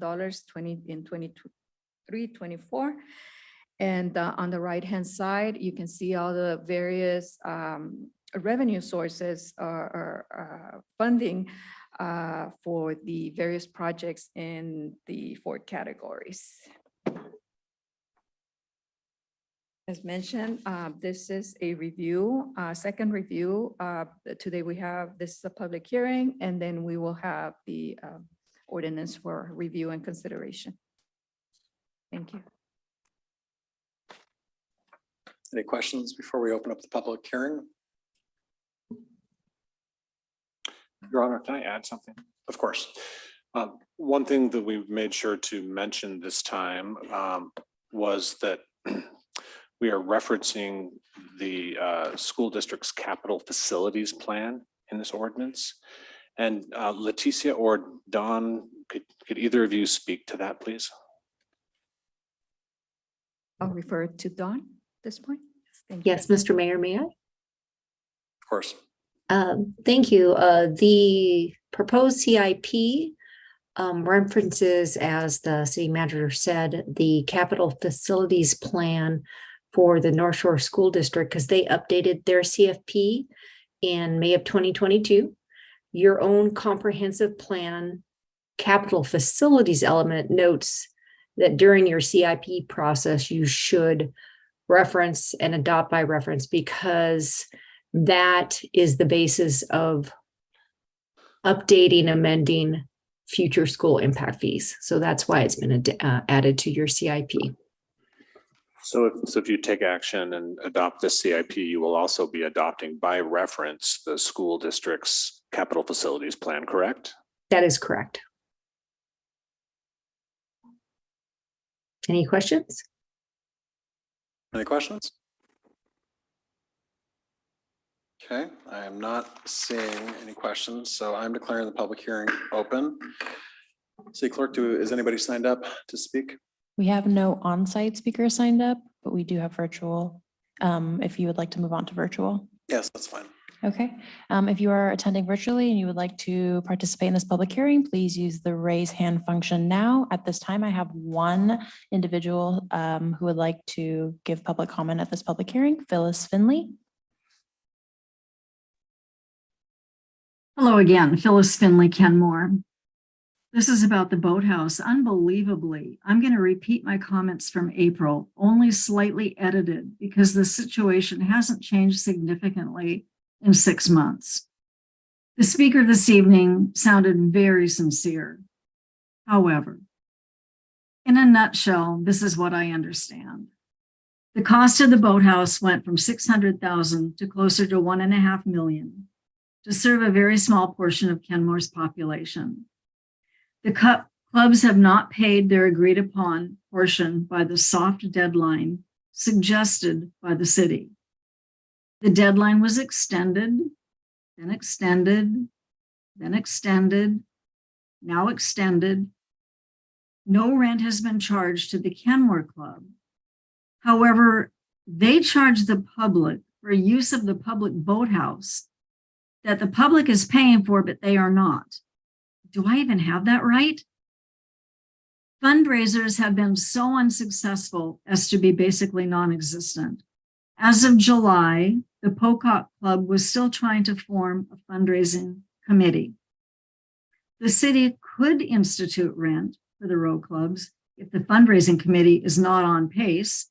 23-24. And on the right-hand side, you can see all the various revenue sources or funding for the various projects in the 4 categories. As mentioned, this is a review, second review. Today we have, this is a public hearing, and then we will have the ordinance for review and consideration. Thank you. Any questions before we open up the public hearing? Your Honor, can I add something? Of course. One thing that we made sure to mention this time was that we are referencing the school district's capital facilities plan in this ordinance. And Leticia or Dawn, could either of you speak to that, please? I'll refer to Dawn at this point. Thank you. Yes, Mr. Mayor, may I? Of course. Thank you. The proposed CIP references, as the city manager said, the capital facilities plan for the North Shore School District because they updated their CFP in May of 2022. Your own comprehensive plan capital facilities element notes that during your CIP process, you should reference and adopt by reference because that is the basis of updating, amending future school impact fees. So that's why it's been added to your CIP. So if you take action and adopt the CIP, you will also be adopting by reference the school district's capital facilities plan, correct? That is correct. Any questions? Any questions? Okay, I am not seeing any questions, so I'm declaring the public hearing open. City Clerk, is anybody signed up to speak? We have no on-site speakers signed up, but we do have virtual. If you would like to move on to virtual. Yes, that's fine. Okay. If you are attending virtually and you would like to participate in this public hearing, please use the raise hand function now. At this time, I have one individual who would like to give public comment at this public hearing, Phyllis Finley. Hello again, Phyllis Finley, Kenmore. This is about the Boathouse. Unbelievably, I'm going to repeat my comments from April, only slightly edited because the situation hasn't changed significantly in 6 months. The speaker this evening sounded very sincere. However, in a nutshell, this is what I understand. The cost of the Boathouse went from $600,000 to closer to $1.5 million to serve a very small portion of Kenmore's population. The clubs have not paid their agreed upon portion by the soft deadline suggested by the city. The deadline was extended, then extended, then extended, now extended. No rent has been charged to the Kenmore Club. However, they charge the public for use of the public boathouse that the public is paying for, but they are not. Do I even have that right? Fundraisers have been so unsuccessful as to be basically non-existent. As of July, the Pocock Club was still trying to form a fundraising committee. The city could institute rent for the row clubs if the fundraising committee is not on pace,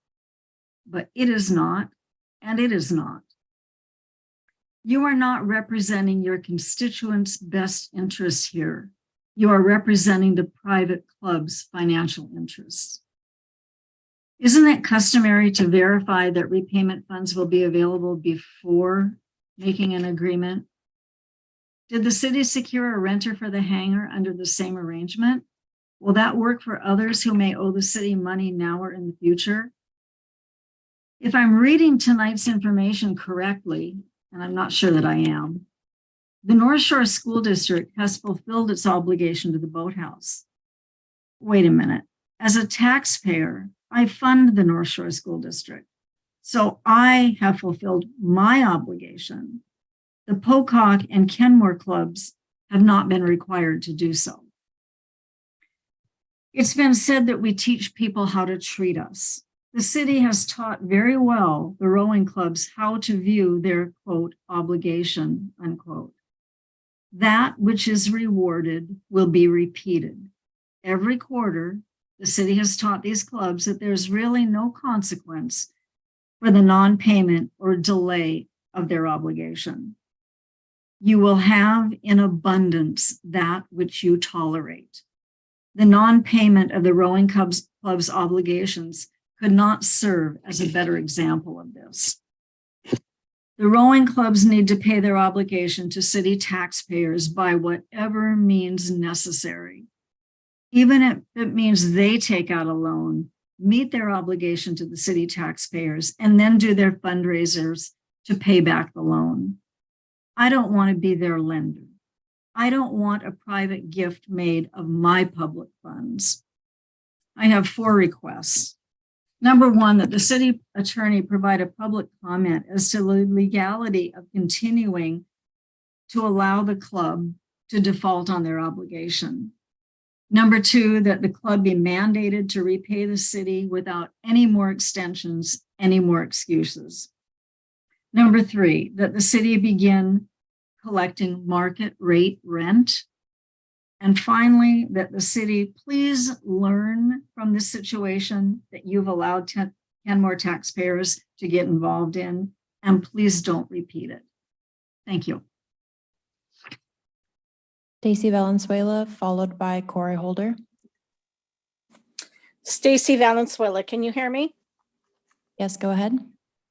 but it is not, and it is not. You are not representing your constituents' best interests here. You are representing the private club's financial interests. Isn't it customary to verify that repayment funds will be available before making an agreement? Did the city secure a renter for the hangar under the same arrangement? Will that work for others who may owe the city money now or in the future? If I'm reading tonight's information correctly, and I'm not sure that I am, the North Shore School District has fulfilled its obligation to the Boathouse. Wait a minute. As a taxpayer, I fund the North Shore School District, so I have fulfilled my obligation. The Pocock and Kenmore clubs have not been required to do so. It's been said that we teach people how to treat us. The city has taught very well the rowing clubs how to view their quote obligation, unquote. That which is rewarded will be repeated. Every quarter, the city has taught these clubs that there's really no consequence for the non-payment or delay of their obligation. You will have in abundance that which you tolerate. The non-payment of the rowing club's obligations could not serve as a better example of this. The rowing clubs need to pay their obligation to city taxpayers by whatever means necessary. Even if it means they take out a loan, meet their obligation to the city taxpayers, and then do their fundraisers to pay back the loan. I don't want to be their lender. I don't want a private gift made of my public funds. I have 4 requests. Number 1, that the city attorney provide a public comment as to the legality of continuing to allow the club to default on their obligation. Number 2, that the club be mandated to repay the city without any more extensions, any more excuses. Number 3, that the city begin collecting market rate rent. And finally, that the city please learn from this situation that you've allowed Kenmore taxpayers to get involved in, and please don't repeat it. Thank you. Stacy Valenzuela, followed by Corey Holder. Stacy Valenzuela, can you hear me? Yes, go ahead.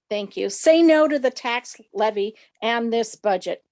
Thank you. Say no to the tax levy and this budget.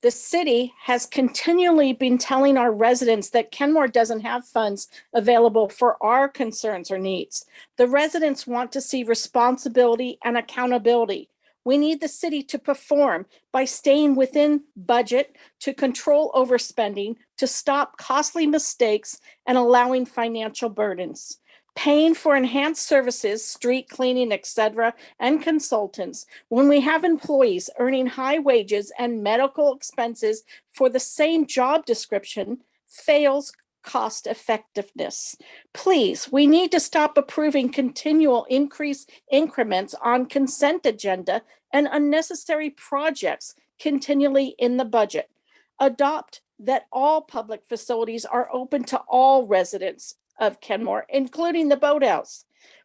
The city has continually been telling our residents that Kenmore doesn't have funds available for our concerns or needs. The residents want to see responsibility and accountability. We need the city to perform by staying within budget, to control overspending, to stop costly mistakes and allowing financial burdens. Paying for enhanced services, street cleaning, etc., and consultants, when we have employees earning high wages and medical expenses for the same job description, fails cost effectiveness. Please, we need to stop approving continual increase increments on consent agenda and unnecessary projects continually in the budget. Adopt that all public facilities are open to all residents of Kenmore, including the Boathouse.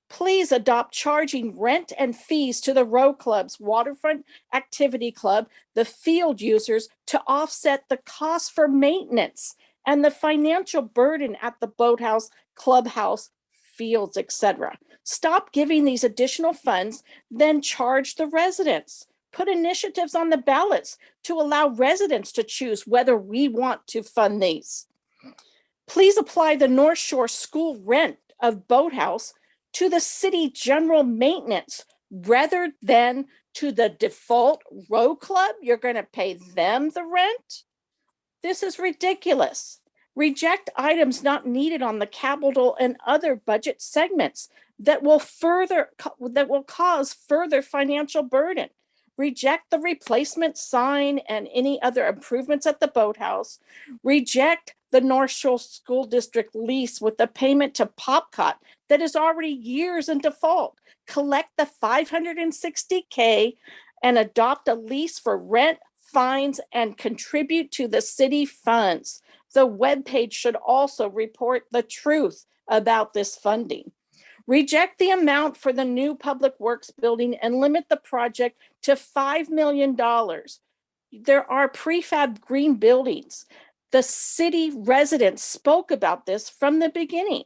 Please adopt charging rent and fees to the row clubs, waterfront activity club, the field users to offset the cost for maintenance and the financial burden at the Boathouse, clubhouse, fields, etc. Stop giving these additional funds, then charge the residents. Put initiatives on the ballots to allow residents to choose whether we want to fund these. Please apply the North Shore school rent of Boathouse to the city general maintenance rather than to the default row club. You're going to pay them the rent? This is ridiculous. Reject items not needed on the capital and other budget segments that will cause further financial burden. Reject the replacement sign and any other improvements at the Boathouse. Reject the North Shore School District lease with the payment to Popcot that is already years in default. Collect the $560K and adopt a lease for rent, fines, and contribute to the city funds. The webpage should also report the truth about this funding. Reject the amount for the new public works building and limit the project to $5 million. There are prefab green buildings. The city residents spoke about this from the beginning.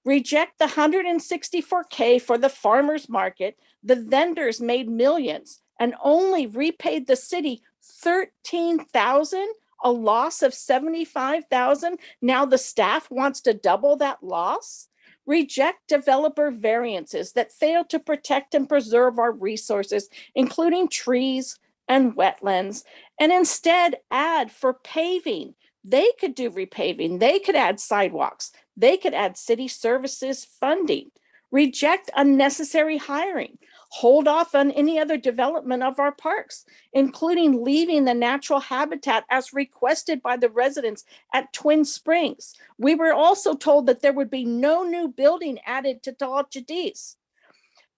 Reject the $164K for the farmers market. The vendors made millions and only repaid the city $13,000, a loss of $75,000. Now the staff wants to double that loss. Reject developer variances that fail to protect and preserve our resources, including trees and wetlands, and instead add for paving. They could do repaving. They could add sidewalks. They could add city services funding. Reject unnecessary hiring. Hold off on any other development of our parks, including leaving the natural habitat as requested by the residents at Twin Springs. We were also told that there would be no new building added to Tall Chadis.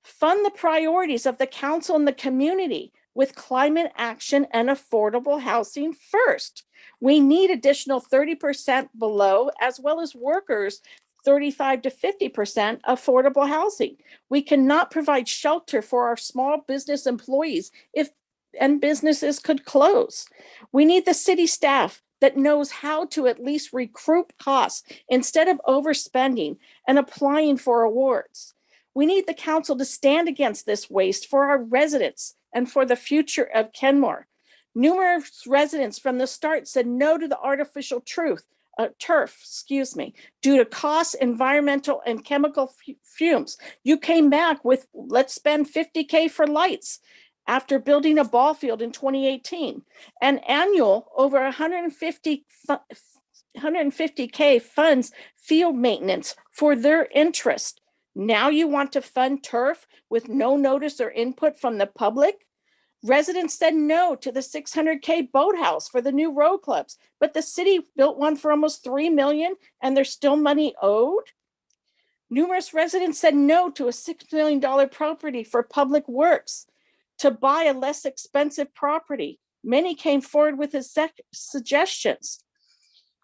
Fund the priorities of the council and the community with climate action and affordable housing first. We need additional 30% below, as well as workers 35 to 50% affordable housing. We cannot provide shelter for our small business employees and businesses could close. We need the city staff that knows how to at least recoup costs instead of overspending and applying for awards. We need the council to stand against this waste for our residents and for the future of Kenmore. Numerous residents from the start said no to the artificial turf, due to costs, environmental and chemical fumes. You came back with, let's spend $50K for lights after building a ball field in 2018. And annual over 150K funds field maintenance for their interest. Now you want to fund turf with no notice or input from the public? Residents said no to the $600K boathouse for the new row clubs, but the city built one for almost $3 million and there's still money owed. Numerous residents said no to a $6 million property for public works to buy a less expensive property. Many came forward with suggestions.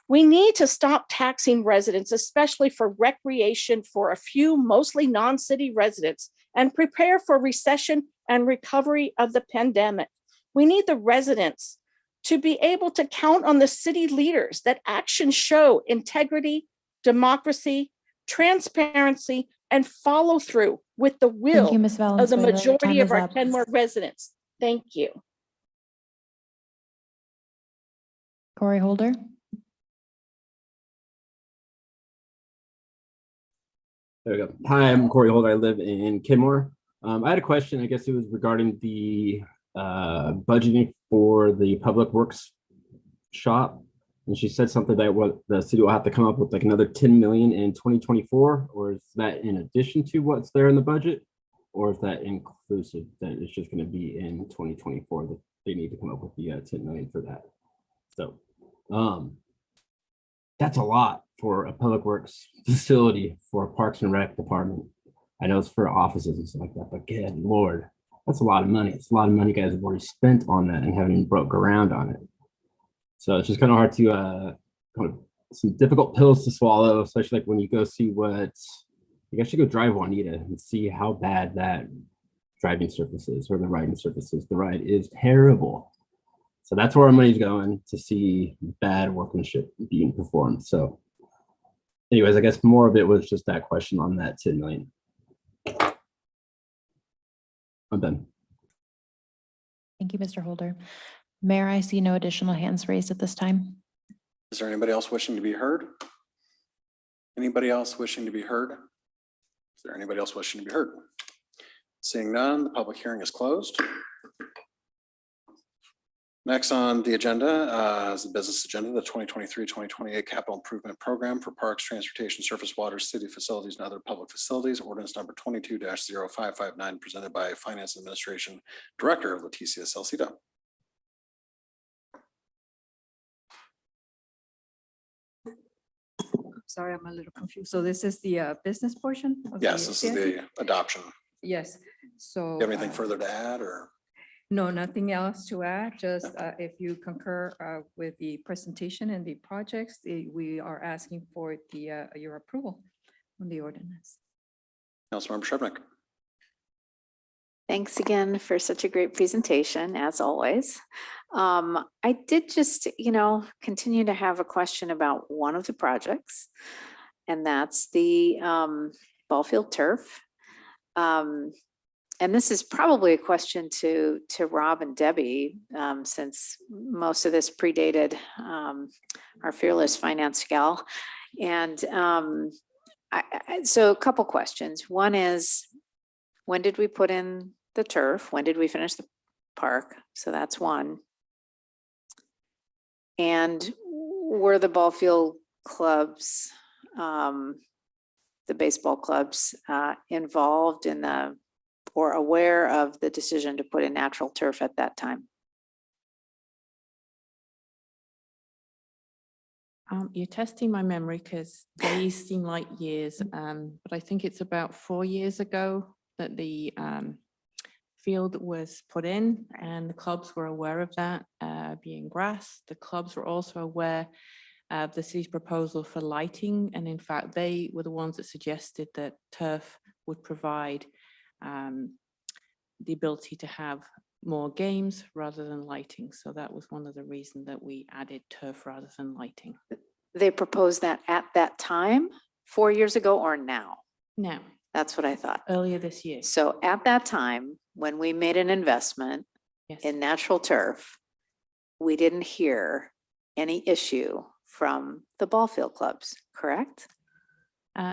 We need to stop taxing residents, especially for recreation for a few mostly non-city residents, and prepare for recession and recovery of the pandemic. We need the residents to be able to count on the city leaders that actions show integrity, democracy, transparency, and follow through with the will Thank you, Ms. of the Valenzuela. Your majority time of is our up. Kenmore residents. Thank you. Corey Holder. There we go. Hi, I'm Corey Holder. I live in Kenmore. I had a question. I guess it was regarding the budgeting for the public works shop. And she said something that what the city will have to come up with like another 10 million in 2024, or is that in addition to what's there in the budget? Or is that inclusive that it's just going to be in 2024 that they need to come up with the 10 million for that? So that's a lot for a public works facility for a Parks and Rec department. I know it's for offices and stuff like that, but good Lord, that's a lot of money. It's a lot of money you guys have already spent on that and haven't even broke around on it. So it's just kind of hard to kind of some difficult pills to swallow, especially like when you go see what you guys should go drive Juanita and see how bad that driving surface is, or the riding surface is. The ride is terrible. So that's where our money's going, to see bad workmanship being performed. So anyways, I guess more of it was just that question on that 10 million. I'm done. Thank you, Mr. Holder. Mayor, I see no additional hands raised at this time. Is there anybody else wishing to be heard? Anybody else wishing to be heard? Is there anybody else wishing to be heard? Seeing none, the public hearing is closed. Next on the agenda is the business agenda, the 2023-2028 capital improvement program for parks, transportation, surface water, city facilities, and other public facilities. Ordinance number 22-0559, presented by Finance Administration Director Leticia Salcido. Sorry, I'm a little confused. So this is the business portion? Of Yes, this is the adoption. Yes, so. Do you have anything further to add, or? No, nothing else to add, just if you concur with the presentation and the projects, we are asking for your approval on the ordinance. Councilmember Shrubnik. Thanks again for such a great presentation, as always. I did just, continue to have a question about one of the projects, and that's the ball field turf. And this is probably a question to Rob and Debbie, since most of this predated our fearless finance gal. And so a couple questions. One is, when did we put in the turf? When did we finish the park? So that's one. And were the ball field clubs, the baseball clubs, involved in or aware of the decision to put in natural turf at that time? You're testing my memory because days seem like years, but I think it's about 4 years ago that the field was put in, and the clubs were aware of that being grass. The clubs were also aware of the city's proposal for lighting, and in fact, they were the ones that suggested that turf would provide the ability to have more games rather than lighting. So that was one of the reasons that we added turf rather than lighting. They proposed that at that time, 4 years ago or now? Now, That's what I thought. earlier this year. So at that time, when we made an investment Yes. in natural turf, we didn't hear any issue from the ball field clubs, correct?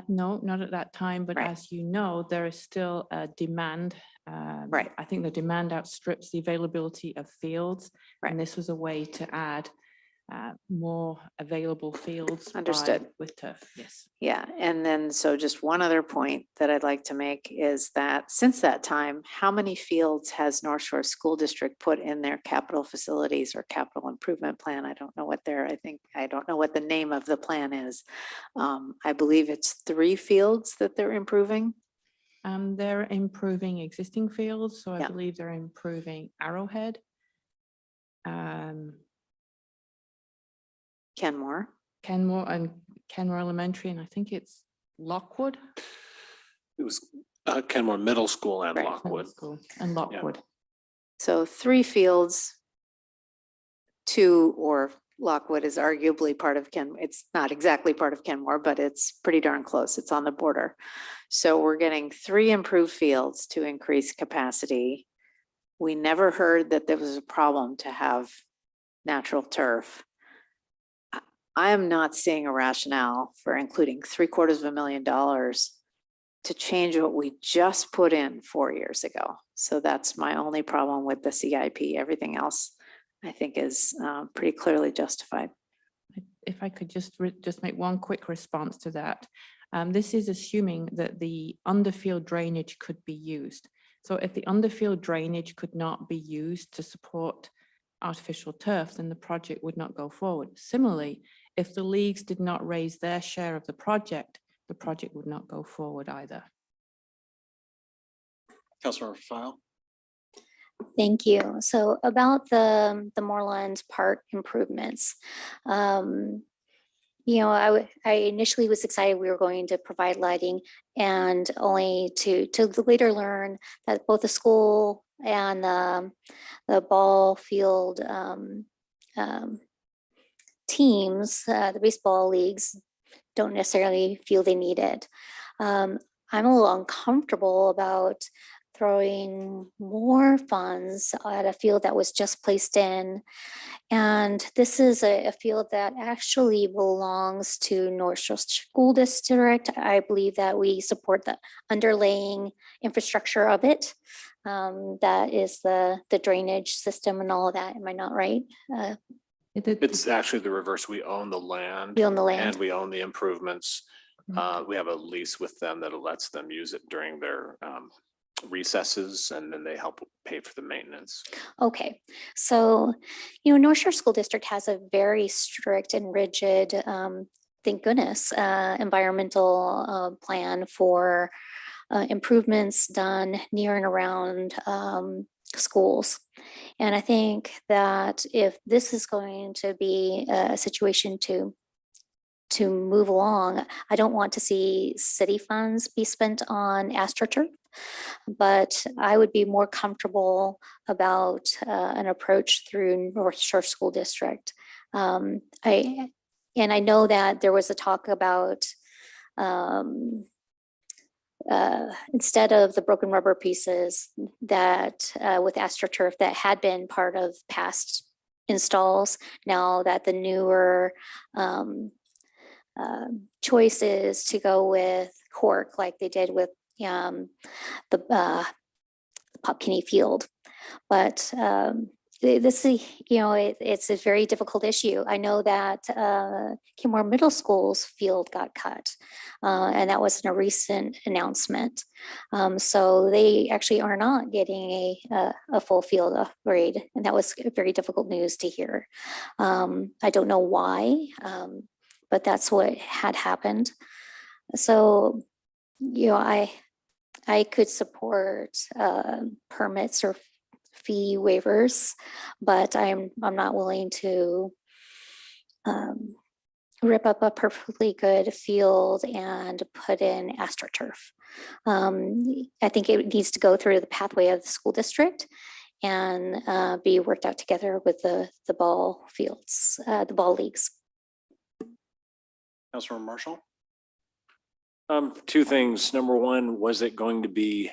No, not at that time, but Right. as you know, there is still a demand. Right. I think the demand outstrips the availability of fields. Right. And this was a way to add more available fields. Understood. With turf, yes. Yeah, and then so just one other point that I'd like to make is that since that time, how many fields has North Shore School District put in their capital facilities or capital improvement plan? I don't know what I don't know what the name of the plan is. I believe it's 3 fields that they're improving. They're improving existing fields, so I Yeah. believe they're improving Arrowhead. Kenmore. Kenmore and Kenmore Elementary, and I think it's Lockwood. It was Kenmore Middle School and Right. Lockwood. School and Lockwood. So 3 fields, 2 or Lockwood is arguably part of it's not exactly part of Kenmore, but it's pretty darn close. It's on the border. So we're getting 3 improved fields to increase capacity. We never heard that there was a problem to have natural turf. I am not seeing a rationale for including $750,000 to change what we just put in 4 years ago. So that's my only problem with the CIP. Everything else I think is pretty clearly justified. If I could just make one quick response to that. This is assuming that the underfield drainage could be used. So if the underfield drainage could not be used to support artificial turf, then the project would not go forward. Similarly, if the leagues did not raise their share of the project would not go forward either. Councilmember File. Thank you. So about the Moorlands Park improvements, you know, I initially was excited we were going to provide lighting, and only to later learn that both the school and the ball field teams, the baseball leagues, don't necessarily feel they need it. I'm a little uncomfortable about throwing more funds at a field that was just placed in. And this is a field that actually belongs to North Shore School District. I believe that we support the underlaying infrastructure of it. That is the drainage system and all of that. Am I not right? It's actually the reverse. We own the land. We own the land. And we own the improvements. We have a lease with them that lets them use it during their recesses, and then they help pay for the maintenance. Okay, so, you know, North Shore School District has a very strict and rigid, thank goodness, environmental plan for improvements done near and around schools. And I think that if this is going to be a situation to move along, I don't want to see city funds be spent on AstroTurf, but I would be more comfortable about an approach through North Shore School District. I know that there was a talk about instead of the broken rubber pieces that with AstroTurf that had been part of past installs, now that the newer choice is to go with cork like they did with the Popkinney Field. But this is, you know, it's a very difficult issue. I know that Kenmore Middle School's field got cut, and that was in a recent announcement. So they actually are not getting a full field upgrade, and that was very difficult news to hear. I don't know why, but that's what had happened. So, you know, I could support permits or fee waivers, but I'm not willing to rip up a perfectly good field and put in AstroTurf. I think it needs to go through the pathway of the school district and be worked out together with the ball fields, the ball leagues. Councilor Marshall? Two things. Number one, was it going to be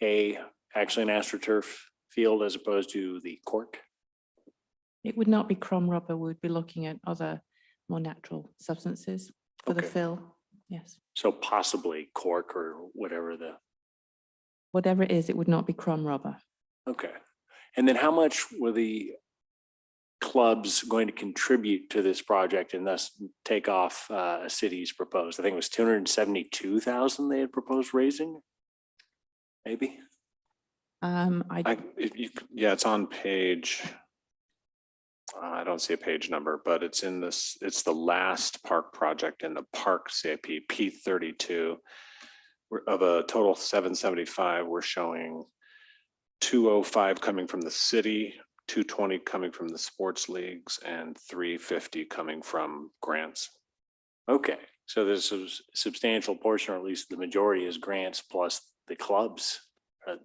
actually an AstroTurf field as opposed to the cork? It would not be chrome rubber. We'd be looking at other more natural substances for the Okay. fill. Yes. So possibly cork or whatever Whatever it is, it would not be chrome rubber. okay. And then how much were the clubs going to contribute to this project and thus take off a city's proposed? I think it was 272,000 they had proposed raising. Maybe. It's on page. I don't see a page number, but it's in this, it's the last park project in the park CIP P32. Of a total 775, we're showing 205 coming from the city, 220 coming from the sports leagues, and 350 coming from grants. Okay, so there's a substantial portion, or at least the majority is grants plus the clubs.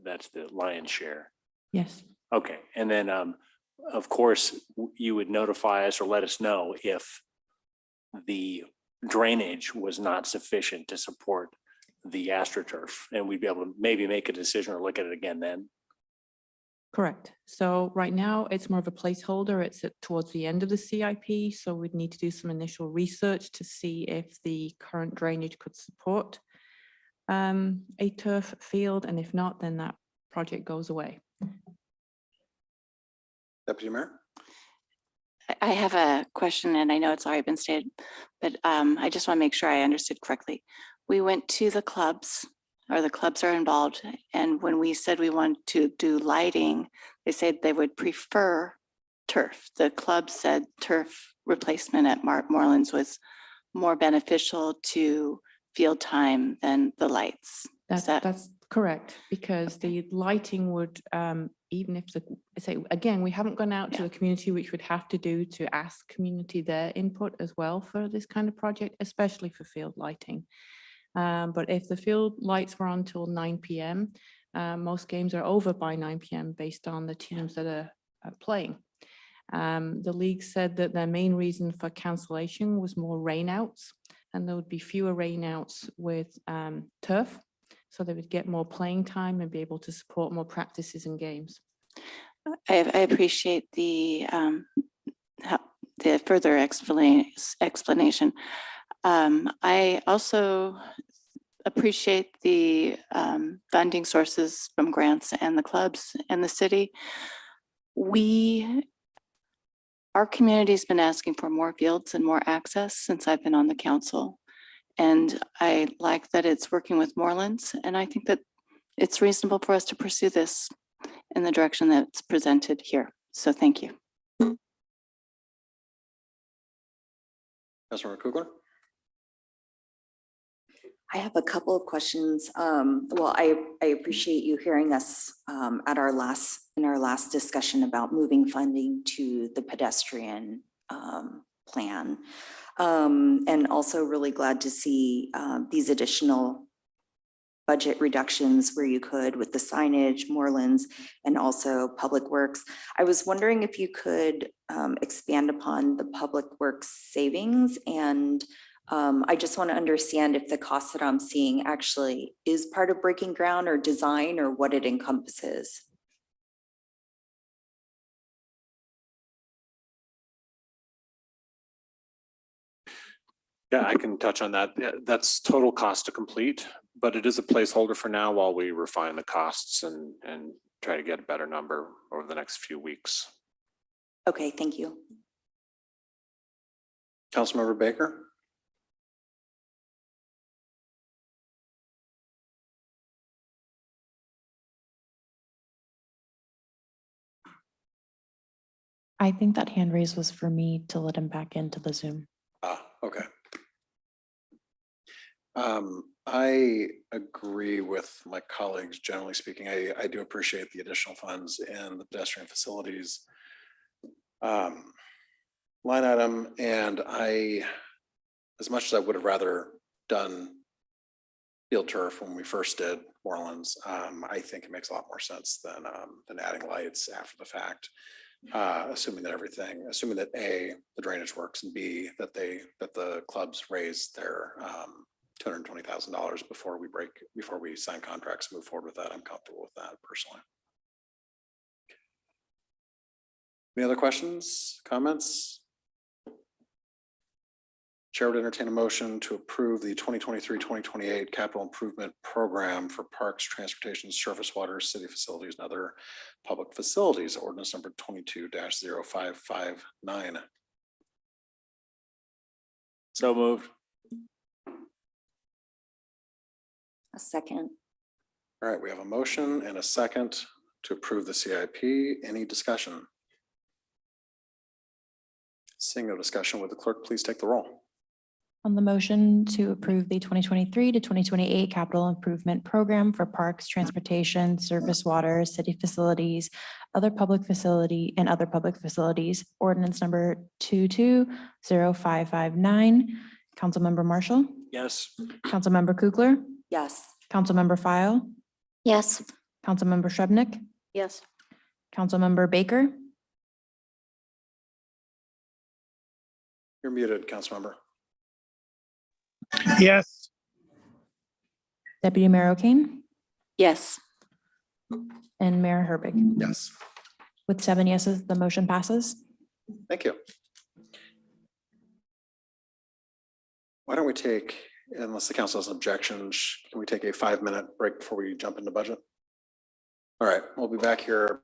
That's the lion's share. Yes. Okay, and then of course, you would notify us or let us know if the drainage was not sufficient to support the AstroTurf, and we'd be able to maybe make a decision or look at it again then. Correct. So right now it's more of a placeholder. It's towards the end of the CIP. So we'd need to do some initial research to see if the current drainage could support a turf field. And if not, then that project goes away. Deputy Mayor? I have a question, and I know it's already been stated, but I just want to make sure I understood correctly. We went to the clubs, or the clubs are involved, and when we said we wanted to do lighting, they said they would prefer turf. The club said turf replacement at Morelands was more beneficial to field time than the lights. That's correct, because the lighting would, even if again, we haven't gone out to the community, which we'd have to do to ask community their input as well for this kind of project, especially for field lighting. But if the field lights were on till 9 p.m., most games are over by 9 p.m. based on the teams that are playing. The league said that their main reason for cancellation was more rainouts, and there would be fewer rainouts with turf, so they would get more playing time and be able to support more practices and games. I appreciate the further explanation. I also appreciate the funding sources from grants and the clubs and the city. Our community's been asking for more fields and more access since I've been on the council. And I like that it's working with Morelands, and I think that it's reasonable for us to pursue this in the direction that's presented here. So thank you. Councilor Kugler? I have a couple of questions. Well, I appreciate you hearing us in our last discussion about moving funding to the pedestrian plan. And also really glad to see these additional budget reductions where you could with the signage, Morelands, and also Public Works. I was wondering if you could expand upon the Public Works savings, and I just want to understand if the cost that I'm seeing actually is part of breaking ground or design, or what it encompasses. Yeah, I can touch on that. Yeah, that's total cost to complete, but it is a placeholder for now while we refine the costs and try to get a better number over the next few weeks. Okay, thank you. Councilmember Baker? I think that hand raise was for me to let him back into the Zoom. Okay. I agree with my colleagues, generally speaking. I do appreciate the additional funds in the pedestrian facilities line item, and as much as I would have rather done field turf when we first did Orleans, I think it makes a lot more sense than adding lights after the fact. Assuming that A, the drainage works, and B, that the clubs raise their $220,000 before we sign contracts, move forward with that. I'm comfortable with that personally. Any other questions, comments? Chair would entertain a motion to approve the 2023-2028 capital improvement program for parks, transportation, surface water, city facilities, and other public facilities. Ordinance number 22-0559. So moved. A second. All right, we have a motion and a second to approve the CIP. Any discussion? Seeing no discussion, would the clerk please take the roll? On the motion to approve the 2023 to 2028 capital improvement program for parks, transportation, surface water, city facilities, other public facilities, ordinance number 22-0559. Councilmember Marshall, Yes. Councilmember Kugler, Yes. Councilmember File, Yes. Councilmember Shrubnik, Yes. Councilmember Baker, You're muted, Councilmember. Yes. Deputy Mayor O'Kane, Yes. and Mayor Herbig. Yes. With 7 yeses, the motion passes. Thank you. Why don't we take, unless the council has objections, can we take a 5-minute break before we jump into budget? All right, we'll be back here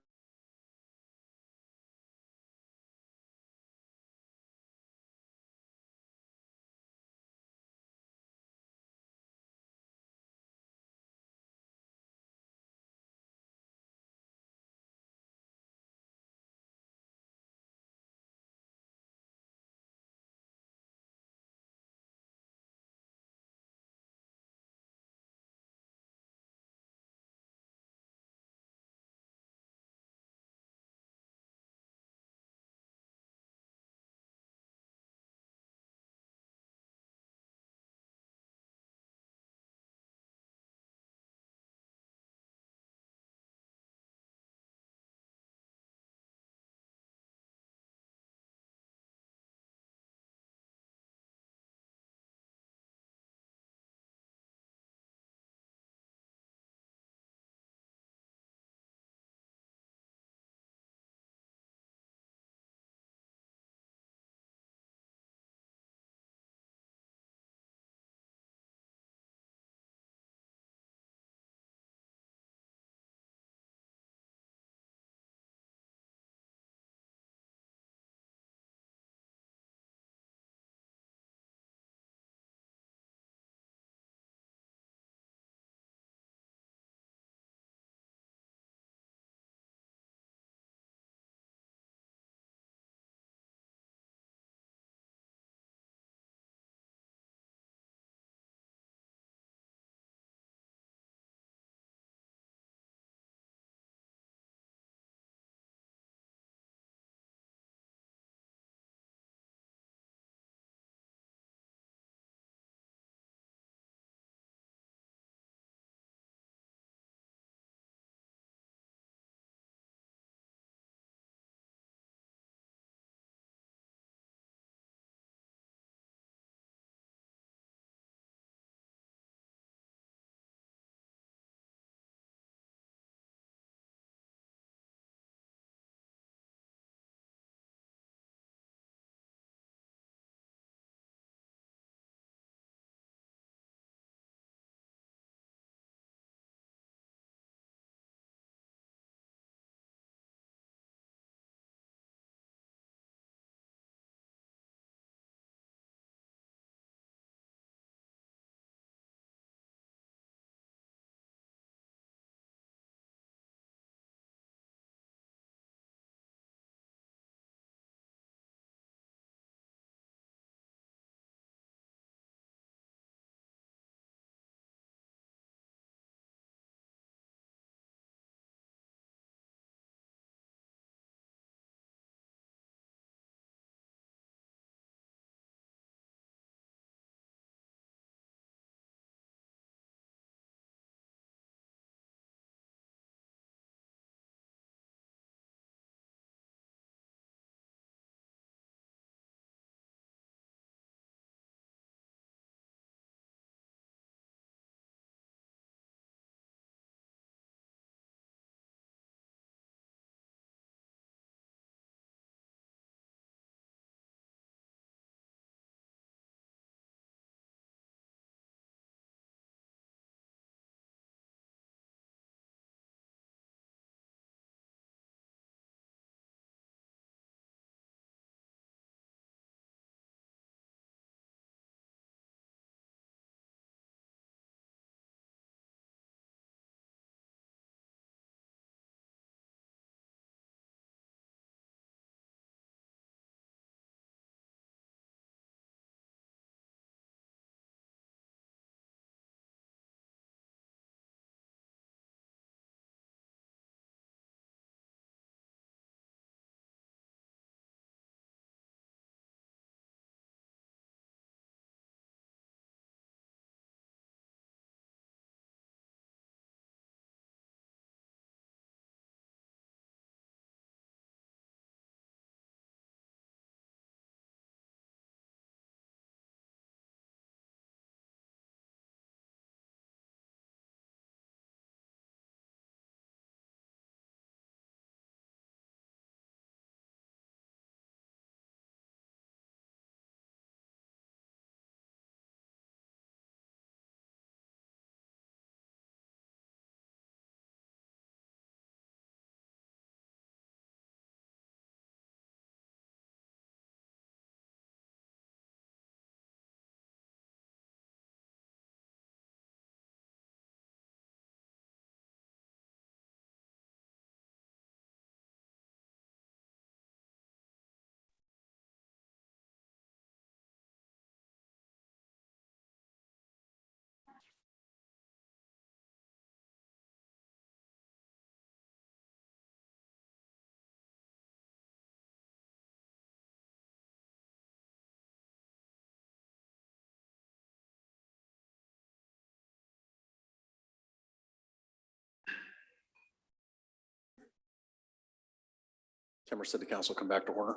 Kenmore City Council come back to order.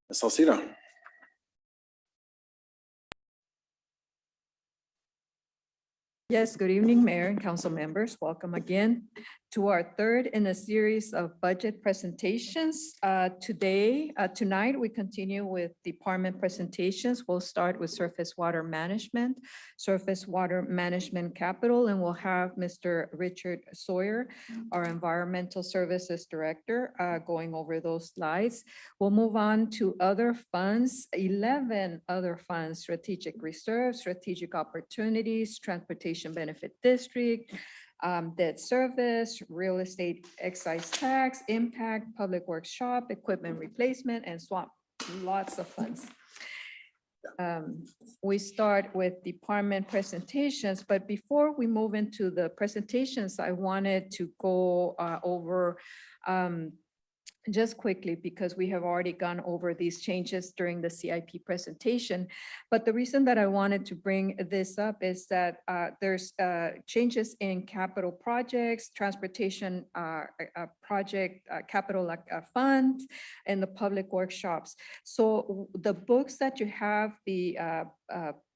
Ms. Salcido. Yes, good evening, Mayor and council members. Welcome again to our third in a series of budget presentations. Tonight, we continue with department presentations. We'll start with surface water management capital, and we'll have Mr. Richard Sawyer, our environmental services director, going over those slides. We'll move on to other funds, 11 other funds: strategic reserve, strategic opportunities, transportation benefit district, debt service, real estate excise tax, impact, public works shop, equipment replacement, and swap. Lots of funds. We start with department presentations, but before we move into the presentations, I wanted to go over just quickly, because we have already gone over these changes during the CIP presentation. But the reason that I wanted to bring this up is that there's changes in capital projects, transportation project capital funds, and the public workshops. So the books that you have, the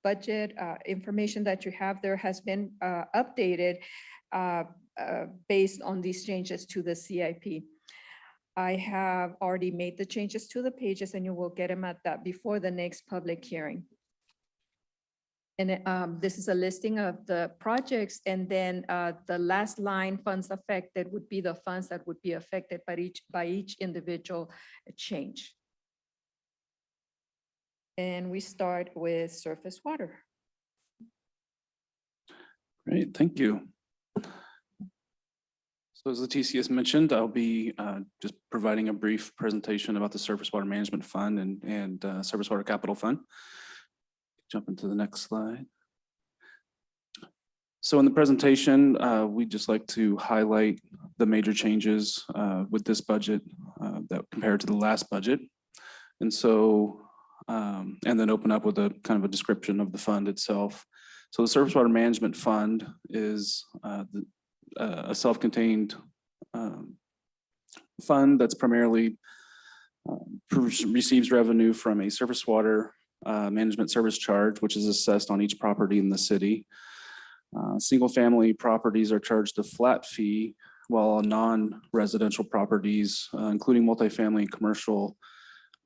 budget information that you have there has been updated based on these changes to the CIP. I have already made the changes to the pages, and you will get them at that before the next public hearing. And this is a listing of the projects, and then the last line, funds affected, would be the funds that would be affected by each individual change. And we start with surface water. Great, thank you. So as Leticia has mentioned, I'll be just providing a brief presentation about the Surface Water Management Fund and Surface Water Capital Fund. Jump into the next slide. So in the presentation, we'd just like to highlight the major changes with this budget that compared to the last budget. And so, and then open up with a kind of a description of the fund itself. So the Surface Water Management Fund is a self-contained fund that's primarily receives revenue from a surface water management service charge, which is assessed on each property in the city. Single-family properties are charged a flat fee, while non-residential properties, including multifamily and commercial,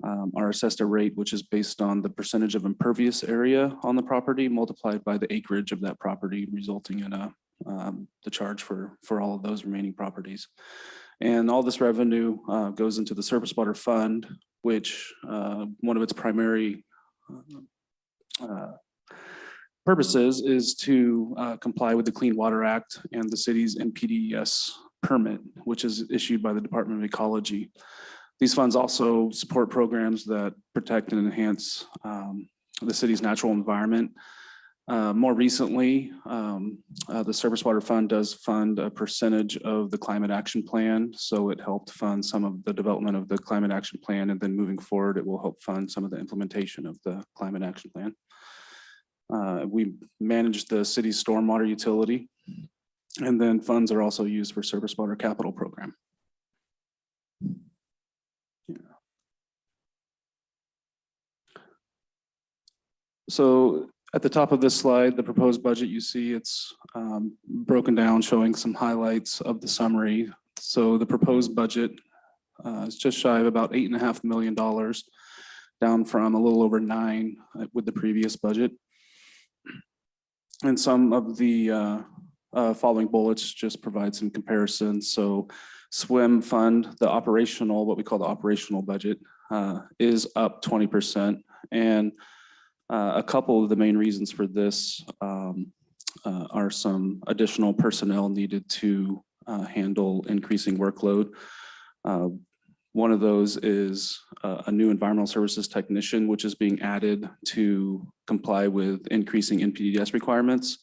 are assessed a rate which is based on the percentage of impervious area on the property multiplied by the acreage of that property, resulting in the charge for all of those remaining properties. And all this revenue goes into the Surface Water Fund, which one of its primary purposes is to comply with the Clean Water Act and the city's NPDES permit, which is issued by the Department of Ecology. These funds also support programs that protect and enhance the city's natural environment. More recently, the Surface Water Fund does fund a percentage of the Climate Action Plan. So it helped fund some of the development of the Climate Action Plan, and then moving forward, it will help fund some of the implementation of the Climate Action Plan. We manage the city's stormwater utility, and then funds are also used for Surface Water Capital Program. So at the top of this slide, the proposed budget, you see it's broken down, showing some highlights of the summary. So the proposed budget is just shy of about $8.5 million, down from a little over $9 million with the previous budget. And some of the following bullets just provide some comparisons. So SWIM fund, the operational, what we call the operational budget, is up 20%. And a couple of the main reasons for this are some additional personnel needed to handle increasing workload. One of those is a new environmental services technician, which is being added to comply with increasing NPDES requirements.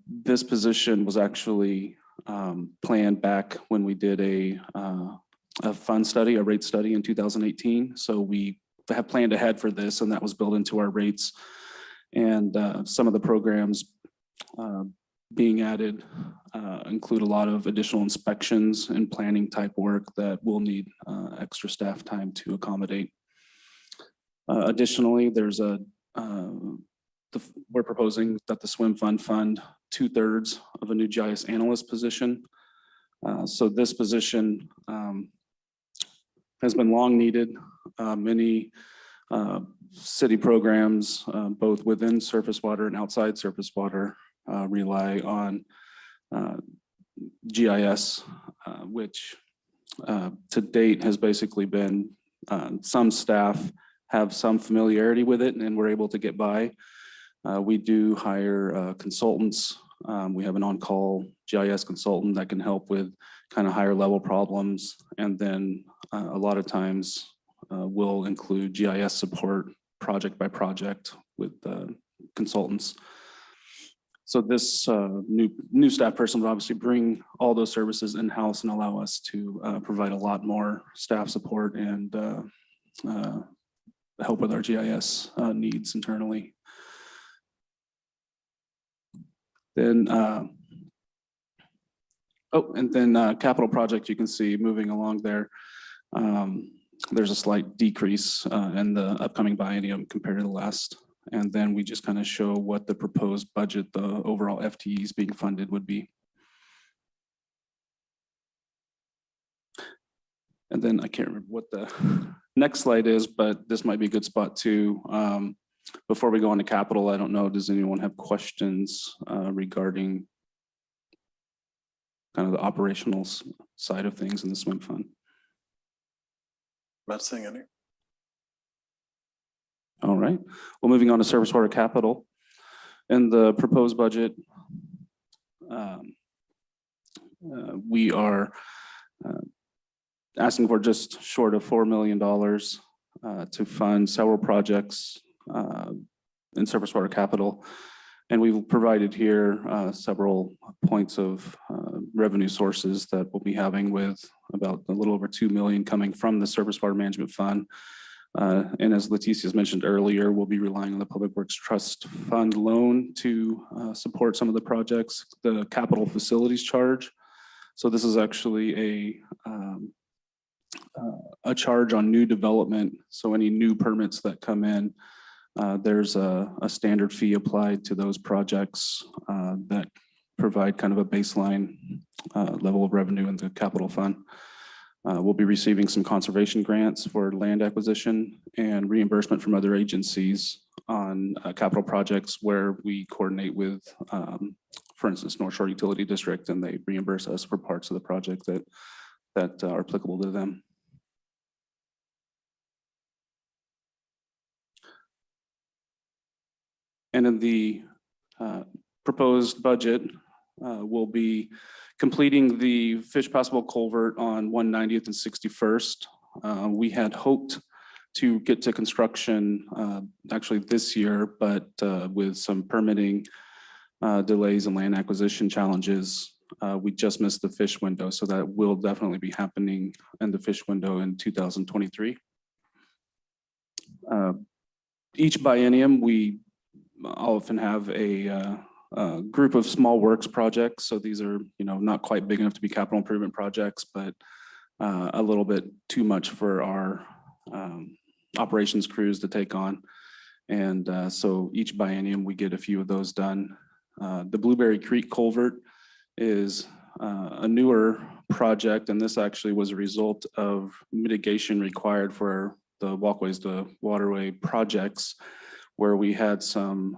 This position was actually planned back when we did a fund study, a rate study in 2018. So we have planned ahead for this, and that was built into our rates. And some of the programs being added include a lot of additional inspections and planning type work that will need extra staff time to accommodate. Additionally, there's we're proposing that the swim fund 2/3 of a new GIS analyst position. So this position has been long needed. Many city programs, both within surface water and outside surface water, rely on GIS, which to date has basically been some staff have some familiarity with it and we're able to get by. We do hire consultants. We have an on-call GIS consultant that can help with kind of higher level problems. And then a lot of times we'll include GIS support project by project with consultants. So this new staff person would obviously bring all those services in-house and allow us to provide a lot more staff support and help with our GIS needs internally. Then, capital project, you can see moving along there. There's a slight decrease in the upcoming biennium compared to the last. And then we just kind of show what the proposed budget, the overall FTEs being funded would be. And then I can't remember what the next slide is, but this might be a good spot too. Before we go on to capital, I don't know, does anyone have questions regarding kind of the operational side of things in the swim fund? Not seeing any. All right, well, moving on to surface water capital. In the proposed budget, we are asking for just short of $4 million to fund several projects in surface water capital. And we've provided here several points of revenue sources that we'll be having, with about a little over 2 million coming from the Surface Water Management Fund. And as Leticia's mentioned earlier, we'll be relying on the Public Works Trust Fund loan to support some of the projects, the capital facilities charge. So this is actually a charge on new development. So any new permits that come in, there's a standard fee applied to those projects that provide kind of a baseline level of revenue in the capital fund. We'll be receiving some conservation grants for land acquisition and reimbursement from other agencies on capital projects where we coordinate with, for instance, North Shore Utility District, and they reimburse us for parts of the project that are applicable to them. And in the proposed budget, we'll be completing the fish passable culvert on 190th and 61st. We had hoped to get to construction actually this year, but with some permitting delays and land acquisition challenges, we just missed the fish window. So that will definitely be happening in the fish window in 2023. Each biennium, we often have a group of small works projects. So these are, not quite big enough to be capital improvement projects, but a little bit too much for our operations crews to take on. And so each biennium we get a few of those done. The Blueberry Creek culvert is a newer project, and this actually was a result of mitigation required for the walkways to waterway projects, where we had some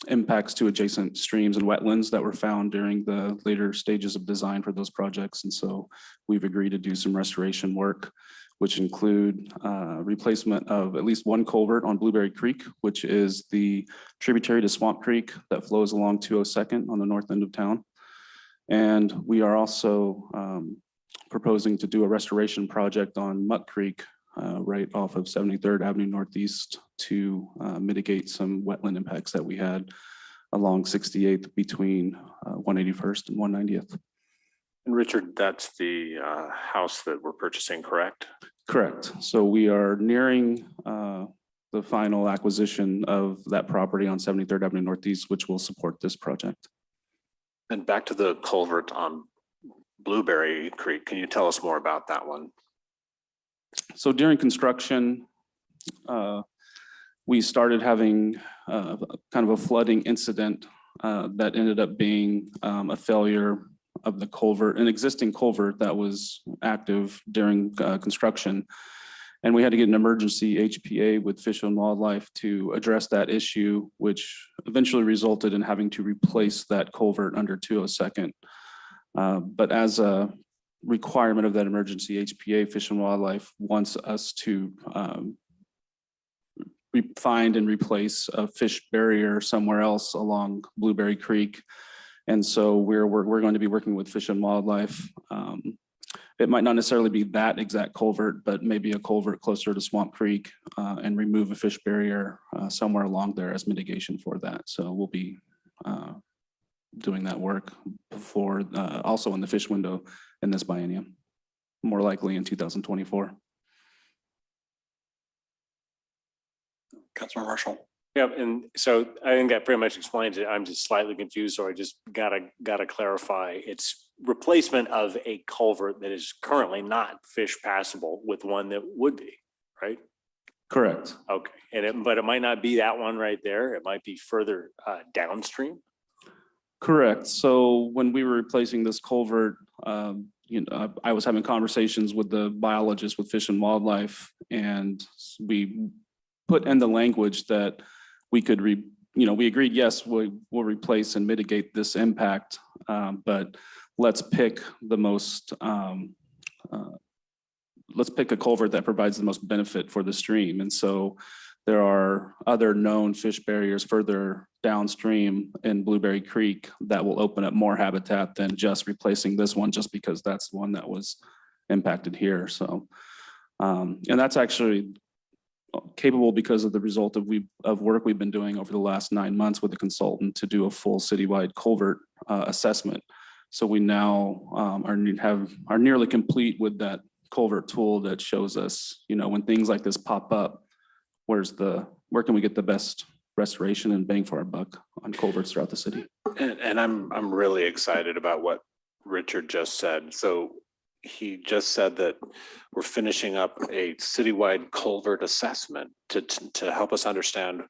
impacts to adjacent streams and wetlands that were found during the later stages of design for those projects. And so we've agreed to do some restoration work, which include replacement of at least one culvert on Blueberry Creek, which is the tributary to Swamp Creek that flows along 202nd on the north end of town. And we are also proposing to do a restoration project on Muck Creek, right off of 73rd Avenue Northeast, to mitigate some wetland impacts that we had along 68th between 181st and 190th. And Richard, that's the house that we're purchasing, correct? Correct. So we are nearing the final acquisition of that property on 73rd Avenue Northeast, which will support this project. And back to the culvert on Blueberry Creek, can you tell us more about that one? So during construction, we started having kind of a flooding incident that ended up being a failure of the culvert, an existing culvert that was active during construction. And we had to get an emergency HPA with Fish and Wildlife to address that issue, which eventually resulted in having to replace that culvert under 202nd. But as a requirement of that emergency HPA, Fish and Wildlife wants us to find and replace a fish barrier somewhere else along Blueberry Creek. And so we're going to be working with Fish and Wildlife. It might not necessarily be that exact culvert, but maybe a culvert closer to Swamp Creek and remove a fish barrier somewhere along there as mitigation for that. So we'll be doing that work before, also in the fish window in this biennium, more likely in 2024. Councilor Marshall. Yeah, and so I think that pretty much explains it. I'm just slightly confused, so I just gotta clarify. It's replacement of a culvert that is currently not fish passable with one that would be, right? Correct. Okay, and but it might not be that one right there. It might be further downstream. Correct. So when we were replacing this culvert, I was having conversations with the biologist with Fish and Wildlife, and we put in the language that we could, we agreed, yes, we'll replace and mitigate this impact, but let's pick the most, let's pick a culvert that provides the most benefit for the stream. And so there are other known fish barriers further downstream in Blueberry Creek that will open up more habitat than just replacing this one, just because that's the one that was impacted here. So, and that's actually capable because of the result of work we've been doing over the last 9 months with a consultant to do a full citywide culvert assessment. So we now are nearly complete with that culvert tool that shows us, when things like this pop up, where can we get the best restoration and bang for our buck on culverts throughout the city. And I'm really excited about what Richard just said. So he just said that we're finishing up a citywide culvert assessment to help us understand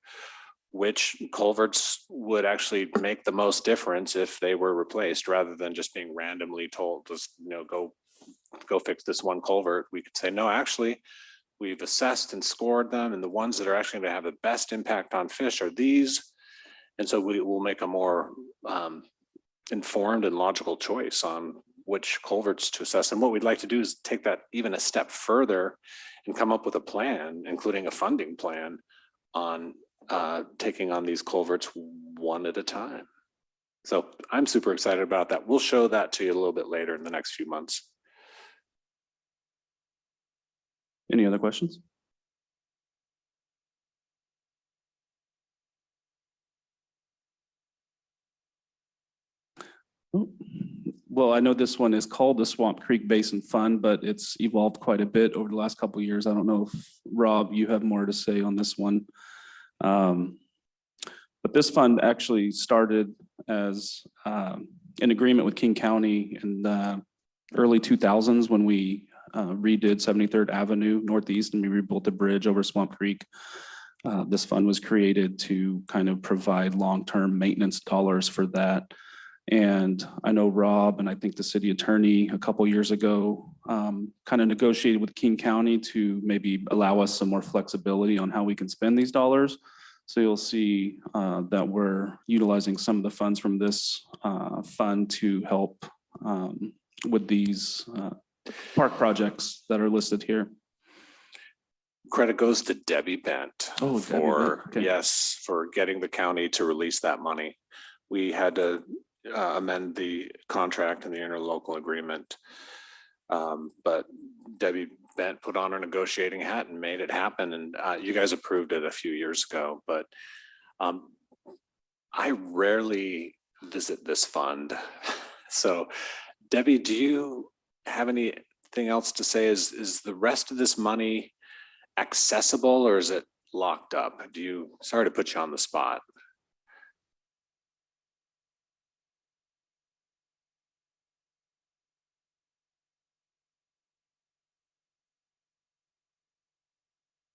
which culverts would actually make the most difference if they were replaced, rather than just being randomly told, just go fix this one culvert. We could say, no, actually, we've assessed and scored them, and the ones that are actually going to have the best impact on fish are these. And so we will make a more informed and logical choice on which culverts to assess. And what we'd like to do is take that even a step further and come up with a plan, including a funding plan on taking on these culverts one at a time. So I'm super excited about that. We'll show that to you a little bit later in the next few months. Any other questions? Well, I know this one is called the Swamp Creek Basin Fund, but it's evolved quite a bit over the last couple of years. I don't know if, Rob, you have more to say on this one. But this fund actually started as an agreement with King County in the early 2000s when we redid 73rd Avenue Northeast and we rebuilt the bridge over Swamp Creek. This fund was created to kind of provide long-term maintenance dollars for that. And I know Rob and I think the city attorney a couple years ago kind of negotiated with King County to maybe allow us some more flexibility on how we can spend these dollars. So you'll see that we're utilizing some of the funds from this fund to help with these park projects that are listed here. Credit goes to Debbie Bent Okay. Yes, for getting the county to release that money. We had to amend the contract and the interlocal agreement. But Debbie Bent put on her negotiating hat and made it happen. And you guys approved it a few years ago, but I rarely visit this fund. So Debbie, do you have anything else to say? Is the rest of this money accessible or is it locked up? Sorry to put you on the spot.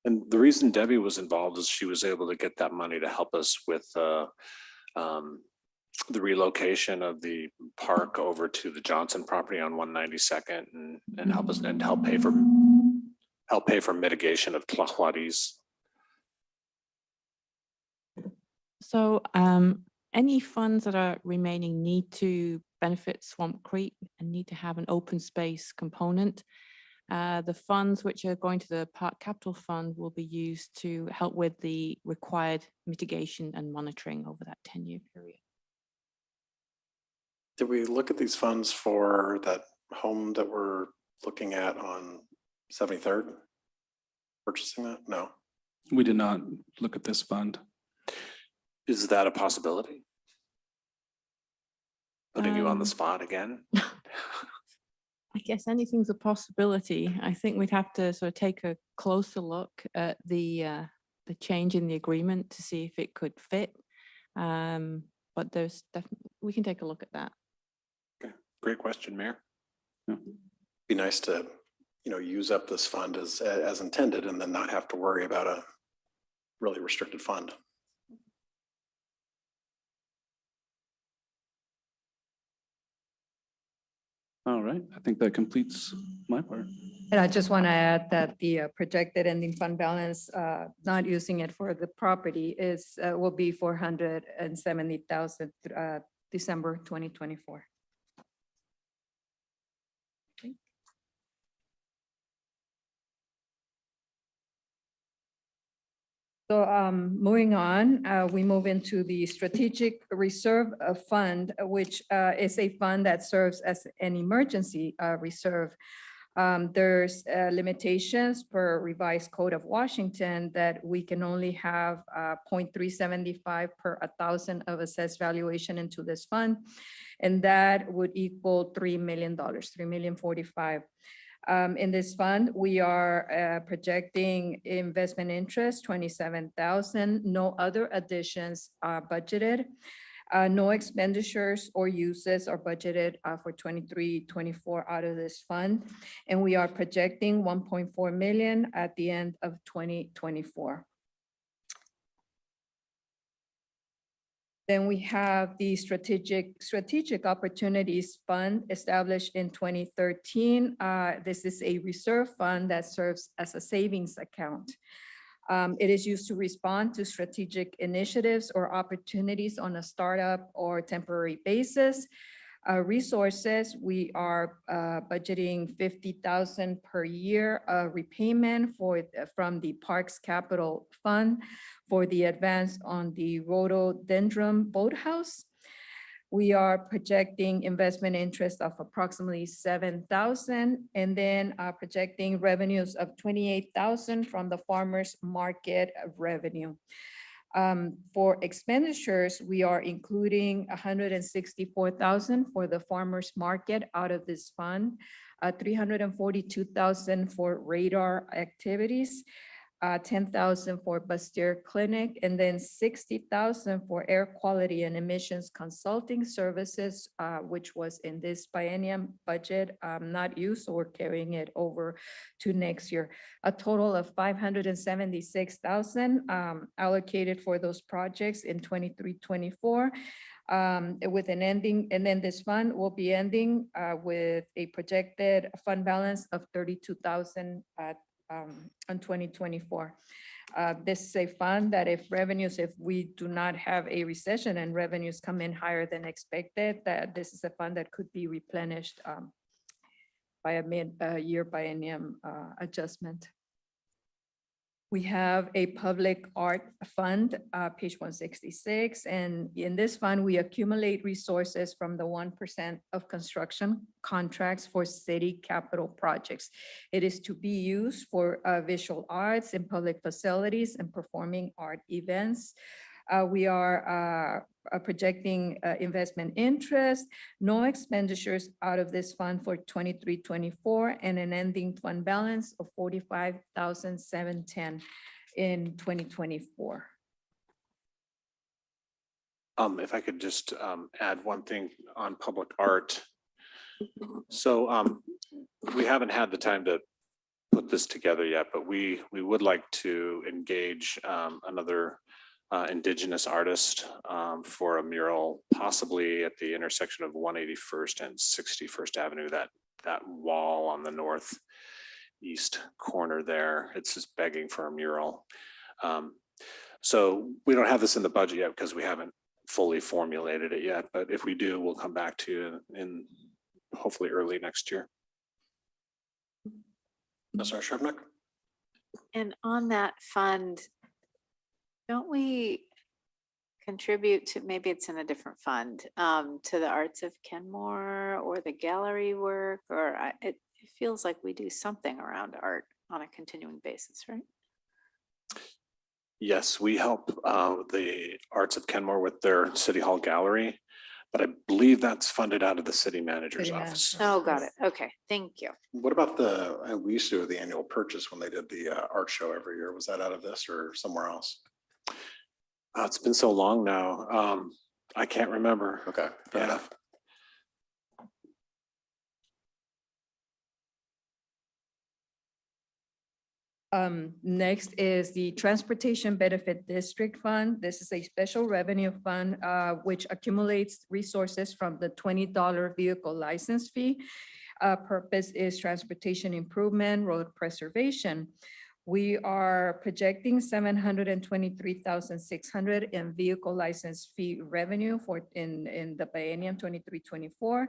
And the reason Debbie was involved is she was able to get that money to help us with the relocation of the park over to the Johnson property on 192nd and help us and help pay for mitigation of Tlahuatis. So any funds that are remaining need to benefit Swamp Creek and need to have an open space component. The funds which are going to the Park Capital Fund will be used to help with the required mitigation and monitoring over that 10-year period. Did we look at these funds for that home that we're looking at on 73rd? Purchasing that? No. We did not look at this fund. Is that a possibility? Putting you on the spot again? I guess anything's a possibility. I think we'd have to sort of take a closer look at the change in the agreement to see if it could fit. But there's definitely, we can take a look at that. Okay, great question, Mayor. Be nice to, use up this fund as intended and then not have to worry about a really restricted fund. All right, I think that completes my part. And I just want to add that the projected ending fund balance, not using it for the property will be 470,000 December 2024. So moving on, we move into the Strategic Reserve Fund, which is a fund that serves as an emergency reserve. There's limitations per revised Code of Washington that we can only have 0.375 per 1,000 of assessed valuation into this fund. And that would equal $3 million, $3,045,000. In this fund, we are projecting investment interest, 27,000. No other additions are budgeted. No expenditures or uses are budgeted for 23-24 out of this fund. And we are projecting 1.4 million at the end of 2024. Then we have the Strategic Opportunities Fund established in 2013. This is a reserve fund that serves as a savings account. It is used to respond to strategic initiatives or opportunities on a startup or temporary basis. Resources, we are budgeting 50,000 per year repayment from the Parks Capital Fund for the advance on the Rhododendron Boathouse. We are projecting investment interest of approximately 7,000 and then projecting revenues of 28,000 from the farmers market revenue. For expenditures, we are including 164,000 for the farmers market out of this fund, 342,000 for radar activities, 10,000 for Bastyr Clinic, and then 60,000 for air quality and emissions consulting services, which was in this biennium budget not used, so we're carrying it over to next year. A total of 576,000 allocated for those projects in 23-24. With an ending, and then this fund will be ending with a projected fund balance of 32,000 on 2024. This is a fund that if we do not have a recession and revenues come in higher than expected, that this is a fund that could be replenished by a mid-year biennium adjustment. We have a public art fund, page 166. And in this fund, we accumulate resources from the 1% of construction contracts for city capital projects. It is to be used for visual arts in public facilities and performing art events. We are projecting investment interest, no expenditures out of this fund for 23-24, and an ending fund balance of 45,710 in 2024. If I could just add one thing on public art. So we haven't had the time to put this together yet, but we would like to engage another indigenous artist for a mural, possibly at the intersection of 181st and 61st Avenue, that wall on the northeast corner there. It's just begging for a mural. So we don't have this in the budget yet because we haven't fully formulated it yet, but if we do, we'll come back to you in hopefully early next year. Ms. Shribnick? And on that fund, don't we contribute to, maybe it's in a different fund, to the Arts of Kenmore or the gallery work, or it feels like we do something around art on a continuing basis, right? Yes, we help the Arts of Kenmore with their City Hall gallery, but I believe that's funded out of the city manager's City office. Oh, got it. Okay, thank you. What about we used to do the annual purchase when they did the art show every year. Was that out of this or somewhere else? It's been so long now. I can't remember. Okay, fair enough. Next is the Transportation Benefit District Fund. This is a special revenue fund which accumulates resources from the $20 vehicle license fee. Purpose is transportation improvement, road preservation. We are projecting $723,600 in vehicle license fee revenue in the biennium 23-24,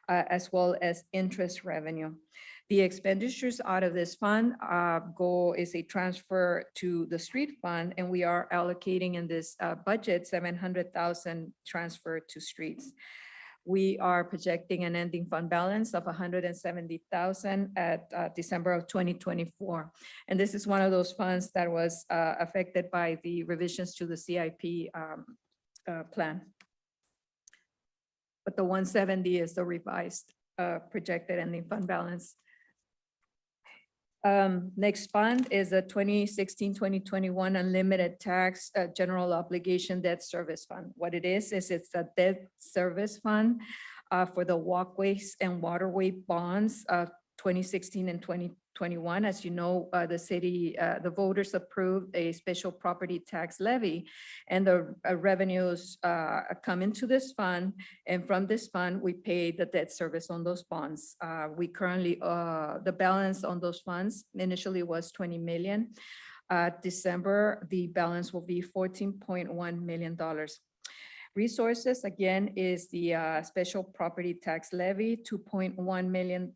as well as interest revenue. The expenditures out of this fund goal is a transfer to the street fund, and we are allocating in this budget $700,000 transfer to streets. We are projecting an ending fund balance of $170,000 at December of 2024. And this is one of those funds that was affected by the revisions to the CIP plan. But the 170 is the revised projected ending fund balance. Next fund is a 2016-2021 unlimited tax general obligation debt service fund. What it is it's a debt service fund for the walkways and waterway bonds of 2016 and 2021. As you know, the city, the voters approved a special property tax levy, and the revenues come into this fund. And from this fund, we pay the debt service on those bonds. We currently, the balance on those funds initially was 20 million. December, the balance will be $14.1 million. Resources, again, is the special property tax levy, $2.1 million,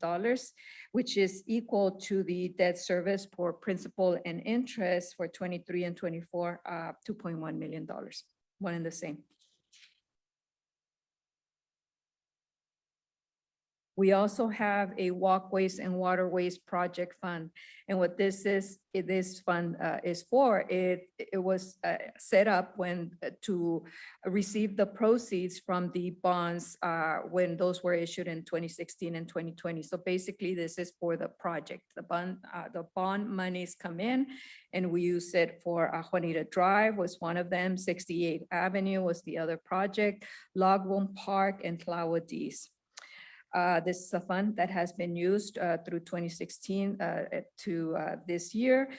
which is equal to the debt service for principal and interest for 23 and 24, $2.1 million, one and the same. We also have a walkways and waterways project fund. And what this is, this fund is for, it was set up when to receive the proceeds from the bonds when those were issued in 2016 and 2020. So basically this is for the project. The bond monies come in and we use it for Juanita Drive was one of them, 68th Avenue was the other project, Logwood Park and Tlawadis. This is a fund that has been used through 2016 to this year.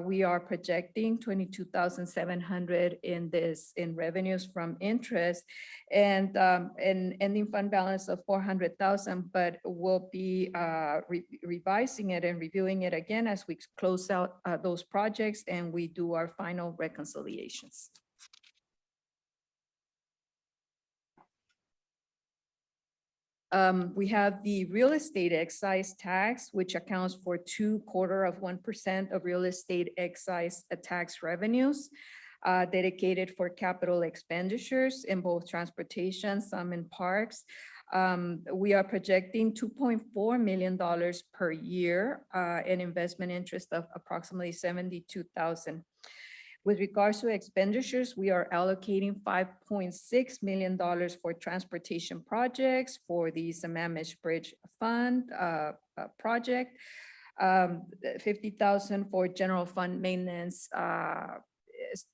We are projecting $22,700 in revenues from interest and an ending fund balance of $400,000, but we'll be revising it and reviewing it again as we close out those projects and we do our final reconciliations. We have the real estate excise tax, which accounts for 0.25% of real estate excise tax revenues, dedicated for capital expenditures in both transportation, some in parks. We are projecting $2.4 million per year, an investment interest of approximately $72,000. With regards to expenditures, we are allocating $5.6 million for transportation projects for the Sammamish Bridge Fund project, $50,000 for general fund maintenance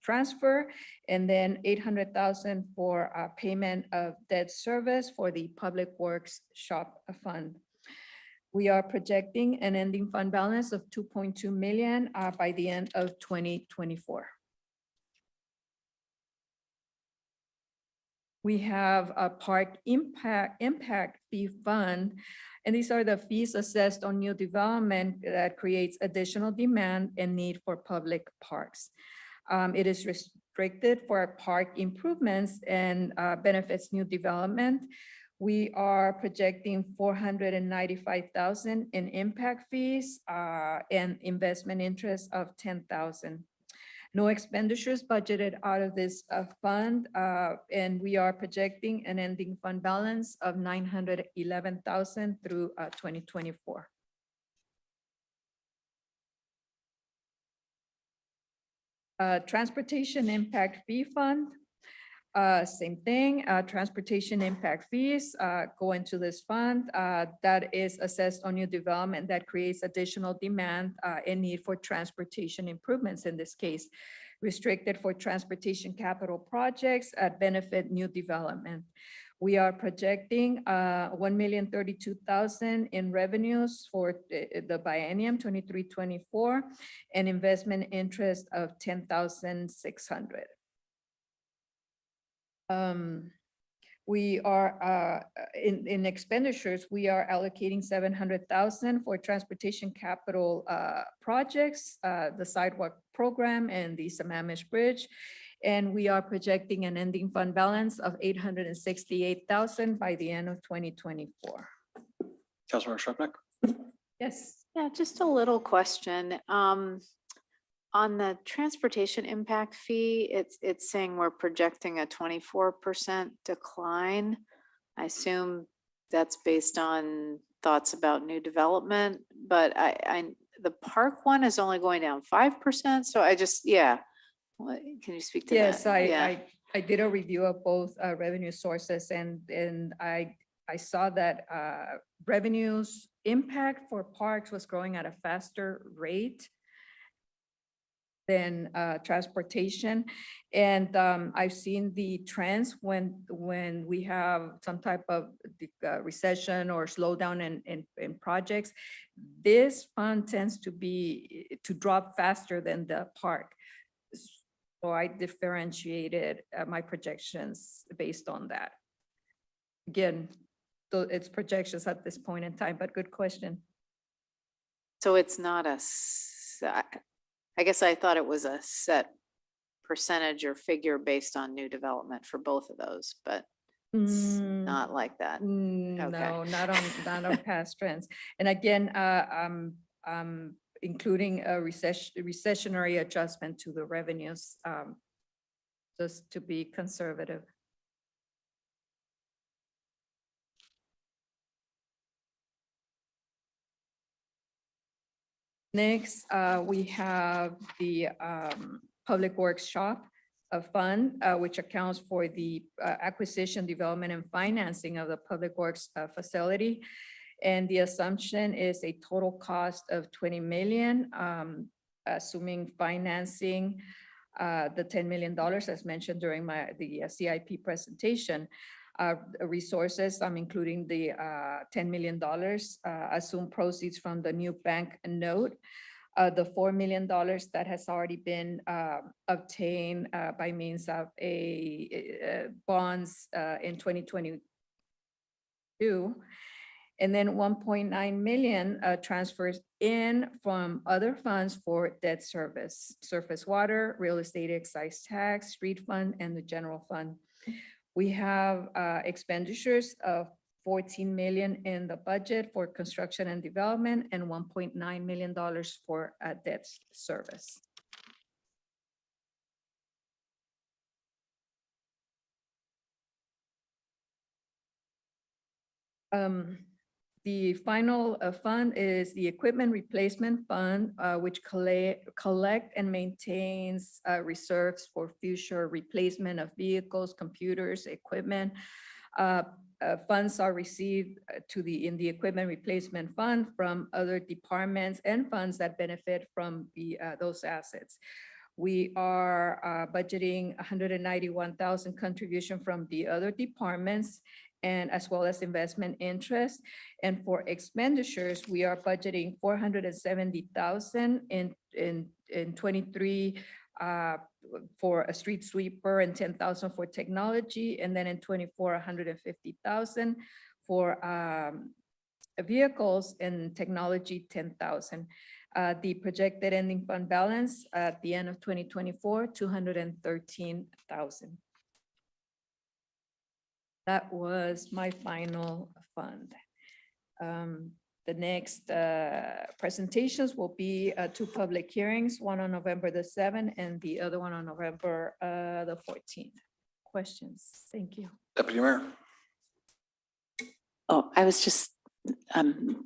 transfer, and then $800,000 for payment of debt service for the Public Works Shop Fund. We are projecting an ending fund balance of 2.2 million by the end of 2024. We have a park impact fee fund, and these are the fees assessed on new development that creates additional demand and need for public parks. It is restricted for park improvements and benefits new development. We are projecting 495,000 in impact fees and investment interest of 10,000. No expenditures budgeted out of this fund, and we are projecting an ending fund balance of 911,000 through 2024. Transportation impact fee fund, same thing. Transportation impact fees go into this fund that is assessed on new development that creates additional demand and need for transportation improvements, in this case, restricted for transportation capital projects that benefit new development. We are projecting 1,032,000 in revenues for the biennium 23-24 and investment interest of 10,600. We are in expenditures, we are allocating 700,000 for transportation capital projects, the sidewalk program and the Sammamish Bridge. And we are projecting an ending fund balance of 868,000 by the end of 2024. Councilmember Shrepnick? Yes. Yeah, just a little question. On the transportation impact fee, it's saying we're projecting a 24% decline. I assume that's based on thoughts about new development, but the park one is only going down 5%. So I just, yeah. Can you speak to that? Yes, I did a review of both revenue sources, and I saw that revenues impact for parks was growing at a faster rate than transportation. And I've seen the trends when we have some type of recession or slowdown in projects. This fund tends to drop faster than the park. So I differentiated my projections based on that. Again, so it's projections at this point in time, but good question. So it's not I guess I thought it was a set percentage or figure based on new development for both of those, but it's not like that. No, not on past trends. And again, I'm including a recessionary adjustment to the revenues, just to be conservative. Next, we have the Public Works Shop Fund, which accounts for the acquisition, development, and financing of the Public Works facility. And the assumption is a total cost of 20 million, assuming financing the $10 million as mentioned during the CIP presentation. Resources, I'm including the $10 million, assume proceeds from the new bank note, the $4 million that has already been obtained by means of bonds in 2022. And then 1.9 million transfers in from other funds for debt service, surface water, real estate excise tax, street fund, and the general fund. We have expenditures of 14 million in the budget for construction and development and $1.9 million for debt service. The final fund is the Equipment Replacement Fund, which collect and maintains reserves for future replacement of vehicles, computers, equipment. Funds are received in the Equipment Replacement Fund from other departments and funds that benefit from those assets. We are budgeting 191,000 contribution from the other departments and as well as investment interest. And for expenditures, we are budgeting 470,000 in 23 for a street sweeper and 10,000 for technology. And then in 24, 150,000 for vehicles and technology, 10,000. The projected ending fund balance at the end of 2024, 213,000. That was my final fund. The next presentations will be 2 public hearings, one on November the 7th and the other one on November the 14th. Questions? Thank you. Deputy Mayor. Oh, I was just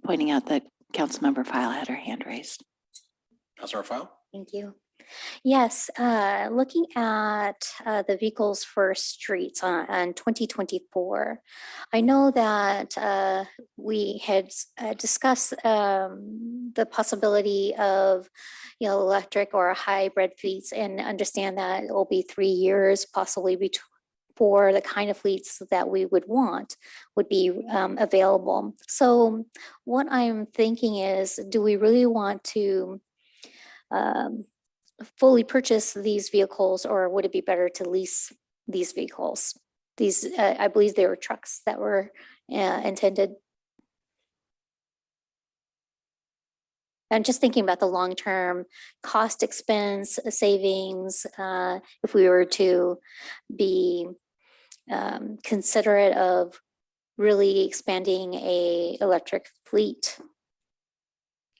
pointing out that Councilmember File had her hand raised. Councilor File. Thank you. Yes, looking at the vehicles for streets on 2024, I know that we had discussed the possibility of, electric or hybrid fleets, and understand that it will be 3 years possibly for the kind of fleets that we would want would be available. So what I'm thinking is, do we really want to fully purchase these vehicles, or would it be better to lease these vehicles? These, I believe they were trucks that were intended. I'm just thinking about the long-term cost expense savings, if we were to be considerate of really expanding a electric fleet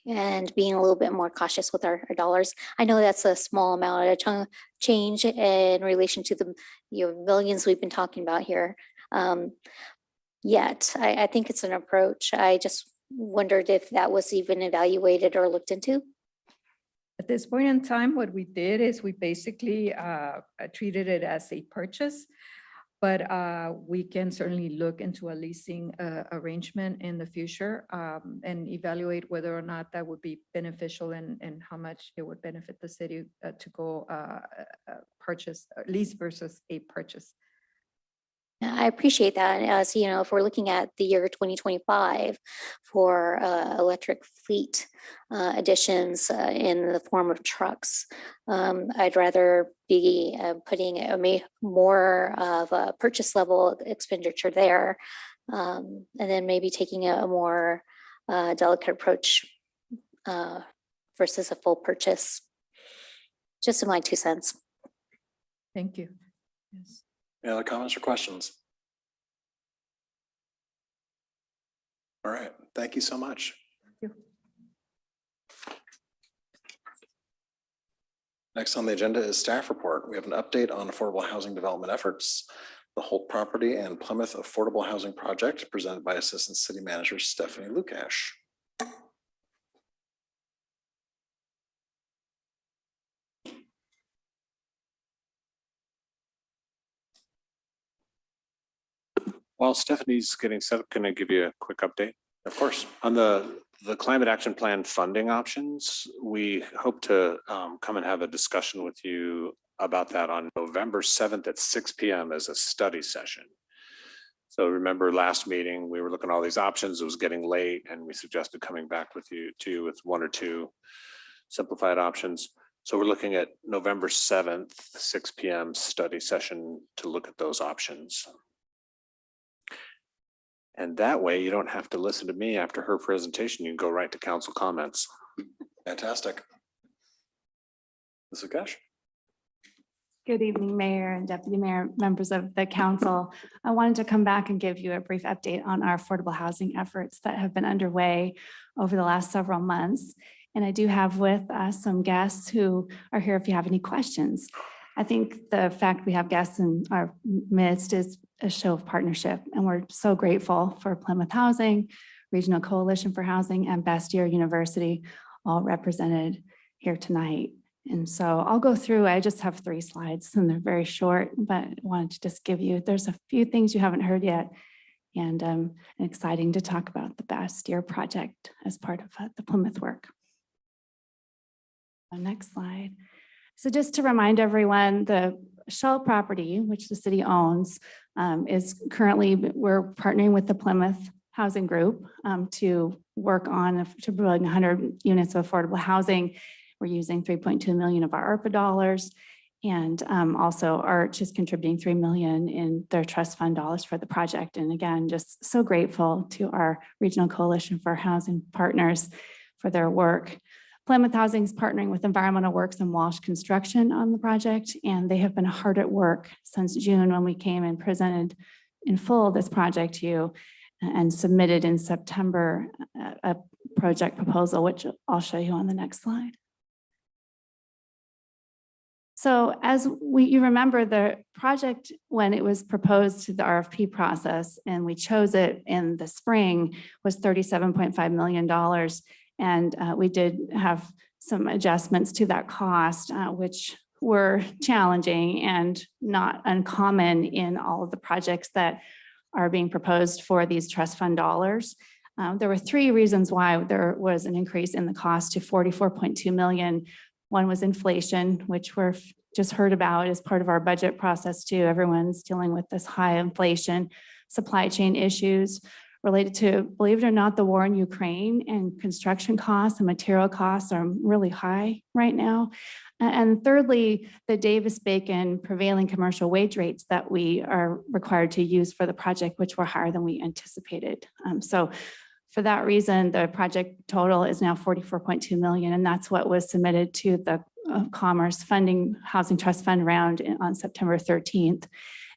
and being a little bit more cautious with our dollars. I know that's a small amount, a chunk change in relation to the millions we've been talking about here. Yet, I think it's an approach. I just wondered if that was even evaluated or looked into. At this point in time, what we did is we basically treated it as a purchase. But we can certainly look into a leasing arrangement in the future and evaluate whether or not that would be beneficial and how much it would benefit the city to go purchase, lease versus a purchase. I appreciate that. As if we're looking at the year 2025 for electric fleet additions in the form of trucks, I'd rather be putting more of a purchase level expenditure there, and then maybe taking a more delicate approach versus a full purchase. Just in my 2 cents. Thank you. Yes. Any other comments or questions? All right, thank you so much. Thank you. Next on the agenda is staff report. We have an update on affordable housing development efforts, the Holt property and Plymouth Affordable Housing Project, presented by Assistant City Manager Stephanie Lukash. While Stephanie's getting set up, can I give you a quick update? Of course. On the climate action plan funding options, we hope to come and have a discussion with you about that on November 7th at 6 p.m. as a study session. So remember last meeting, we were looking at all these options. It was getting late and we suggested coming back with you with 1 or 2 simplified options. So we're looking at November 7th, 6 p.m. study session to look at those options. And that way you don't have to listen to me after her presentation. You can go right to council comments. Fantastic. Ms. Lukash. Good evening, Mayor and Deputy Mayor, members of the council. I wanted to come back and give you a brief update on our affordable housing efforts that have been underway over the last several months. And I do have with us some guests who are here if you have any questions. I think the fact we have guests in our midst is a show of partnership, and we're so grateful for Plymouth Housing, Regional Coalition for Housing, and Bastyr University, all represented here tonight. And so I'll go through, I just have 3 slides and they're very short, but I wanted to just give you, there's a few things you haven't heard yet, and exciting to talk about the Bastyr project as part of the Plymouth work. Next slide. So just to remind everyone, the Shell property, which the city owns, is currently, we're partnering with the Plymouth Housing Group to work on, to provide 100 units of affordable housing. We're using 3.2 million of our ARPA dollars. And also Arch is contributing 3 million in their trust fund dollars for the project. And again, just so grateful to our Regional Coalition for Housing Partners for their work. Plymouth Housing is partnering with Environmental Works and Walsh Construction on the project, and they have been hard at work since June when we came and presented in full this project to you and submitted in September a project proposal, which I'll show you on the next slide. So as you remember, the project, when it was proposed to the RFP process and we chose it in the spring, was $37.5 million. And we did have some adjustments to that cost, which were challenging and not uncommon in all of the projects that are being proposed for these trust fund dollars. There were 3 reasons why there was an increase in the cost to 44.2 million. One was inflation, which we're just heard about as part of our budget process too. Everyone's dealing with this high inflation, supply chain issues related to, believe it or not, the war in Ukraine, and construction costs and material costs are really high right now. And thirdly, the Davis-Bacon prevailing commercial wage rates that we are required to use for the project, which were higher than we anticipated. So for that reason, the project total is now 44.2 million, and that's what was submitted to the Commerce Funding Housing Trust Fund round on September 13th.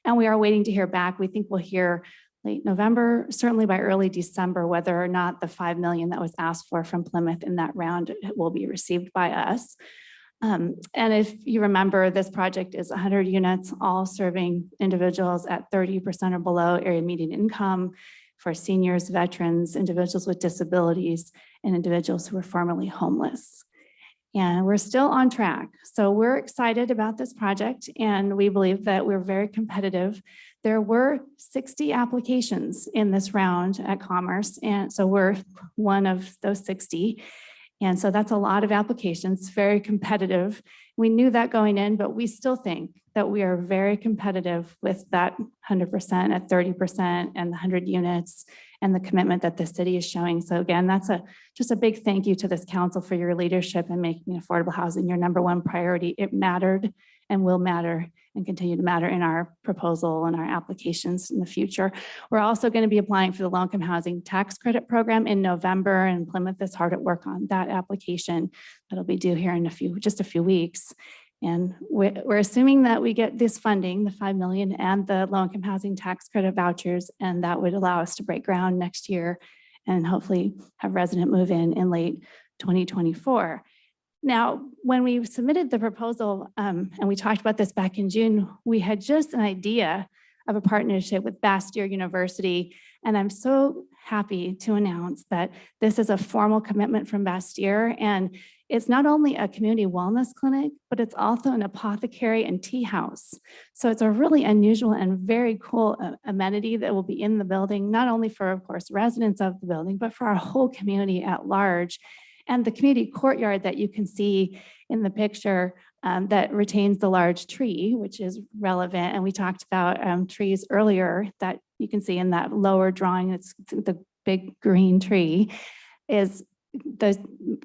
And we are waiting to hear back. We think we'll hear late November, certainly by early December, whether or not the 5 million that was asked for from Plymouth in that round will be received by us. And if you remember, this project is 100 units, all serving individuals at 30% or below area median income, for seniors, veterans, individuals with disabilities, and individuals who were formerly homeless. And we're still on track. So we're excited about this project, and we believe that we're very competitive. There were 60 applications in this round at Commerce, and so we're one of those 60. And so that's a lot of applications, very competitive. We knew that going in, but we still think that we are very competitive with that 100% at 30% and the 100 units and the commitment that the city is showing. So again, that's just a big thank you to this council for your leadership in making affordable housing your #1 priority. It mattered and will matter and continue to matter in our proposal and our applications in the future. We're also going to be applying for the low-income housing tax credit program in November, and Plymouth is hard at work on that application. That'll be due here in just a few weeks. And we're assuming that we get this funding, the 5 million and the low-income housing tax credit vouchers, and that would allow us to break ground next year and hopefully have resident move in late 2024. Now, when we submitted the proposal, and we talked about this back in June, we had just an idea of a partnership with Bastyr University. And I'm so happy to announce that this is a formal commitment from Bastyr. And it's not only a community wellness clinic, but it's also an apothecary and tea house. So it's a really unusual and very cool amenity that will be in the building, not only for, of course, residents of the building, but for our whole community at large. And the community courtyard that you can see in the picture that retains the large tree, which is relevant. And we talked about trees earlier that you can see in that lower drawing. It's the big green tree. Is the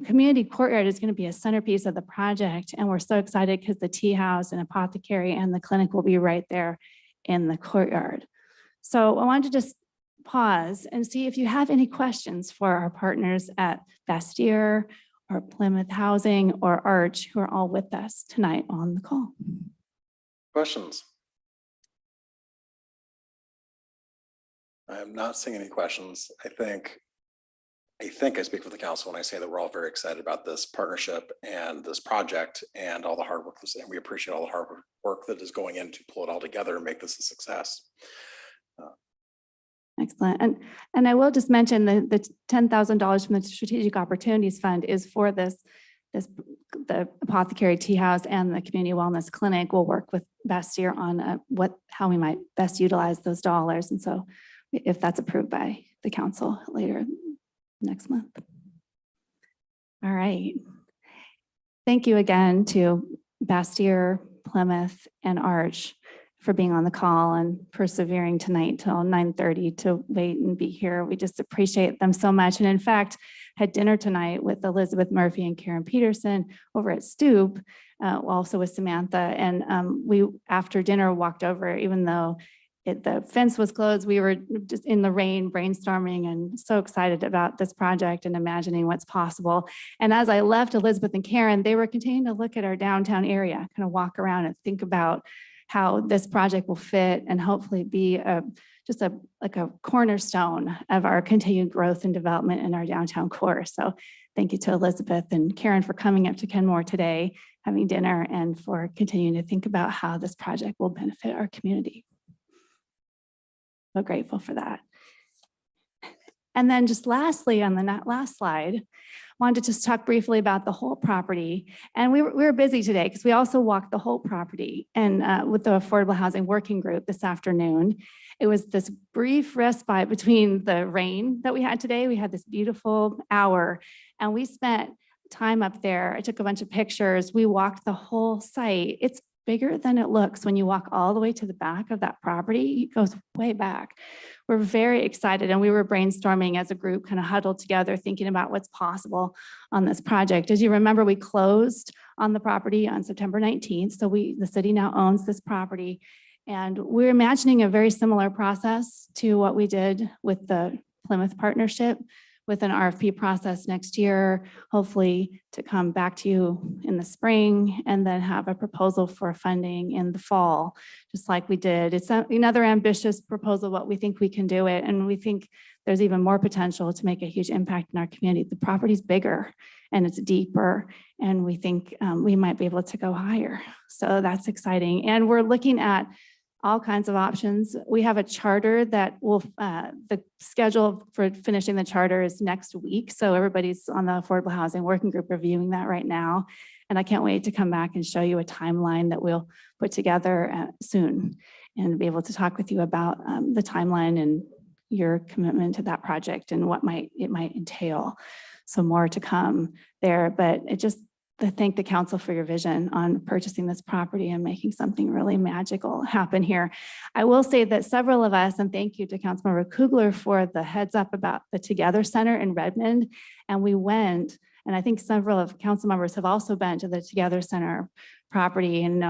community courtyard is going to be a centerpiece of the project. And we're so excited because the tea house and apothecary and the clinic will be right there in the courtyard. So I wanted to just pause and see if you have any questions for our partners at Bastyr or Plymouth Housing or Arch, who are all with us tonight on the call. Questions? I am not seeing any questions. I think I speak for the council when I say that we're all very excited about this partnership and this project and all the hard work. And we appreciate all the hard work that is going in to pull it all together and make this a success. Excellent. And I will just mention the $10,000 from the Strategic Opportunities Fund is for the apothecary tea house and the community wellness clinic. We'll work with Bastyr on how we might best utilize those dollars. And so if that's approved by the council later next month. All right. Thank you again to Bastyr, Plymouth, and Arch for being on the call and persevering tonight till 9:30 to wait and be here. We just appreciate them so much. And in fact, had dinner tonight with Elizabeth Murphy and Karen Peterson over at Stoop, also with Samantha. And we, after dinner, walked over, even though the fence was closed, we were just in the rain brainstorming and so excited about this project and imagining what's possible. And as I left Elizabeth and Karen, they were continuing to look at our downtown area, kind of walk around and think about how this project will fit and hopefully be just like a cornerstone of our continued growth and development in our downtown core. So thank you to Elizabeth and Karen for coming up to Kenmore today, having dinner, and for continuing to think about how this project will benefit our community. So grateful for that. And then just lastly, on the last slide, wanted to just talk briefly about the whole property. And we were busy today because we also walked the whole property and with the Affordable Housing Working Group this afternoon. It was this brief respite between the rain that we had today. We had this beautiful hour and we spent time up there. I took a bunch of pictures. We walked the whole site. It's bigger than it looks when you walk all the way to the back of that property. It goes way back. We're very excited, and we were brainstorming as a group, kind of huddled together, thinking about what's possible on this project. As you remember, we closed on the property on September 19th. So the city now owns this property, and we're imagining a very similar process to what we did with the Plymouth partnership, with an RFP process next year, hopefully to come back to you in the spring and then have a proposal for funding in the fall, just like we did. It's another ambitious proposal, but we think we can do it. And we think there's even more potential to make a huge impact in our community. The property's bigger and it's deeper, and we think we might be able to go higher. So that's exciting. And we're looking at all kinds of options. We have a charter that will, the schedule for finishing the charter is next week. So everybody's on the Affordable Housing Working Group reviewing that right now. And I can't wait to come back and show you a timeline that we'll put together soon and be able to talk with you about the timeline and your commitment to that project and what it might entail. So more to come there, but it just, to thank the council for your vision on purchasing this property and making something really magical happen here. I will say that several of us, and thank you to Councilmember Kugler for the heads up about the Together Center in Redmond. And we went, and I think several of council members have also been to the Together Center property, and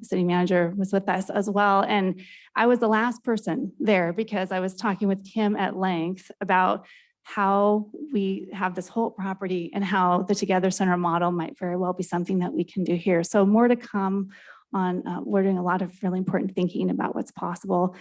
city manager was with us as well. And I was the last person there because I was talking with Kim at length about how we have this whole property and how the Together Center model might very well be something that we can do here. So more to come on, we're doing a lot of really important thinking about what's possible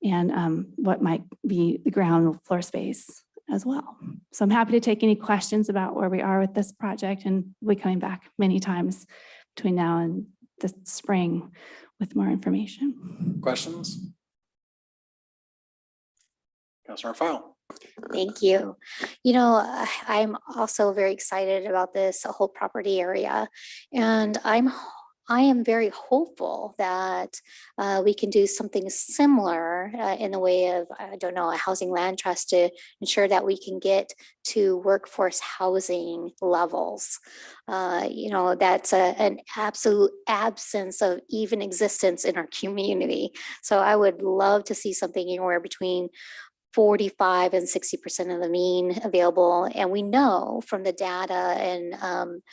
and what might be the ground floor space as well. So I'm happy to take any questions about where we are with this project, and we'll be coming back many times between now and the spring with more information. Questions? Councilor File. Thank you. I'm also very excited about this whole property area, and I am very hopeful that we can do something similar in the way of, a housing land trust to ensure that we can get to workforce housing levels. That's an absolute absence of even existence in our community. So I would love to see something anywhere between 45 and 60% of the mean available. And we know from the data and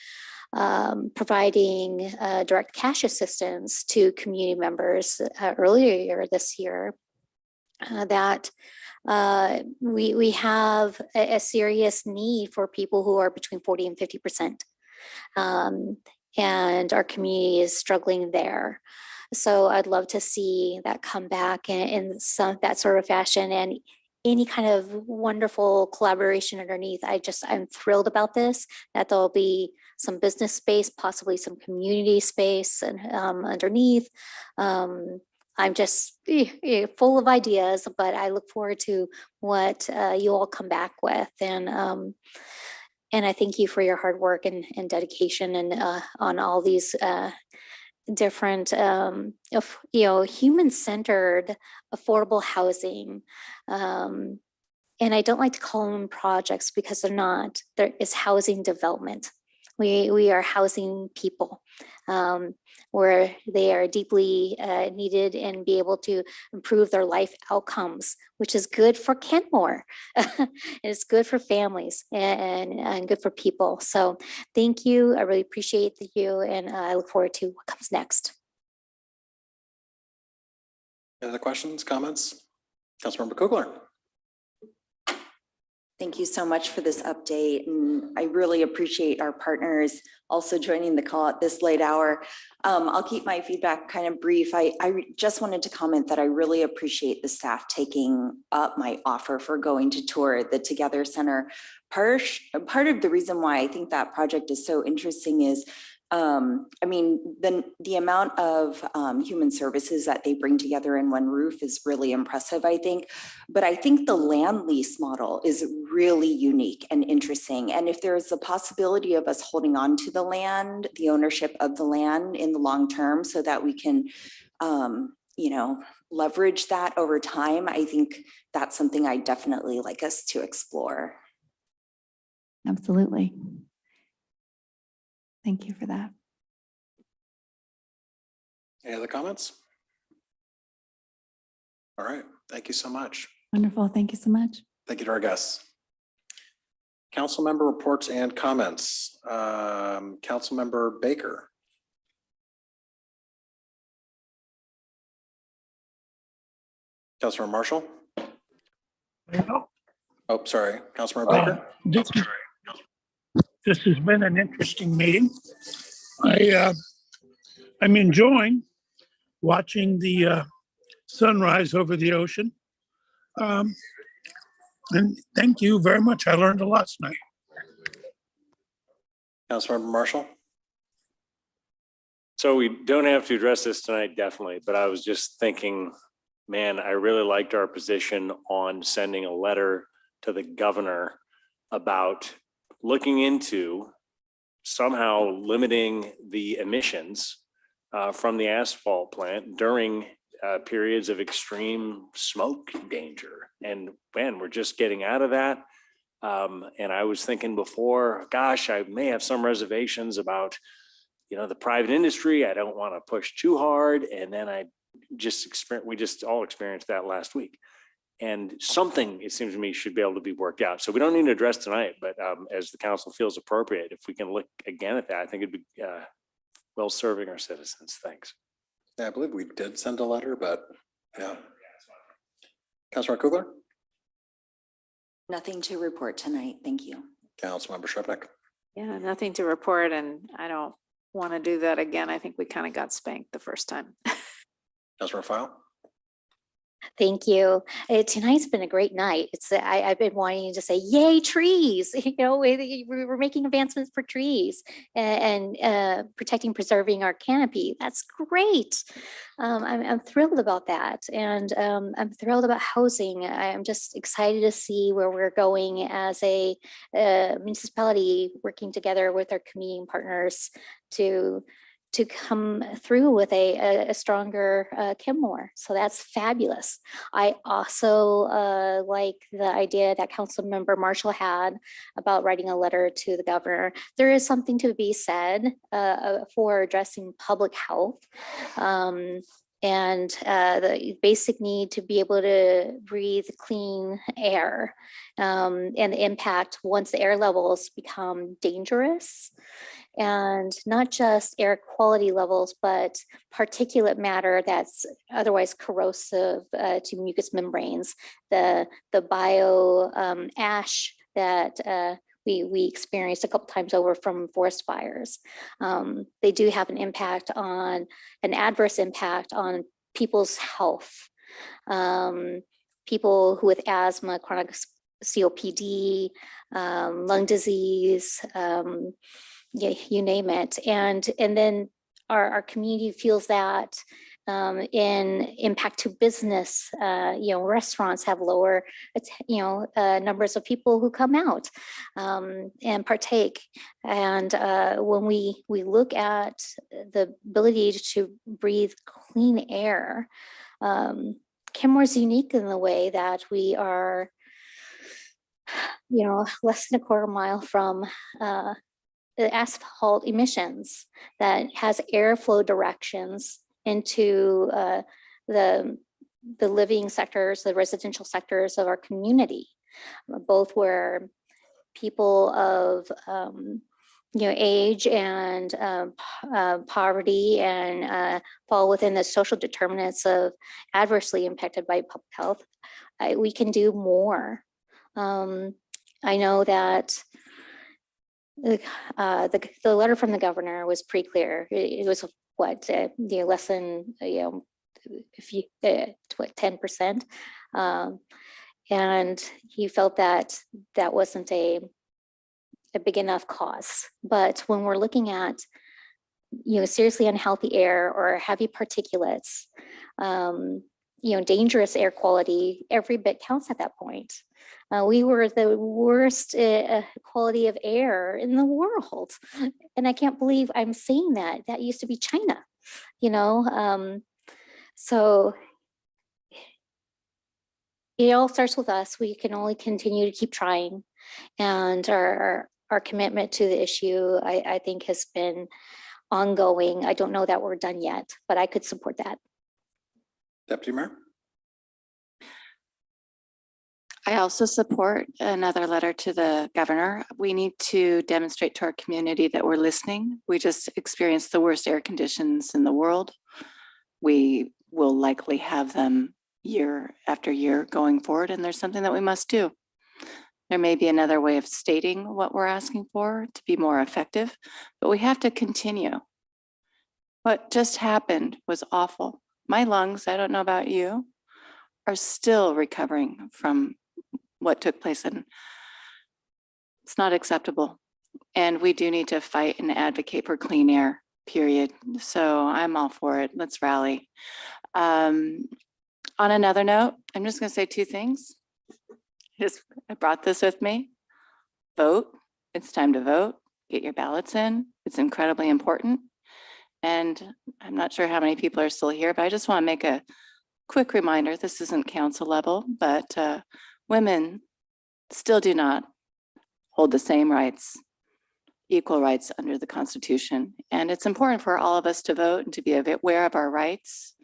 providing direct cash assistance to community members earlier this year that we have a serious need for people who are between 40 and 50%. And our community is struggling there. So I'd love to see that come back in that sort of fashion, and any kind of wonderful collaboration underneath. I'm thrilled about this, that there'll be some business space, possibly some community space and underneath. I'm just full of ideas, but I look forward to what you all come back with. And I thank you for your hard work and dedication and on all these different human-centered affordable housing, and I don't like to call them projects because they're not. There is housing development. We are housing people where they are deeply needed and be able to improve their life outcomes, which is good for Kenmore. It's good for families and good for people. So thank you. I really appreciate you, and I look forward to what comes next. Any other questions, comments? Councilmember Kugler. Thank you so much for this update, and I really appreciate our partners also joining the call at this late hour. I'll keep my feedback kind of brief. I just wanted to comment that I really appreciate the staff taking up my offer for going to tour the Together Center. Part of the reason why I think that project is so interesting is I mean, the amount of human services that they bring together in one roof is really impressive, I think. But I think the land lease model is really unique and interesting. And if there's a possibility of us holding on to the land, the ownership of the land in the long term, so that we can, you know, leverage that over time, I think that's something I'd definitely like us to explore. Absolutely. Thank you for that. Any other comments? All right, thank you so much. Wonderful. Thank you so much. Thank you to our guests. Council member reports and comments. Councilmember Baker. Councilmember Marshall. Oh, sorry, Councilmember Baker. This has been an interesting meeting. I'm enjoying watching the sunrise over the ocean. And thank you very much. I learned a lot tonight. Councilmember Marshall. So we don't have to address this tonight, definitely, but I was just thinking, man, I really liked our position on sending a letter to the governor about looking into somehow limiting the emissions from the asphalt plant during periods of extreme smoke danger. And man, we're just getting out of that. And I was thinking before, gosh, I may have some reservations about, you know, the private industry. I don't want to push too hard. And then we just all experienced that last week. And something, it seems to me, should be able to be worked out. So we don't need to address tonight, but as the council feels appropriate, if we can look again at that, I think it'd be well serving our citizens. Thanks. Yeah, I believe we did send a letter, but yeah. Councilor Kugler. Nothing to report tonight. Thank you. Councilmember Shrepnick. Yeah, nothing to report, and I don't want to do that again. I think we kind of got spanked the first time. Councilor File. Thank you. Tonight's been a great night. I've been wanting to say, yay, trees. You know, we're making advancements for trees and protecting, preserving our canopy. That's great. I'm thrilled about that. And I'm thrilled about housing. I'm just excited to see where we're going as a municipality, working together with our community partners to come through with a stronger Kenmore. So that's fabulous. I also like the idea that Councilmember Marshall had about writing a letter to the governor. There is something to be said for addressing public health and the basic need to be able to breathe clean air and the impact once the air levels become dangerous. And not just air quality levels, but particulate matter that's otherwise corrosive to mucous membranes, the bio ash that we experienced a couple times over from forest fires. They do have an adverse impact on people's health. People who with asthma, chronic COPD, lung disease, yeah, you name it. And then our community feels that in impact to business. Restaurants have lower, numbers of people who come out and partake. And when we look at the ability to breathe clean air, Kenmore is unique in the way that we are, less than a quarter mile from asphalt emissions, that has airflow directions into the living sectors, the residential sectors of our community, both where people of age and poverty and fall within the social determinants of adversely impacted by public health. We can do more. I know that the letter from the governor was pretty clear. It was what less than if you 10%, and he felt that that wasn't a big enough cause. But when we're looking at seriously unhealthy air or heavy particulates, dangerous air quality, every bit counts at that point. We were the worst quality of air in the world. And I can't believe I'm saying that. That used to be China, so it all starts with us. We can only continue to keep trying. And our commitment to the issue, I think, has been ongoing. I don't know that we're done yet, but I could support that. Deputy Mayor. I also support another letter to the governor. We need to demonstrate to our community that we're listening. We just experienced the worst air conditions in the world. We will likely have them year after year going forward, and there's something that we must do. There may be another way of stating what we're asking for to be more effective, but we have to continue. What just happened was awful. My lungs, I don't know about you, are still recovering from what took place, and it's not acceptable. And we do need to fight and advocate for clean air, period. So I'm all for it. Let's rally. On another note, I'm just going to say two things. I brought this with me. Vote. It's time to vote. Get your ballots in. It's incredibly important. And I'm not sure how many people are still here, but I just want to make a quick reminder. This isn't council level, but women still do not hold the same rights, equal rights under the Constitution. And it's important for all of us to vote and to be aware of our rights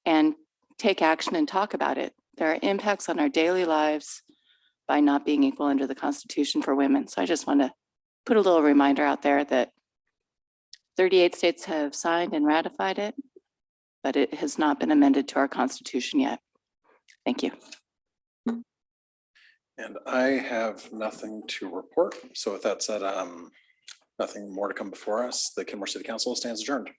and take action and talk about it. There are impacts on our daily lives by not being equal under the Constitution for women. So I just want to put a little reminder out there that 38 states have signed and ratified it, but it has not been amended to our Constitution yet. Thank you. And I have nothing to report. So with that said, nothing more to come before us. The Kenmore City Council stands adjourned.